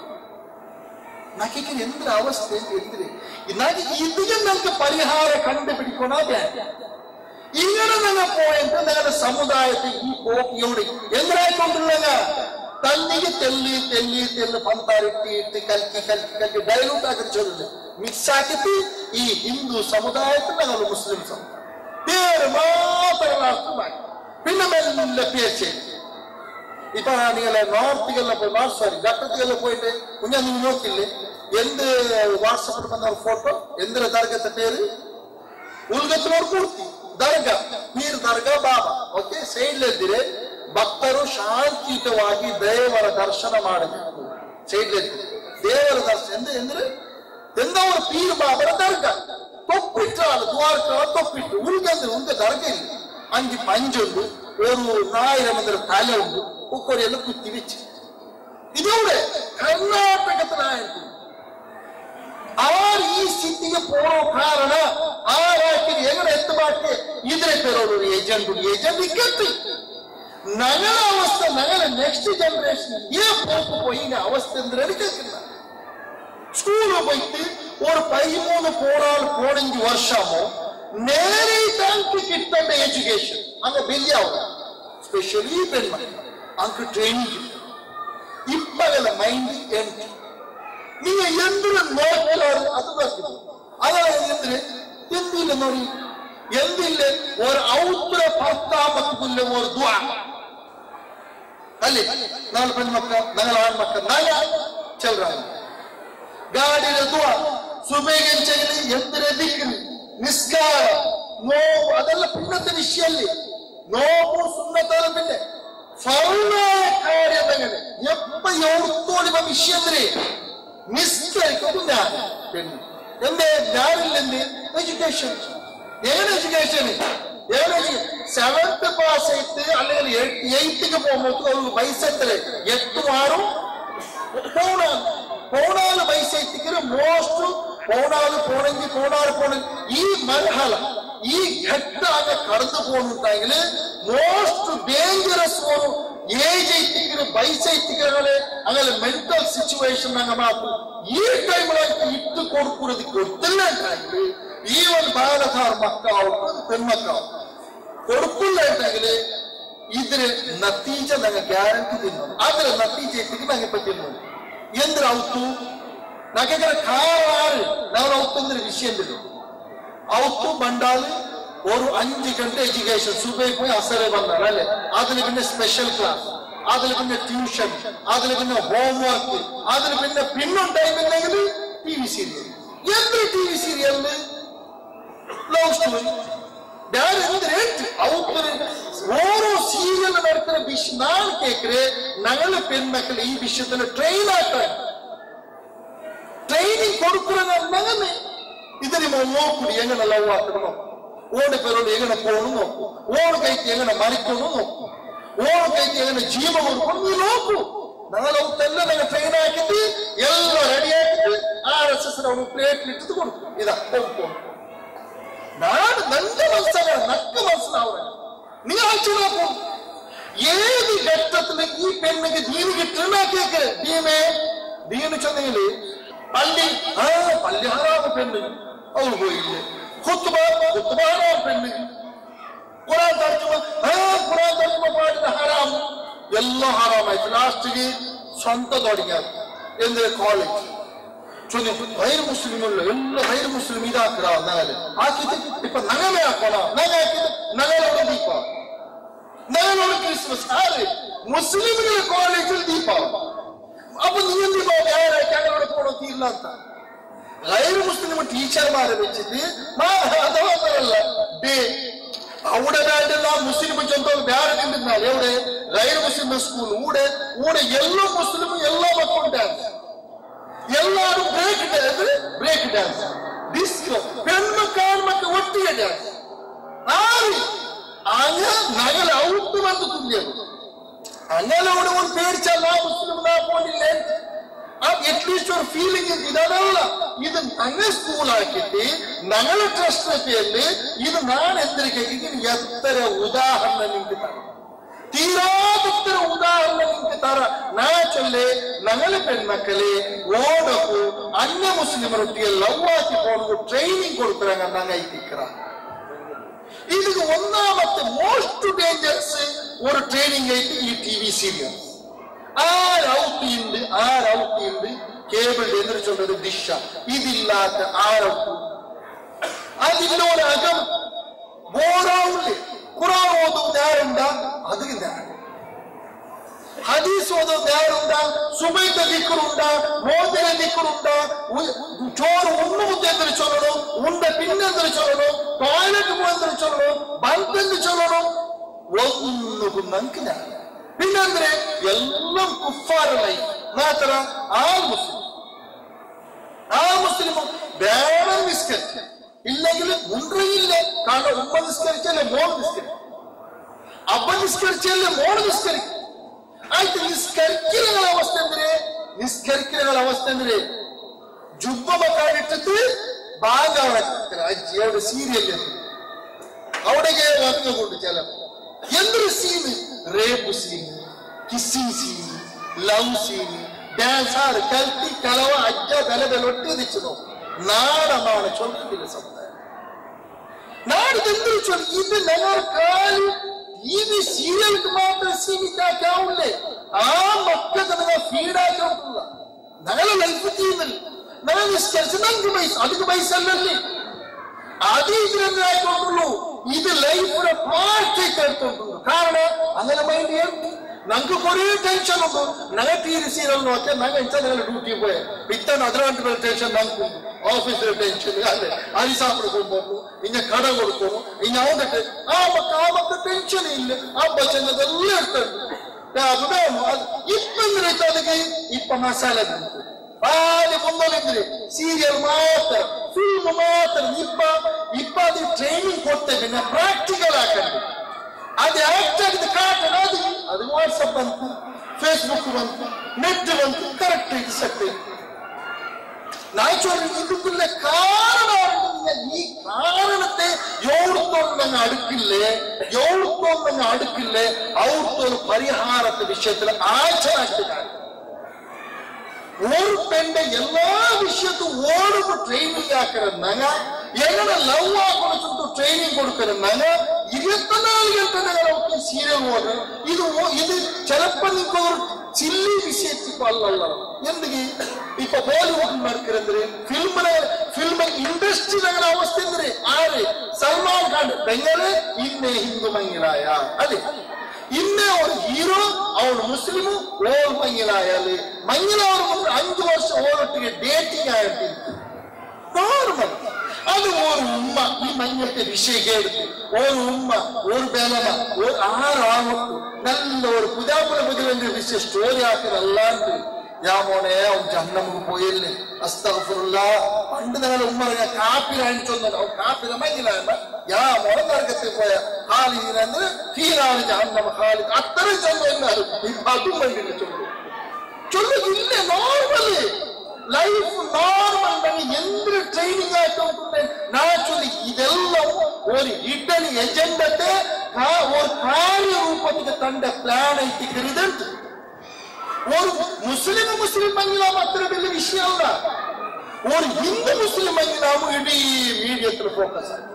ನಾಕೆ ಎಂದ್ರ ಅವಸ್ಥೆ ಅಂತ ಹೇಳಿದ್ರೆ ನನಗೆ ഇതിಗೆ ನನಗೆ ಪರಿಹಾರ കണ്ടുപിടിക്കണ ഇങ്ങനെ നിങ്ങൾ പോയിട്ട് നിങ്ങളുടെ സമുദായത്തിൽ ഈ പോക്കിയോട് എന്തിനായിക്കൊണ്ടുള്ള തന്നിക്ക് തെല്ല് പന്താരിട്ട് കൽക്കി ഡൈലൂട്ട് ആക്കി ചൊല്ലില്ല മിക്സ് ആക്കിട്ട് ഈ ഹിന്ദു സമുദായത്തിൽ ഞങ്ങൾ മുസ്ലിം സമുദായം പേര് മാത്രം അർത്ഥമാക്കി പിന്നെ മെല്ലെ പേര് ചെയ്തു. ഇപ്പൊ നിങ്ങളെ ഘട്ടത്തിലെല്ലാം പോയിട്ട് കുഞ്ഞാ നിങ്ങൾ നോക്കില്ലേ എന്ത് വാട്സപ്പിൽ വന്ന ഫോട്ടോ എന്തിനാ ദർഗത്തെ പേര് ഉൽഗത്തിനോട് പൂർത്തി ದರ್ಗಾ ಪೀರ್ ದರ್ಗಾ ಬಾಬಾ ಓಕೆ ಸೈಡ್ಲೆದ್ದಿರೆ ಭಕ್ತರು ಶಾಂತಿಯುತವಾಗಿ ದೇವರ ದರ್ಶನ ಮಾಡಬೇಕು. ಸೈಡ್ಲೆದ್ದು ದೇವರ ದರ್ಶನ ಎಂದ್ರೆ ಎಂದವರು ಪೀರ್ ಬಾಬರ ದರ್ಗಾ ತೊಪ್ಪಿಟ್ಟಾಲ ದ್ವಾರಕ ತೊಪ್ಪಿಟ್ಟು ಉಲ್ಗಂದ್ರೆ ಉಂಗ ದರ್ಗಾ ಇಲ್ಲ ಅಂಗಿ ಪಂಜೊಂದು ഒരു 1000 തല ഉണ്ട് ഒക്കൊരെല്ലാം കുത്തിവെച്ച് ഇതോടെ കർണാടകത്തിലായിരുന്നു അവർ ഈ സ്ഥിതിಗೆ പോണോ ಕಾರಣ ആരാക്കിന് എങ്ങനെ എത്തുമാറ്റി ഇതിനെ പേരോട് ഏജന്റ് ഇക്കത്തി ഞങ്ങളെ അവസ്ഥ ഞങ്ങളെ നെക്സ്റ്റ് ജനറേഷൻ ഏ പോക്ക് പോയി അവസ്ഥ എന്തിനാ കേൾക്കുന്ന സ്കൂളിൽ പോയിട്ട് ഒരു 13 പോണെങ്കി വർഷമോ നേരെ താങ്കൾക്ക് കിട്ടേണ്ട എഡ്യൂക്കേഷൻ അങ്ങ് വലിയാവും സ്പെഷ്യലി പെൺമക്കൾ അങ്ങ് ട്രെയിനിങ് കിട്ടും. ഇപ്പകല മൈൻഡ് എൻട്രി நீங்க எந்திர நோக்கிலாரு அது அதான் എന്തില്ല നോടി എന്തില്ല ഒരു ഔത്ര ഭർത്താപത്തില്ല ഒരു ദ്വാ ಅಲ್ಲಿ 4 ಹೆಣ್ಮಕ್ಳು, ನಾಳೆ ಆಣ್ಮಕ್ಳು, ನಾಳೆ ಚೆಲ್ರಾಂಗ ಗಾಡಿಯ ದುವಾ ಸುಬೇಗೆ ಎಂದರೆ ದಿಕ್ಕಲಿ ನಿಸ್ಕಾರ ನೋವು ಅದೆಲ್ಲ ಭಿನ್ನತೆ ವಿಷಯಲ್ಲಿ ನೋವು ಸುನ್ನತದ ಭಿನ್ನೆ ಫರ್ಣ ಕಾರ್ಯದಗನೆ ಎಪ್ಪ ಎವರ್ತೋಳಿ ವಿಷಯಂದ್ರೆ ನಿಸ್ಕರಿಕೊಂಡು ಜ್ಞಾನ പെണ്ണ് എന്തേ ജ്ഞാനില്ലെന്ന് എഡ്യൂക്കേഷൻ ഏത് എഡ്യൂക്കേഷൻ 7th പാസ് ആയിട്ട് അല്ലെങ്കിൽ 8th പോകുമ്പോൾ അവർക്ക് പൈസ എത്ര 8 പൗണാല് പൈസ എത്തിക്കുന്ന മോസ്റ്റ് പൗണാല് പോണെങ്കിൽ ഈ മർഹല ഈ ഘട്ട കടന്നു പോകുന്നുണ്ടെങ്കിൽ മോസ്റ്റ് ഡേഞ്ചറസ് ഏജ് എത്തിക്കുന്ന പൈസ എത്തിക്കുന്ന അങ്ങനെ മെന്റൽ സിറ്റുവേഷൻ അങ്ങ് മാറ്റും ഈ ടൈമിലേക്ക് ഇട്ട് കൊടുക്കുന്നത് കൊടുത്തില്ല ഈവൻ ബാലധാർ മക്കളാവട്ടെ പെൺമക്കളാവട്ടെ കൊടുക്കില്ല ഉണ്ടെങ്കിൽ ഇതിന് നത്തീജ ഞങ്ങൾ ഗ്യാരണ്ടി തിന്നു അതിന് നത്തീജ എത്തിക്ക് ഞങ്ങൾ പറ്റുന്നു എന്തിനൗത്തു ഞങ്ങൾ കാറാറ് ഞങ്ങൾ ഔത്തുന്നൊരു വിഷയം തരും ഔത്തു ബണ്ടാല് ഒരു 5 ഗಂಟೆ എഡ്യൂക്കേഷൻ സുബൈ പോയി അസറെ വന്നാണ് അല്ലെ അതിന് പിന്നെ സ്പെഷ്യൽ ക്ലാസ് അതിന് പിന്നെ ട്യൂഷൻ അതിന് പിന്നെ ഹോംവർക്ക് അതിന് പിന്നെ ടൈം ഉണ്ടെങ്കിൽ TV സീരിയൽ എന്ത് TV സീരിയലിന് ലവ് സ്റ്റോറി ഓരോ സീരിയൽ നടക്കുന്ന വിഷയം ഞാൻ കേൾക്കേ ഞങ്ങളെ പെൺമക്കൾ ഈ വിഷയത്തിൽ ട്രെയിൻ ആക്കാൻ ട്രെയിനിങ് കൊടുക്കുന്ന ഇതിന് നോക്കൂടി എങ്ങനെ ലവ് ആക്കണമോ ഓടെ പേരോട് എങ്ങനെ പോകണം നോക്കൂ ഓട് കൈക്ക് എങ്ങനെ മരിക്കണം നോക്കൂ ഓട് കൈക്ക് എങ്ങനെ ജീവൻ കൊടുക്കണം നീ നോക്കൂ ഞങ്ങളെല്ലാം ഞങ്ങൾ ട്രെയിൻ ആക്കിയിട്ട് എല്ലാം റെഡി ആക്കിയിട്ട് RSS പ്ലേറ്റിലിട്ട് കൊടുക്കും ഇതാ പോകും നാട് നല്ല മനസ്സിലാണ് നക്ക് മനസ്സിലാവുക നീ ആഴ്ച നോക്കും ഏത് ഘട്ടത്തിൽ ഈ പെണ്ണിക്ക് ദീന് കിട്ടുന്ന കേക്ക് ദീന് ചെന്നെങ്കില് പള്ളി ഹറാമ പെണ്ണ് അവൾ പോയില്ലേ കുത്തുബാറാം പെണ്ണ് ഖുറാൻ തർജ്ജമ പാടുന്ന ഹറാം എല്ലാം ഹറാമായിട്ട് ലാസ്റ്റിക്ക് സ്വന്തം തുടങ്ങിയത് എന്ത് കോളേജ് ಗೈರ್ ಮುಸ್ಲಿಮಲ್ಲ ಎಲ್ಲ ಗೈರ್ ಮುಸ್ಲಿಮ್ ಇದಾಕ್ರ ನಗಲೆ ಹಾಕಿದ್ದು ಇಪ್ಪ ನಗಲೇ ಹಾಕೋಣ ನಗ ಹಾಕಿದ್ದು ನಗಲೋட ದೀಪ ನಗಲೋಡ ಕ್ರಿಸ್ಮಸ್ ಆದ್ರೆ ಮುಸ್ಲಿಮ್ಗಳ ಕಾಲೇಜಲ್ಲಿ ದೀಪ ಅಪ್ಪ ನೀನು ದೀಪ ಯಾರು ಕ್ಯಾಮರೋಡ ಕೊಡೋದು ಇಲ್ಲ ಅಂತ ಗೈರ್ ಮುಸ್ಲಿಮ್ ಟೀಚರ್ ಮಾರ വെച്ചിട്ട് അതല്ല ഡേ അവിടെ വേണ്ടുന്ന മുസ്ലിം ജനത വേറെ നിന്നാൽ എവിടെ ഗൈർ മുസ്ലിം സ്കൂൾ ഊടെ എല്ലാ മുസ്ലിമും എല്ലാ മക്കളും ഡാൻസ് എല്ലാരും ബ്രേക്ക് ഡാൻസ് ഡിസ്കോ പെൺമക്കാർക്ക് ഒട്ടിയ ഡാൻസ് ആര് അങ്ങ് നഗൽ ഔട്ട് വന്ന് തുല്യത് അങ്ങനോട് ഒന്ന് പേടിച്ചാൽ ആ മുസ്ലിം പോണില്ലേ അറ്റ്ലീസ്റ്റ് ഒരു ഫീലിംഗ് ഇതല്ല ഇത് ഞങ്ങൾ സ്കൂളാക്കിയിട്ട് ഞങ്ങളെ ട്രസ്റ്റിന്റെ പേരില് ഇത് ഞാൻ എന്തിനു എത്ര ഉദാഹരണം നിങ്ങൾക്ക് തരാം തീരാത്ര ഉദാഹരണം നിങ്ങൾക്ക് തരാം നാ ചൊല്ലേ ഞങ്ങളെ പെൺമക്കളെ ഓടക്കു അന്യ മുസ്ലിമരൊട്ടിയെ ലവാക്കി പോകുന്നത് ട്രെയിനിങ് കൊടുക്കുறாங்க நாங்க ஐத்திக்கிறோம் இதுக்கு ஒன்னாமത്തെ മോസ്റ്റ് ഡേഞ്ചറസ് ഒരു ട്രെയിനിങ് ആയിട്ട് ഈ TV സീരിയൽ ആരൗട്ടിയുണ്ട് കേബിൾ എന്ന് ചൊന്നത് ഡിഷ ഇതില്ലാത്ത ആരൗട്ട് അതിലൊരകം ബോറാവുണ്ട് ഖുർആൻ ഓതുന്ന ആരുണ്ടാ അതിന്റെ ഹദീസ് ഓതുന്ന ആരുണ്ടാ സുബൈത്തെ ദിക്റുണ്ടാ മോദിനെ ദിക്റുണ്ടാ ചോറ് ഉണ്ണുമുദ്ദെന്ന് ചൊല്ലണം ഉണ്ട പിന്നെന്ന് ചൊല്ലണം ടോയ്ലറ്റ് പോയെന്ന് ചൊല്ലണം ബൽബെന്ന് ചൊല്ലണം ഒന്നും നമുക്ക് പിന്നെന്തിന് എല്ലാം കുഫാറായി മാത്ര ആ മുസ്ലിമും വേറെ നിസ്കരിച്ച ഇല്ലെങ്കിൽ മുൻകൈയില്ല കാരണം ഉമ്മ നിസ്കരിച്ചല്ലേ മോൾ നിസ്കരിക്കും അപ്പ നിസ്കരിച്ചല്ലേ മോൾ നിസ്കരിക്കും ആയിട്ട് നിസ്കരിക്കുന്ന അവസ്ഥ എന്തിന് ജുബ്ബ മക്കാനിട്ടിട്ട് ഭാഗം സീരിയൽ അവിടേക്ക് വന്നുകൊണ്ട് ചിലപ്പോ എന്തൊരു scene rape scene kissing scene love scene dance ആറ് കൽത്തി കലവ അജ്ജ തലതലൊട്ടി വെച്ചതോ നാടമാണ് ചൊല്ലുന്നില്ല സമുദായം നാട് എന്തൊരു ചൊല്ലി ഇത് ഞങ്ങൾ കാലം TV സീരിയൽക്ക് മാത്രം സീമിതാക്കാവില്ലേ ആ മക്കൾക്ക് നിങ്ങൾ ഫീഡാക്കില്ല ഞങ്ങളെ ലൈഫ് ചെയ്യുന്നില്ല ഞങ്ങൾ നിസ്കരിച്ച് ഞങ്ങൾക്ക് പൈസ അതിക്ക് പൈസ അല്ലല്ലേ അത് ഇതിനെ ആയിക്കൊണ്ടുള്ളൂ ഇത് ലൈഫിനെ പാർട്ടിക്ക് എടുത്തോണ്ടുള്ളൂ കാരണം അങ്ങനെ മൈൻഡ് ನಂಗೆ ಕೊರೇ ಟೆನ್ಷನ್ ಉಂಟು ನಂಗೆ ಟಿವಿ ಸೀರಿಯಲ್ ನೋಕೆ ನಂಗೆ ಇಂಚ ಡ್ಯೂಟಿ ಪೋಯೆ ಬಿತ್ತನ ಅದರ ಟೆನ್ಷನ್ ನಂಗೆ ಆಫೀಸ್ ಟೆನ್ಷನ್ ಅಲ್ಲೇ ಅಲ್ಲಿ ಸಾಪಿಡ್ ಕೊಡ್ಬೋದು ಹಿಂಗೆ ಕಡ ಕೊಡ್ಬೋದು ಹಿಂಗೆ ಅವಕ್ಕೆ ಆ ಮಕ್ಕ ಟೆನ್ಷನ್ ಇಲ್ಲ ಹಬ್ಬ ಚೆನ್ನದೆಲ್ಲ ಇರ್ತದೆ ಇಪ್ಪಂದ್ರೆ ಅದಕ್ಕೆ ಇಪ್ಪ ಮಸಾಲೆ ಬಂತು ಬಾರಿ ಮುಂದೊಲಿದ್ರೆ ಸೀರಿಯಲ್ ಮಾತ್ರ ಫಿಲ್ಮ್ ಮಾತ್ರ ಇಪ್ಪ ಅದು ಟ್ರೈನಿಂಗ್ ಕೊಡ್ತೇವೆ ನಾ ಪ್ರಾಕ್ಟಿಕಲ್ ಹಾಕಂಡು ಅದು ಆಕ್ಟ್ ಆಗಿದ್ದು ಕಾಟನ ಅದು ವಾಟ್ಸಪ್ ಬಂತು ಫೇಸ್ಬುಕ್ ಬಂತು ನೆಟ್ ಬಂತು ಕರೆಕ್ಟ್ ಇದು ಸತ್ಯ ನಾಚೋರಿ ಇದಕ್ಕೆಲ್ಲ ಕಾರಣ ಈ ಕಾರಣത്തെ എവിടുത്തോന്നും അടുക്കില്ലേ അവിടുത്തെ പരിഹാരത്തെ വിഷയത്തിൽ ആചാരാക്കിട്ടാണ് ഒരു പെണ്ണ് എല്ലാ വിഷയത്തും ഓടുമ്പോ ട്രെയിനിങ് ആക്കരുന്നാങ്ങ എങ്ങനെ ലവ് ആക്കൊടുത്തിട്ട് ട്രെയിനിങ് കൊടുക്കരുന്നാങ്ങ 24 ಗಂಟೆ സീരിയൽ ഓടണം ഇത് ചിലപ്പോ നിങ്ങൾക്ക് ഒരു ചില്ലി വിഷയത്തിപ്പോ അല്ലല്ല എന്തിಗೆ ഇപ്പൊ ബോളിവുഡ് നടക്കുന്നത് ഫിലിം ഇൻഡസ്ട്രി അങ്ങനെ അവസ്ഥ എന്തിന് ആര് സൽമാൻ ഖാൻ പെങ്ങള് ഇന്നേ ഹിന്ദു മംഗിലായ അതെ ഇന്നേ ഒരു ഹീറോ അവൾ മുസ്ലിം ഓൾ മംഗിലായാല് മംഗിലവർ 5 വർഷം ഓളൊട്ടിಗೆ ഡേറ്റിംഗ് ആയിട്ട് നോർമൽ അത് ഒരു ഉമ്മ ഈ മഞ്ഞത്തെ വിഷയം എടുത്തു ഒരു ഉമ്മ ഒരു ബലമ ഒരു 6 ആവത്തു നല്ല ഒരു പുതിയാപ്പുല പുതിയ വിഷയം സ്റ്റോറി ആക്കുന്നല്ലാണ്ട് ഞാൻ മോനെ അവൻ ജഹന്നമിക്ക് പോയില്ലേ അസ്തഗ്ഫിറുല്ലാ പണ്ട് ഞങ്ങൾ ഉമ്മ കാപ്പിൽ അണിച്ചൊന്നും അവൻ കാപ്പില മഞ്ഞിലായ ഞാൻ മോനെ നരകത്തിൽ പോയ ഖാലിദിനെന്ന് ഫീനാണ് ജഹന്നമ ഖാലിദ് അത്രയും ചെന്നു എന്നാലും ഇപ്പൊ അതും വേണ്ടി ചൊല്ലുകില്ലേ നോർമല് ലൈഫ് നോർമൽ എന്തൊരു ട്രെയിനിങ് ആയിട്ടുണ്ട് ഞാൻ ചൊല്ലി ഇതെല്ലാം ഒരു ഹിഡൻ എജൻഡത്തെ ഒരു കാര്യരൂപത്തിൽ തന്റെ പ്ലാൻ എത്തിക്കരുത് ഒരു മുസ്ലിം മംഗിലാം അത്ര വലിയ വിഷയമല്ല ഒരു ഹിന്ദു മുസ്ലിം മംഗിലാം ഇടീ മീഡിയത്തിൽ ഫോക്കസ് ആണ്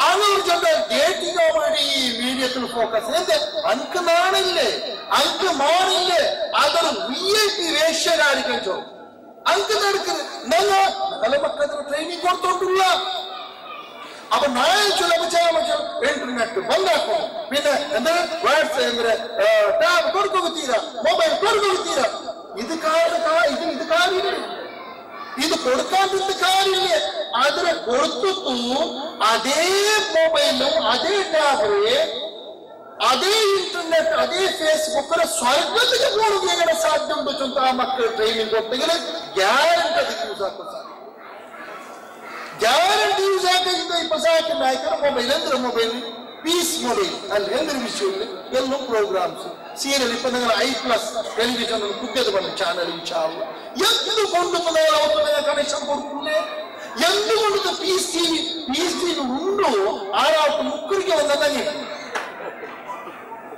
അങ്ങനെ ചെന്ന ഡേറ്റിംഗ് ആവുമ്പോൾ ഈ മീഡിയത്തിൽ ഫോക്കസ് എന്ത് അനക്ക് നാണില്ലേ അനക്ക് മാണില്ലേ അതൊരു VIP വേശ്യരായിരിക്കും ചോ അനക്ക് നടക്കുന്നത് നല്ല മക്കൾ ട്രെയിനിങ് കൊടുത്തോണ്ടില്ല അപ്പൊ നാളെ ചൊല്ലുമ്പോ ഇന്റർനെറ്റ് ബന്ധാക്കും പിന്നെ എന്താ വാട്സ്ആപ്പ് ടാബ് കൊടുക്കുകത്തീരാ മൊബൈൽ കൊടുക്കുകത്തീരാ ഇത് കാര്യമില്ല ഇത് കൊടുക്കാത്ത കാര്യമില്ല അതിനെ കൊടുത്തു അതേ മൊബൈലും അതേ ടാബില് അതേ ഇന്റർനെറ്റ് അതേ ഫേസ്ബുക്കിന് സ്വർഗത്തിന് പോകണമെങ്കിൽ എങ്ങനെ സാധ്യം വെച്ചും ആ മക്കൾ ട്രെയിനിങ് കൊടുത്തെങ്കിൽ ഗ്യാരണ്ടി അത് യൂസ് ആക്കാൻ സാധിക്കും ಗ್ಯಾರಂಟಿ ಯೂಸ್ ಆಗಿದೆ ಇಪ್ಪ ಸಾಕು ನಾಯಕರ ಮೊಬೈಲ್ ಅಂದ್ರೆ ಮೊಬೈಲ್ ಪೀಸ್ ಮೊಬೈಲ್ ಅಲ್ಲಿ ಎಂದ್ರೆ ವಿಷಯ ಎಲ್ಲೂ ಪ್ರೋಗ್ರಾಮ್ಸ್ ಸೀರಿಯಲ್ ಇಪ್ಪ നിങ്ങൾ i+ ടെലിവിഷൻ പുതിയത് വന്ന ചാനൽ ഇൻഷാല്ല എന്തുകൊണ്ട് അവർക്ക് കണക്ഷൻ കൊടുക്കില്ലേ എന്തുകൊണ്ട് പീസ് ടിവി ഉണ്ടോ ആരാൾക്ക് മുക്കുറിക്ക് വന്നതന്നെ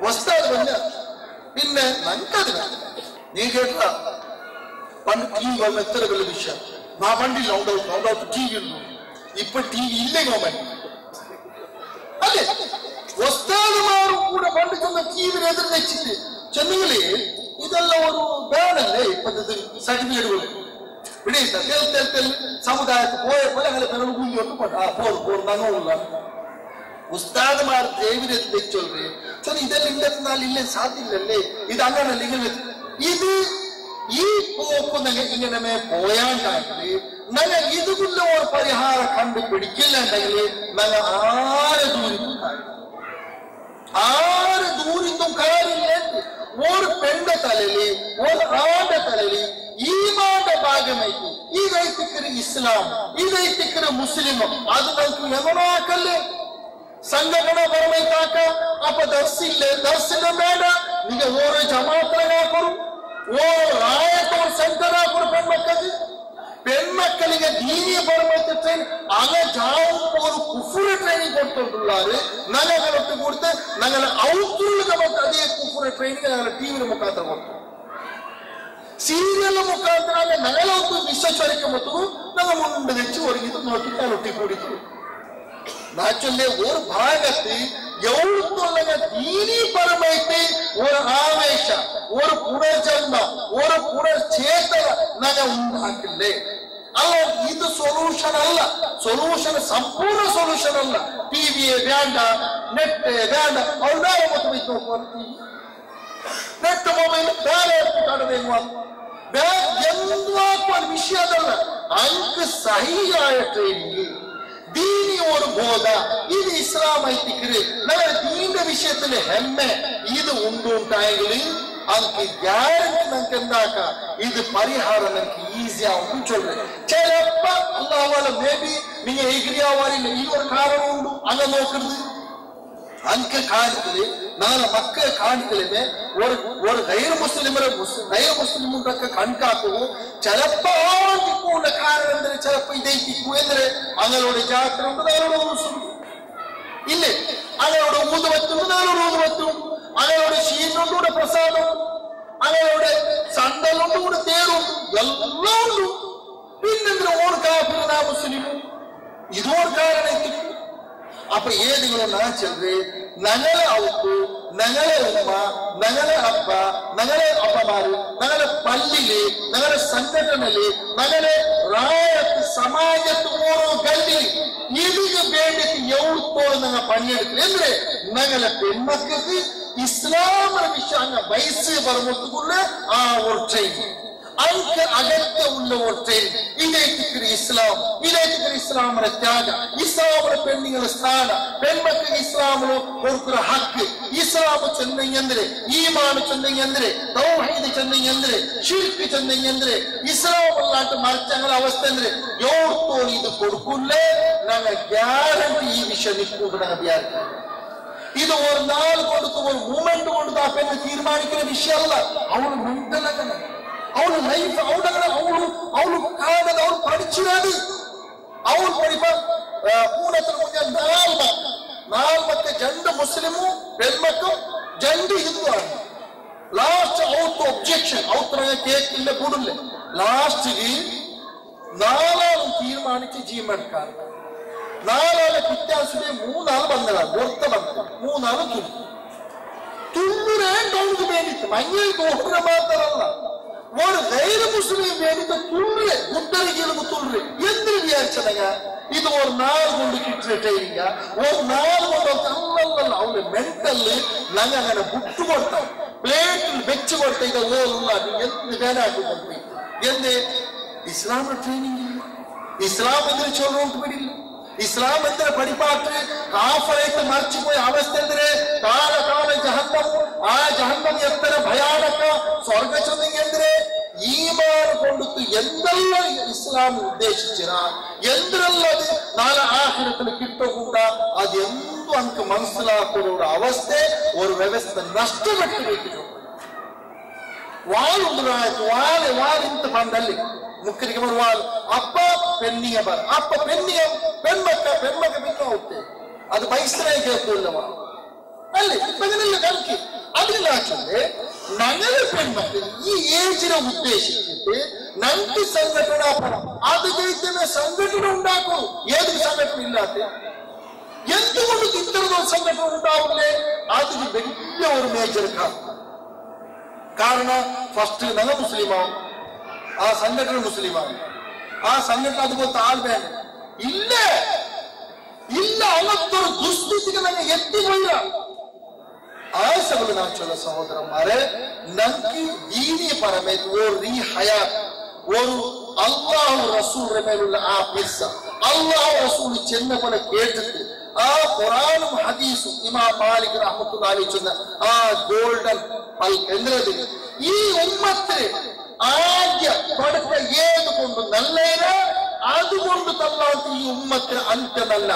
വസ്താത് വന്ന പിന്നെ നമുക്കതിന നീ കേട്ട പണ്ട് ടിവി വന്ന എത്ര വലിയ വിഷയം ആ വണ്ടിയിൽ ഔട്ട് ടിവി ഉണ്ടോ ഇപ്പൊ ടിവി ഇല്ലേ ഗവൺമെന്റ് അതെ വസ്താദുമാരും കൂടെ പണ്ട് ചെന്ന ടിവിയിൽ എതിർ വെച്ചിട്ട് ചെന്നെങ്കിലേ ഇതെല്ലാം ഒരു ബാനല്ലേ ഇപ്പത്തെ സർട്ടിഫിക്കറ്റ് കൊടുക്കും ഇവിടെ സമുദായത്തിൽ പോയപ്പോൾ അങ്ങനെ പെരൾ കുഞ്ഞോട്ട് പോർ നങ്ങുള്ള ഉസ്താദുമാർ ദേവിനെത്തി വെച്ചോളേ ചൊല്ല ഇതെല്ലാം ഇല്ലെന്നാൽ ഇല്ലേ സാധ്യമില്ലല്ലേ ഇത് അങ്ങനല്ലേ ഇങ്ങനെ ഇത് ഈ പോക്ക് ഇങ്ങനെ പോയാണ്ടായിട്ട് ഞങ്ങൾ ഇതുകൊണ്ട് ഒരു പരിഹാരം കണ്ടുപിടിക്കില്ലെങ്കിൽ ഞങ്ങൾ ആര് ദൂരിത്തും കാര്യമില്ല ഒരു പെണ്ണിന്റെ തലയില് ഒരു ആളുടെ തലയില് ഈമാന്റെ ഭാഗമായിട്ട് ഇതൈത്തിക്കര ഇസ്ലാം ഇതൈത്തിക്കര മുസ്ലിം അത് നമുക്ക് എങ്ങനാക്കല്ലേ സംഘടന പരമായിട്ടാക്ക അപ്പൊ ദർശനം വേണ്ട നിങ്ങൾ ഓരോ ജമാഅത്തിനാക്കറും ಓ ರಾಯತೋರ್ ಸೆಂಟರ್ ಹಾಕೋರು പെൺമക്കളിಗೆ ദീനിയ പരമായിട്ട് ട്രെയിൻ അങ്ങനെ ജാവുമ്പോൾ കുഫുറ് ട്രെയിനിങ് കൊടുത്തോണ്ടുള്ളാറ് ഞങ്ങളൊട്ട് കൊടുത്ത് ഞങ്ങൾ ഔത്തുള്ള നമുക്ക് അതേ കുഫുറ് ട്രെയിനിങ് ഞങ്ങൾ ടിവിയുടെ മുഖാന്തരം കൊടുത്തു സീരിയലിന്റെ മുഖാന്തരം ഞങ്ങളൊത്ത് വിശ്വസിക്കുമ്പോൾ ഞങ്ങൾ മുൻപ് വെച്ച് ഒരുങ്ങിട്ട് നോക്കി ഞങ്ങളൊട്ടി കൊടുത്തു നാച്ചൊല്ലെ ഒരു ഭാഗത്ത് എവിടുത്തുള്ള ദീനീപരമായിട്ട് ഒരു ആവേശ ഒരു പുനർജന്മ ഒരു പുനർചേതന ഞങ്ങൾ ഉണ്ടാക്കില്ലേ അല്ല ഇത് സൊല്യൂഷൻ അല്ല സൊല്യൂഷൻ ಸಂಪೂರ್ಣ ಸೊಲ್ಯೂಷನ್ ಅಲ್ಲ ಟಿವಿ ಬೇಡ ನೆಟ್ ಬೇಡ ಅವ್ರನ್ನ ಮತ್ತೆ ನೋಡ್ಕೊಂಡು ನೆಟ್ ಮೊಬೈಲ್ ಬೇರೆ ಕಾಣಬೇಕು ಎಂದುವಾಕುವ ವಿಷಯ ಅದಲ್ಲ ಅಂಕ ಸಹಿಯಾಯ ಟ್ರೈನಿಂಗ್ ದೀನಿ ஒரு போத இது இஸ்லாம் ஐத்திக்கிறது நம்ம தீண்ட விஷயத்துல ஹெம்மை இது உண்டு உண்டாயங்களே அதுக்கு கேரண்டி நமக்கு இருந்தாக்கா இது பரிகாரம் நமக்கு ஈஸியா உண்டு சொல்றேன் சிலப்ப அல்லாஹ்வால மேபி நீங்க எகிரியா வாரில இது ஒரு காரணம் உண்டு அங்க நோக்குறது அங்க காரணத்துல நாள மக்கள் காணிக்கலுமே ஒரு கைர ಮುಸ್ಲಿಮರಕ್ಕೆ ಕಣ್ಕಾಕುವು ಚಲಪ್ಪ ಆವಂತಿಕ್ಕೂಲ ಕಾರಣ ಅಂದ್ರೆ ಚಲಪ್ಪ ಇದೈತಿಕ್ಕು ಅಂದ್ರೆ ಅಂಗಳೋட ಜಾತ್ರೆ ಉಂಟು ನಾಳೋಡ ಉಸುರು ಇಲ್ಲೇ ಅಂಗಳೋಡ ಊದುವತ್ತು ನಾಳೋಡ ಊದುವತ್ತು ಅಂಗಳೋಡ ಶೀನುಂಟು ಕೂಡ ಪ್ರಸಾದ ಅಂಗಳೋಡ ಸಂಡಲುಂಟು ಕೂಡ ತೇರು ಎಲ್ಲ ಉಂಟು പിന്നെന്തിന് ഓർ കാഫിർ മുസ്ലിമു ഇതോർ കാരണത്തിക്ക് അപ്പൊ ഏതെങ്കിലും ഞാൻ ചെന്ന് ഞങ്ങളെ ഔത്ത് ഞങ്ങളെ ഉമ്മ ഞങ്ങളെ അപ്പ ഞങ്ങളെ അപ്പമാര് ഞങ്ങളെ പള്ളിയില് ഞങ്ങളെ സംഘടനയില് ഞങ്ങളെ റായത്ത് സമാജത്ത് ഓരോ ഗല്ലിൽ ഇതിന് വേണ്ടിയിട്ട് എവിടത്തോളം ഞങ്ങൾ പണിയെടുക്കില്ല എന്തിന് ഞങ്ങളെ പെൺമക്കൾക്ക് ഇസ്ലാമിന്റെ വിഷയം വയസ്സ് പറഞ്ഞുകൊണ്ടുള്ള ആ ഒരു ട്രെയിനിങ് ಅಂಕ ಅಗತ್ಯ ಉಳ್ಳ ಟ್ರೈನ್ ಇದೈತಿಕ್ಕಿರಿ ಇಸ್ಲಾಮರ ತ್ಯಾಗ ಇಸ್ಲಾಮರ ಪೆಣ್ಣಿಗಳ ಸ್ಥಾನ ಪೆಣ್ಮಕ್ಕಳಿಗೆ ಇಸ್ಲಾಮನು ಕೊಡುಕರ ಹಕ್ಕು ಇಸ್ಲಾಮ ಚೆನ್ನೈ ಅಂದ್ರೆ ಈಮಾನು ಚೆನ್ನೈ ಅಂದ್ರೆ ತೌಹೀದ್ ಚೆನ್ನೈ ಅಂದ್ರೆ ಶಿರ್ಕ್ ಚೆನ್ನೈ ಅಂದ್ರೆ ಇಸ್ಲಾಂ ಅಲ್ಲಾಂಟ ಮರ್ಚಂಗಳ ಅವಸ್ಥೆ ಅಂದ್ರೆ ಯೋರ್ತೋನಿ ಇದು ಕೊಡುಕುಲ್ಲೇ ನಂಗೆ ಗ್ಯಾರಂಟಿ ಈ ವಿಷಯ ನಿಕ್ಕೂಡ ನಂಗೆ ಇದು ஒரு நாள் கொடுத்து ஒரு மூமெண்ட் கொடுத்து ಆ ಪೆನ್ನು ತೀರ್ಮಾನಿக்கிற ವಿಷಯ ಅಲ್ಲ ಅವನು ಮೆಂಟಲ್ ಅವನು ಲೈಫ್ ಅವನು ಕಾಣದ ಅವನು ಪಡಿಚಿರೋದು ಅವನು ಪಡಿಪ ಪೂನತ್ರ ಮುಂದೆ ನಾಲ್ಕು ಜಂಡು ಮುಸ್ಲಿಮು ಹೆಣ್ಮಕ್ಳು ಜಂಡು ಹಿಂದೂ ಲಾಸ್ಟ್ ಅವತ್ತು ಒಬ್ಜೆಕ್ಷನ್ ಅವತ್ರ ಕೇಕ್ ಇಲ್ಲ ಕೂಡಲೇ ಲಾಸ್ಟ್ಗೆ ನಾಲ್ಕು ತೀರ್ಮಾನಿಸಿ ಜೀ ಮಾಡ್ತಾರೆ ನಾಲ್ಕು ವ್ಯತ್ಯಾಸವೇ ಮೂರ್ನಾಳು ಬಂದಳ ಗೊತ್ತ ಬಂದ ಮೂರ್ನಾಳು ತುಳ್ಳುರೇ ಅವನಿಗೆ ಬೇಡಿತ್ತು ಮಂಗೇಳಿ ತೋರ ಮಾತಾರಲ್ಲ ஒரு கைர முஸ்லிம் வேண்டிய துள்ளு래 குட்டರಿಗೆ ತುಳ್ರೆ ಎಂದು ವಿಚಾರಣೆಗ ಇದು ஒரு நாள் கொண்டு கிட்ட ட்ரைனிங்க ஒரு நாள் கொண்டு ಅಲ್ಲಲ್ಲ ಅವನು ಮೆಂಟಲ್ ನಂಗನ ಬುಟ್ಟು ಕೊಡ್ತಾವ ಪ್ಲೇಟ್ ಬೆಚ್ಚ ಕೊಡ್ತಾ ಇದ್ದ ಓಲ್ಲ ಎಂದು ಬೇರೆ ಹಾಕಿಕೊಂಡು ಎಂದು ಇಸ್ಲಾಂ ಟ್ರೈನಿಂಗ್ ಇಲ್ಲ ಇಸ್ಲಾಂ ಅಂದ್ರೆ ಚೋರ ಉಂಟು ಬಿಡಿಲ್ಲ ಇಸ್ಲಾಂ ಅಂದ್ರೆ ಪಡಿಪಾಟ್ರೆ ಕಾಫರೈತೆ ಮರ್ಚಿపోయి ಅವಸ್ಥೆ ಅಂದ್ರೆ ಕಾಲ ಕಾಲ ಜಹನ್ನಮ್ ಆ ಜಹನ್ನಮ್ ಎತ್ತರ ಭಯಾನಕ ಸ್ವರ್ಗ ಚಂದಿಗೆ ಅಂದ್ರೆ ಈಮಾನ್ ಕೊಂಡುತ್ತು ಎಂದೆಲ್ಲ ಇಸ್ಲಾಂ ಉದ್ದೇಶಿಸಿರ ಎಂದ್ರಲ್ಲದು ನಾಳೆ ಆಖಿರத்தில் ಕಿಟ್ಟೋಗುಂಡ ಅದೆಂದು ಅಂಕ ಮನಸ್ಸಿಲಾಕೋರ ಅವಸ್ಥೆ ஒரு ವ್ಯವಸ್ಥೆ ನಷ್ಟಪಟ್ಟು ಬೇಕಿತ್ತು ವಾಳು ವಾಲ್ ಇಂತ ಬಂದಲ್ಲಿ ಮುಖ್ಯರಿಗೆ ಬರುವಾಳು ಅಪ್ಪ ಪೆನ್ನಿಗೆ ಬರ ಅಪ್ಪ ಪೆನ್ನಿಗೆ பெண்மக்க பெண்ண ಹೋಗ್ತೇ ಅದು ಬಯಸ್ತಾನೆ ಕೇಳ್ತಿಲ್ಲವ ಅಲ್ಲಿ ಬದಲಿಲ್ಲ ಕಲ್ಕಿ അതിൽ ആച്ചേ ഞങ്ങളെ പെൺമക്കൾ ഈ ഏജിനെ ഉദ്ദേശിച്ചിട്ട് ഞങ്ങൾക്ക് സംഘടന അത് കഴിക്കുന്ന സംഘടന ഉണ്ടാക്കും ഏത് സംഘടന ഇല്ലാത്ത എന്തുകൊണ്ട് ഇത്തരം സംഘടന ഉണ്ടാവില്ലേ അതിന് വലിയ ഒരു മേജർ കാരണം ഫസ്റ്റ് ഞങ്ങൾ മുസ്ലിമാവും ആ സംഘടന മുസ്ലിമാവും ആ സംഘടന അതുപോലത്തെ ആൾ വേണ്ട ಇಲ್ಲ ಇಲ್ಲ ಅವತ್ತೊಂದು ದುಸ್ಥಿತಿಗೆ ನನಗೆ ಎತ್ತಿಕೊಳ್ಳ ಆಸಗಳು ನಾನು ಚಲೋ ಸಹೋದರ ಮಾರೆ ನಂಗೆ ದೀನಿ ಪರಮೇತ್ ಓರ್ ರೀ ಹಯಾತ್ ஒரு அல்லாஹ் ரசூல் மேலுள்ள ஆ பிஸ்ஸா அல்லாஹ் ரசூல் சென்ன போல கேட்டுட்டு ஆ குர்ஆனும் ஹதீஸும் இமாம் மாலிக் ரஹ்மத்துல்லாஹி அலைஹி சொன்ன ஆ கோல்டன் பல் ಎಂದ್ರದು ಈ ಉಮ್ಮತ್ತೆ ಆದ್ಯ ಕೊಡಕ ಏದುಕೊಂಡು ನಲ್ಲೇನ അതുകൊണ്ട് തല്ലാത്ത ഈ ഉമ്മത്തിന് അന്ത്യമല്ല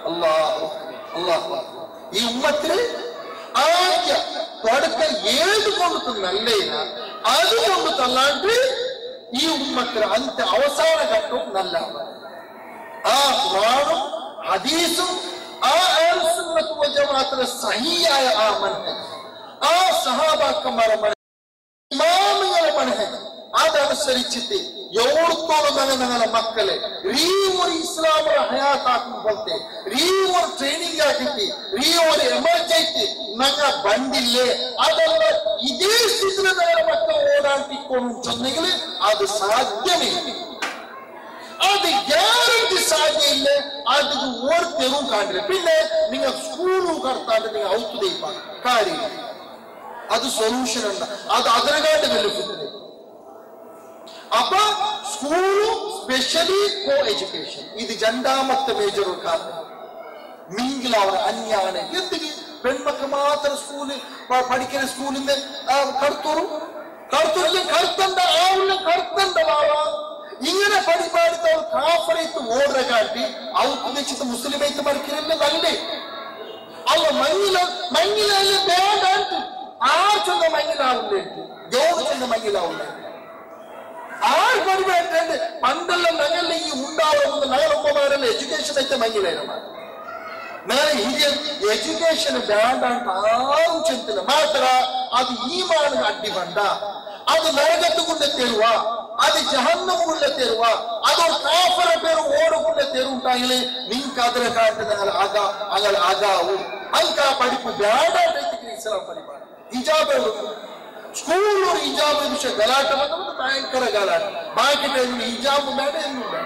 അല്ലാഹു അല്ലാഹു ഈ ഉമ്മത്തിന് ആദ്യ തുടക്കം ഏതുകൊണ്ട് നല്ലേന അതുകൊണ്ട് തല്ലാണ്ട് ഈ ഉമ്മത്തിന് അന്ത്യ അവസാന ഘട്ടവും നല്ല ആ ഖുർആനും ഹദീസും ആ അഹ്ലുസ് സുന്നത്ത് വൽ ജമാഅത്തിന്റെ സഹിയായ ആ മൻഹജ് ആ സഹാബാക്കന്മാരെ ഇമാമുകളെ മൻഹജ് അതനുസരിച്ചിട്ട് ಎವರ್ತೋಳು ನನ್ನ ಮಕ್ಕಳೇ ರೀ ಒಂದು ಇಸ್ಲಾಮರ ಹಯಾತ್ ಹಾಕಿ ರೀ ಒಂದು ಟ್ರೈನಿಂಗ್ ಹಾಕಿ ರೀ ಒಂದು ಎಮರ್ಜೆನ್ಸಿ ನಂಗ ಬಂದಿಲ್ಲೇ ಅದೆಲ್ಲ ಇದೇ ಸ್ಥಿತಿಯಲ್ಲಿ ನನ್ನ ಮಕ್ಕಳು ಓಡಾಡಿಕೊಂಡು ಚೆನ್ನೈಲಿ ಅದು ಸಾಧ್ಯವೇ ಅದು ಗ್ಯಾರಂಟಿ ಸಾಧ್ಯ ಇಲ್ಲ ಅದಕ್ಕೆ ಓಡ್ತೇವೆ ಕಾಣ್ರಿ ಪಿನ್ನೆ ನಿಂಗೆ ಸ್ಕೂಲು ಕರ್ತಾ ಅಂದ್ರೆ ನೀವು ಔತದೆ ಕಾರ್ಯ അത് സൊല്യൂഷൻ ഉണ്ട്. അത് അതിനെക്കാട്ട് വലിയ അപ്പൊ സ്കൂളും സ്പെഷ്യലി കോ എഡ്യൂക്കേഷൻ ഇത് രണ്ടാമത്തെ മേജർ കാരണം മിങ്കിലാവുന്ന അന്യാണ് എന്തെങ്കിലും പെൺമക്കൾ മാത്രം സ്കൂളിൽ പഠിക്കുന്ന സ്കൂളിന്റെ കറുത്തണ്ടാവാ ഇങ്ങനെ പഠിപ്പാടുത്ത കാഫറേത്ത് ഓർഡർ കാട്ടി അവർക്ക് വെച്ചിട്ട് മുസ്ലിമേത്ത് പഠിക്കുന്നില്ല നല്ലേ അവ മങ്ങിലല്ലേ വേണ്ടാണ്ട് ആർ ചെന്ന മങ്ങിലാവുന്നേ ജോലി ചെന്ന മങ്ങിലാവുന്നേ ആർ പഠിപ്പായിട്ട് പണ്ടെല്ലാം ഞങ്ങളുടെ ഈ ഉണ്ടാവുന്ന നഗരമ്മമാരല്ല എഡ്യൂക്കേഷൻ అయితే മങ്ങിലായിരുന്നു എഡ്യൂക്കേഷൻ വേണ്ടാണ്ട് ആരും ചെന്നില്ല മാത്ര അത് ഈമാൻ അഡ്ഡി വേണ്ട അത് നരകത്ത് കൊണ്ട് തരുവ അത് ജഹന്നമുള്ള തരുവ അതൊരു കാഫറ പേര് ഓടുകൊണ്ട് തരുണ്ടായെങ്കിൽ നിങ്ങൾക്ക് അതിനെ കാട്ടി ഞങ്ങൾ ആകാവും അതൊക്കെ ആ പഠിപ്പ് വേണ്ടായിട്ട് ഇസ്ലാം പഠിപ്പാണ് ഹിജാബ് സ്കൂളിൽ ഒരു ഹിജാബ് വിഷയം ഗലാട്ട വന്നത് ഭയങ്കര ഗലാട്ട ബാക്കി ടൈമിൽ ഹിജാബ് വേണ്ട എന്നുണ്ട്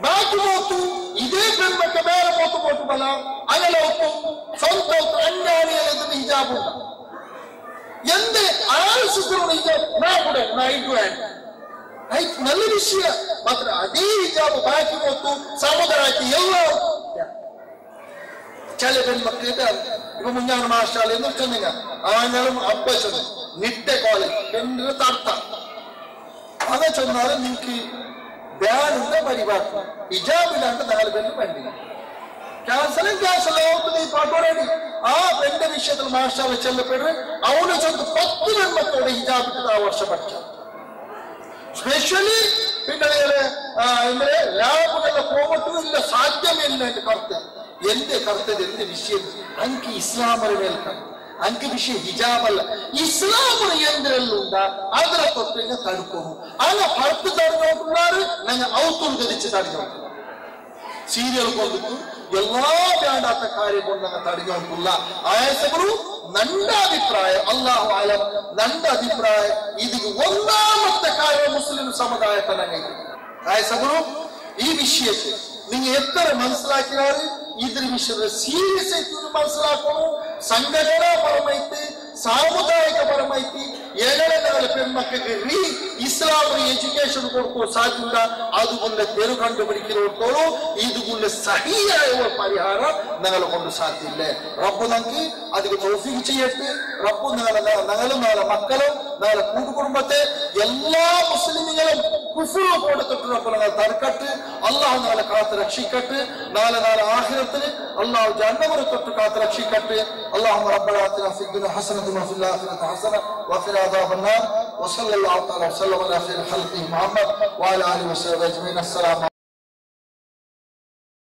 ബാക്കി പോത്തു ഇതേ പെൺമക്ക വേറെ പോത്തു പോട്ടുമല്ല അങ്ങനെ ഒത്തും സ്വന്തം അന്യാണികളെ ഹിജാബ് ഉണ്ട് എന്റെ ആവശ്യത്തിലുള്ള ഹിജാബ് നല്ല വിഷയ മാത്ര അതേ ഹിജാബ് ബാക്കി പോത്തു സമുദ്രാക്കി എല്ലാം ചില പെൺമക്കളുടെ ഇപ്പൊ മുഞ്ഞാണ് മാഷാല എന്ന് ചെന്നില്ല ആങ്ങളും അപ്പ ചെന്നു നിട്ട കോളേജ് പെണ്ണിന് തർത്ത അങ്ങനെ ചെന്നാലും നിങ്ങൾക്ക് ബ്യാനുണ്ട് പരിപാടി ഹിജാബിലാണ്ട് നാല് പെണ്ണ് പണ്ടി പാട്ടോടി ആ പെണ്ണിന്റെ വിഷയത്തിൽ മാഷാല ചെല്ലപ്പെട്ട് അവള് ചെന്ന് 10 പെൺമക്കളുടെ ഹിജാബിട്ട് ആ വർഷം പഠിച്ചു സ്പെഷ്യലി പിന്നെ ലാബുകളെ പോകട്ടുമില്ല സാധ്യമില്ല എന്റെ കറുത്ത് എന്റെ കറുത്തത് എന്റെ വിഷയം അങ്ക് ഇസ്ലാമറി മേൽക്കാം അങ്ക് വിഷയം ഹിജാബല്ല ഇസ്ലാമറി എന്തിനെല്ലാം അതിനെ തൊട്ട് തടുക്കുന്നു അങ്ങനെ ഭർത്ത് തടഞ്ഞോട്ടുള്ളാറ് ഞങ്ങൾ ഔത്തും ധരിച്ച് തടഞ്ഞോട്ടു സീരിയൽ കൊണ്ടിട്ടു എല്ലാ വേണ്ടാത്ത കാര്യം കൊണ്ട് ഞങ്ങൾ തടഞ്ഞോട്ടുള്ള ആയസಗಳು ನನ್ನ ಅಭಿಪ್ರಾಯ ಅಲ್ಲಾಹು ಆಲಂ ನನ್ನ ಅಭಿಪ್ರಾಯ ಇದಕ್ಕೆ ಒಂದಾಮത്തെ കാര്യം മുസ്ലിം സമുദായത്തെ ഞങ്ങൾ ആയസಗಳು ഈ വിഷയത്തെ നിങ്ങൾ എത്ര മനസ്സിലാക്കിയാറ് ഇದ್ರ ವಿಷಯದ ಸೀರಿಯಸ್ ಆಗಿ മനസ്സിലാക്കണം സംഘടനാപരമായിട്ട് സാമുദായികപരമായിട്ട് ഏഴെണ്ണ പെൺമക്കൾക്ക് ഇസ്ലാമിക എഡ്യൂക്കേഷൻ കൊടുക്കാൻ സാധ്യത അതുകൊണ്ട് തെരു കണ്ടുപിടിക്കുന്നോടത്തോളം ഇതുകൊണ്ട് സഹിയായ ഒരു പരിഹാരം ഞങ്ങളെ കൊണ്ട് സാധ്യമില്ല റബ്ബ് നമുക്ക് അതിന് തൗഫീഖ് ചെയ്യട്ടെ റബ്ബ് ഞങ്ങളും ഞങ്ങളെ മക്കളും ഞങ്ങളെ കൂട്ടുകുടുംബത്തെ എല്ലാ മുസ്ലിമുകളും കുഫ്ർ കൊടുത്തിട്ട് റബ്ബ് ഞങ്ങൾ തടുക്കട്ടെ അള്ളാഹു ഞങ്ങളെ കാത്ത് രക്ഷിക്കട്ടെ നാളെ ആഖിറത്തിൽ അള്ളാഹു ജഹന്നമിനെ തൊട്ട് കാത്ത് രക്ഷിക്കട്ടെ اللهم ربنا آتنا في الدنيا حسنة وفي الآخرة حسنة وقنا عذاب النار وصلى الله تعالى وسلم على خير خلقه محمد وعلى آله وصحبه أجمعين السلام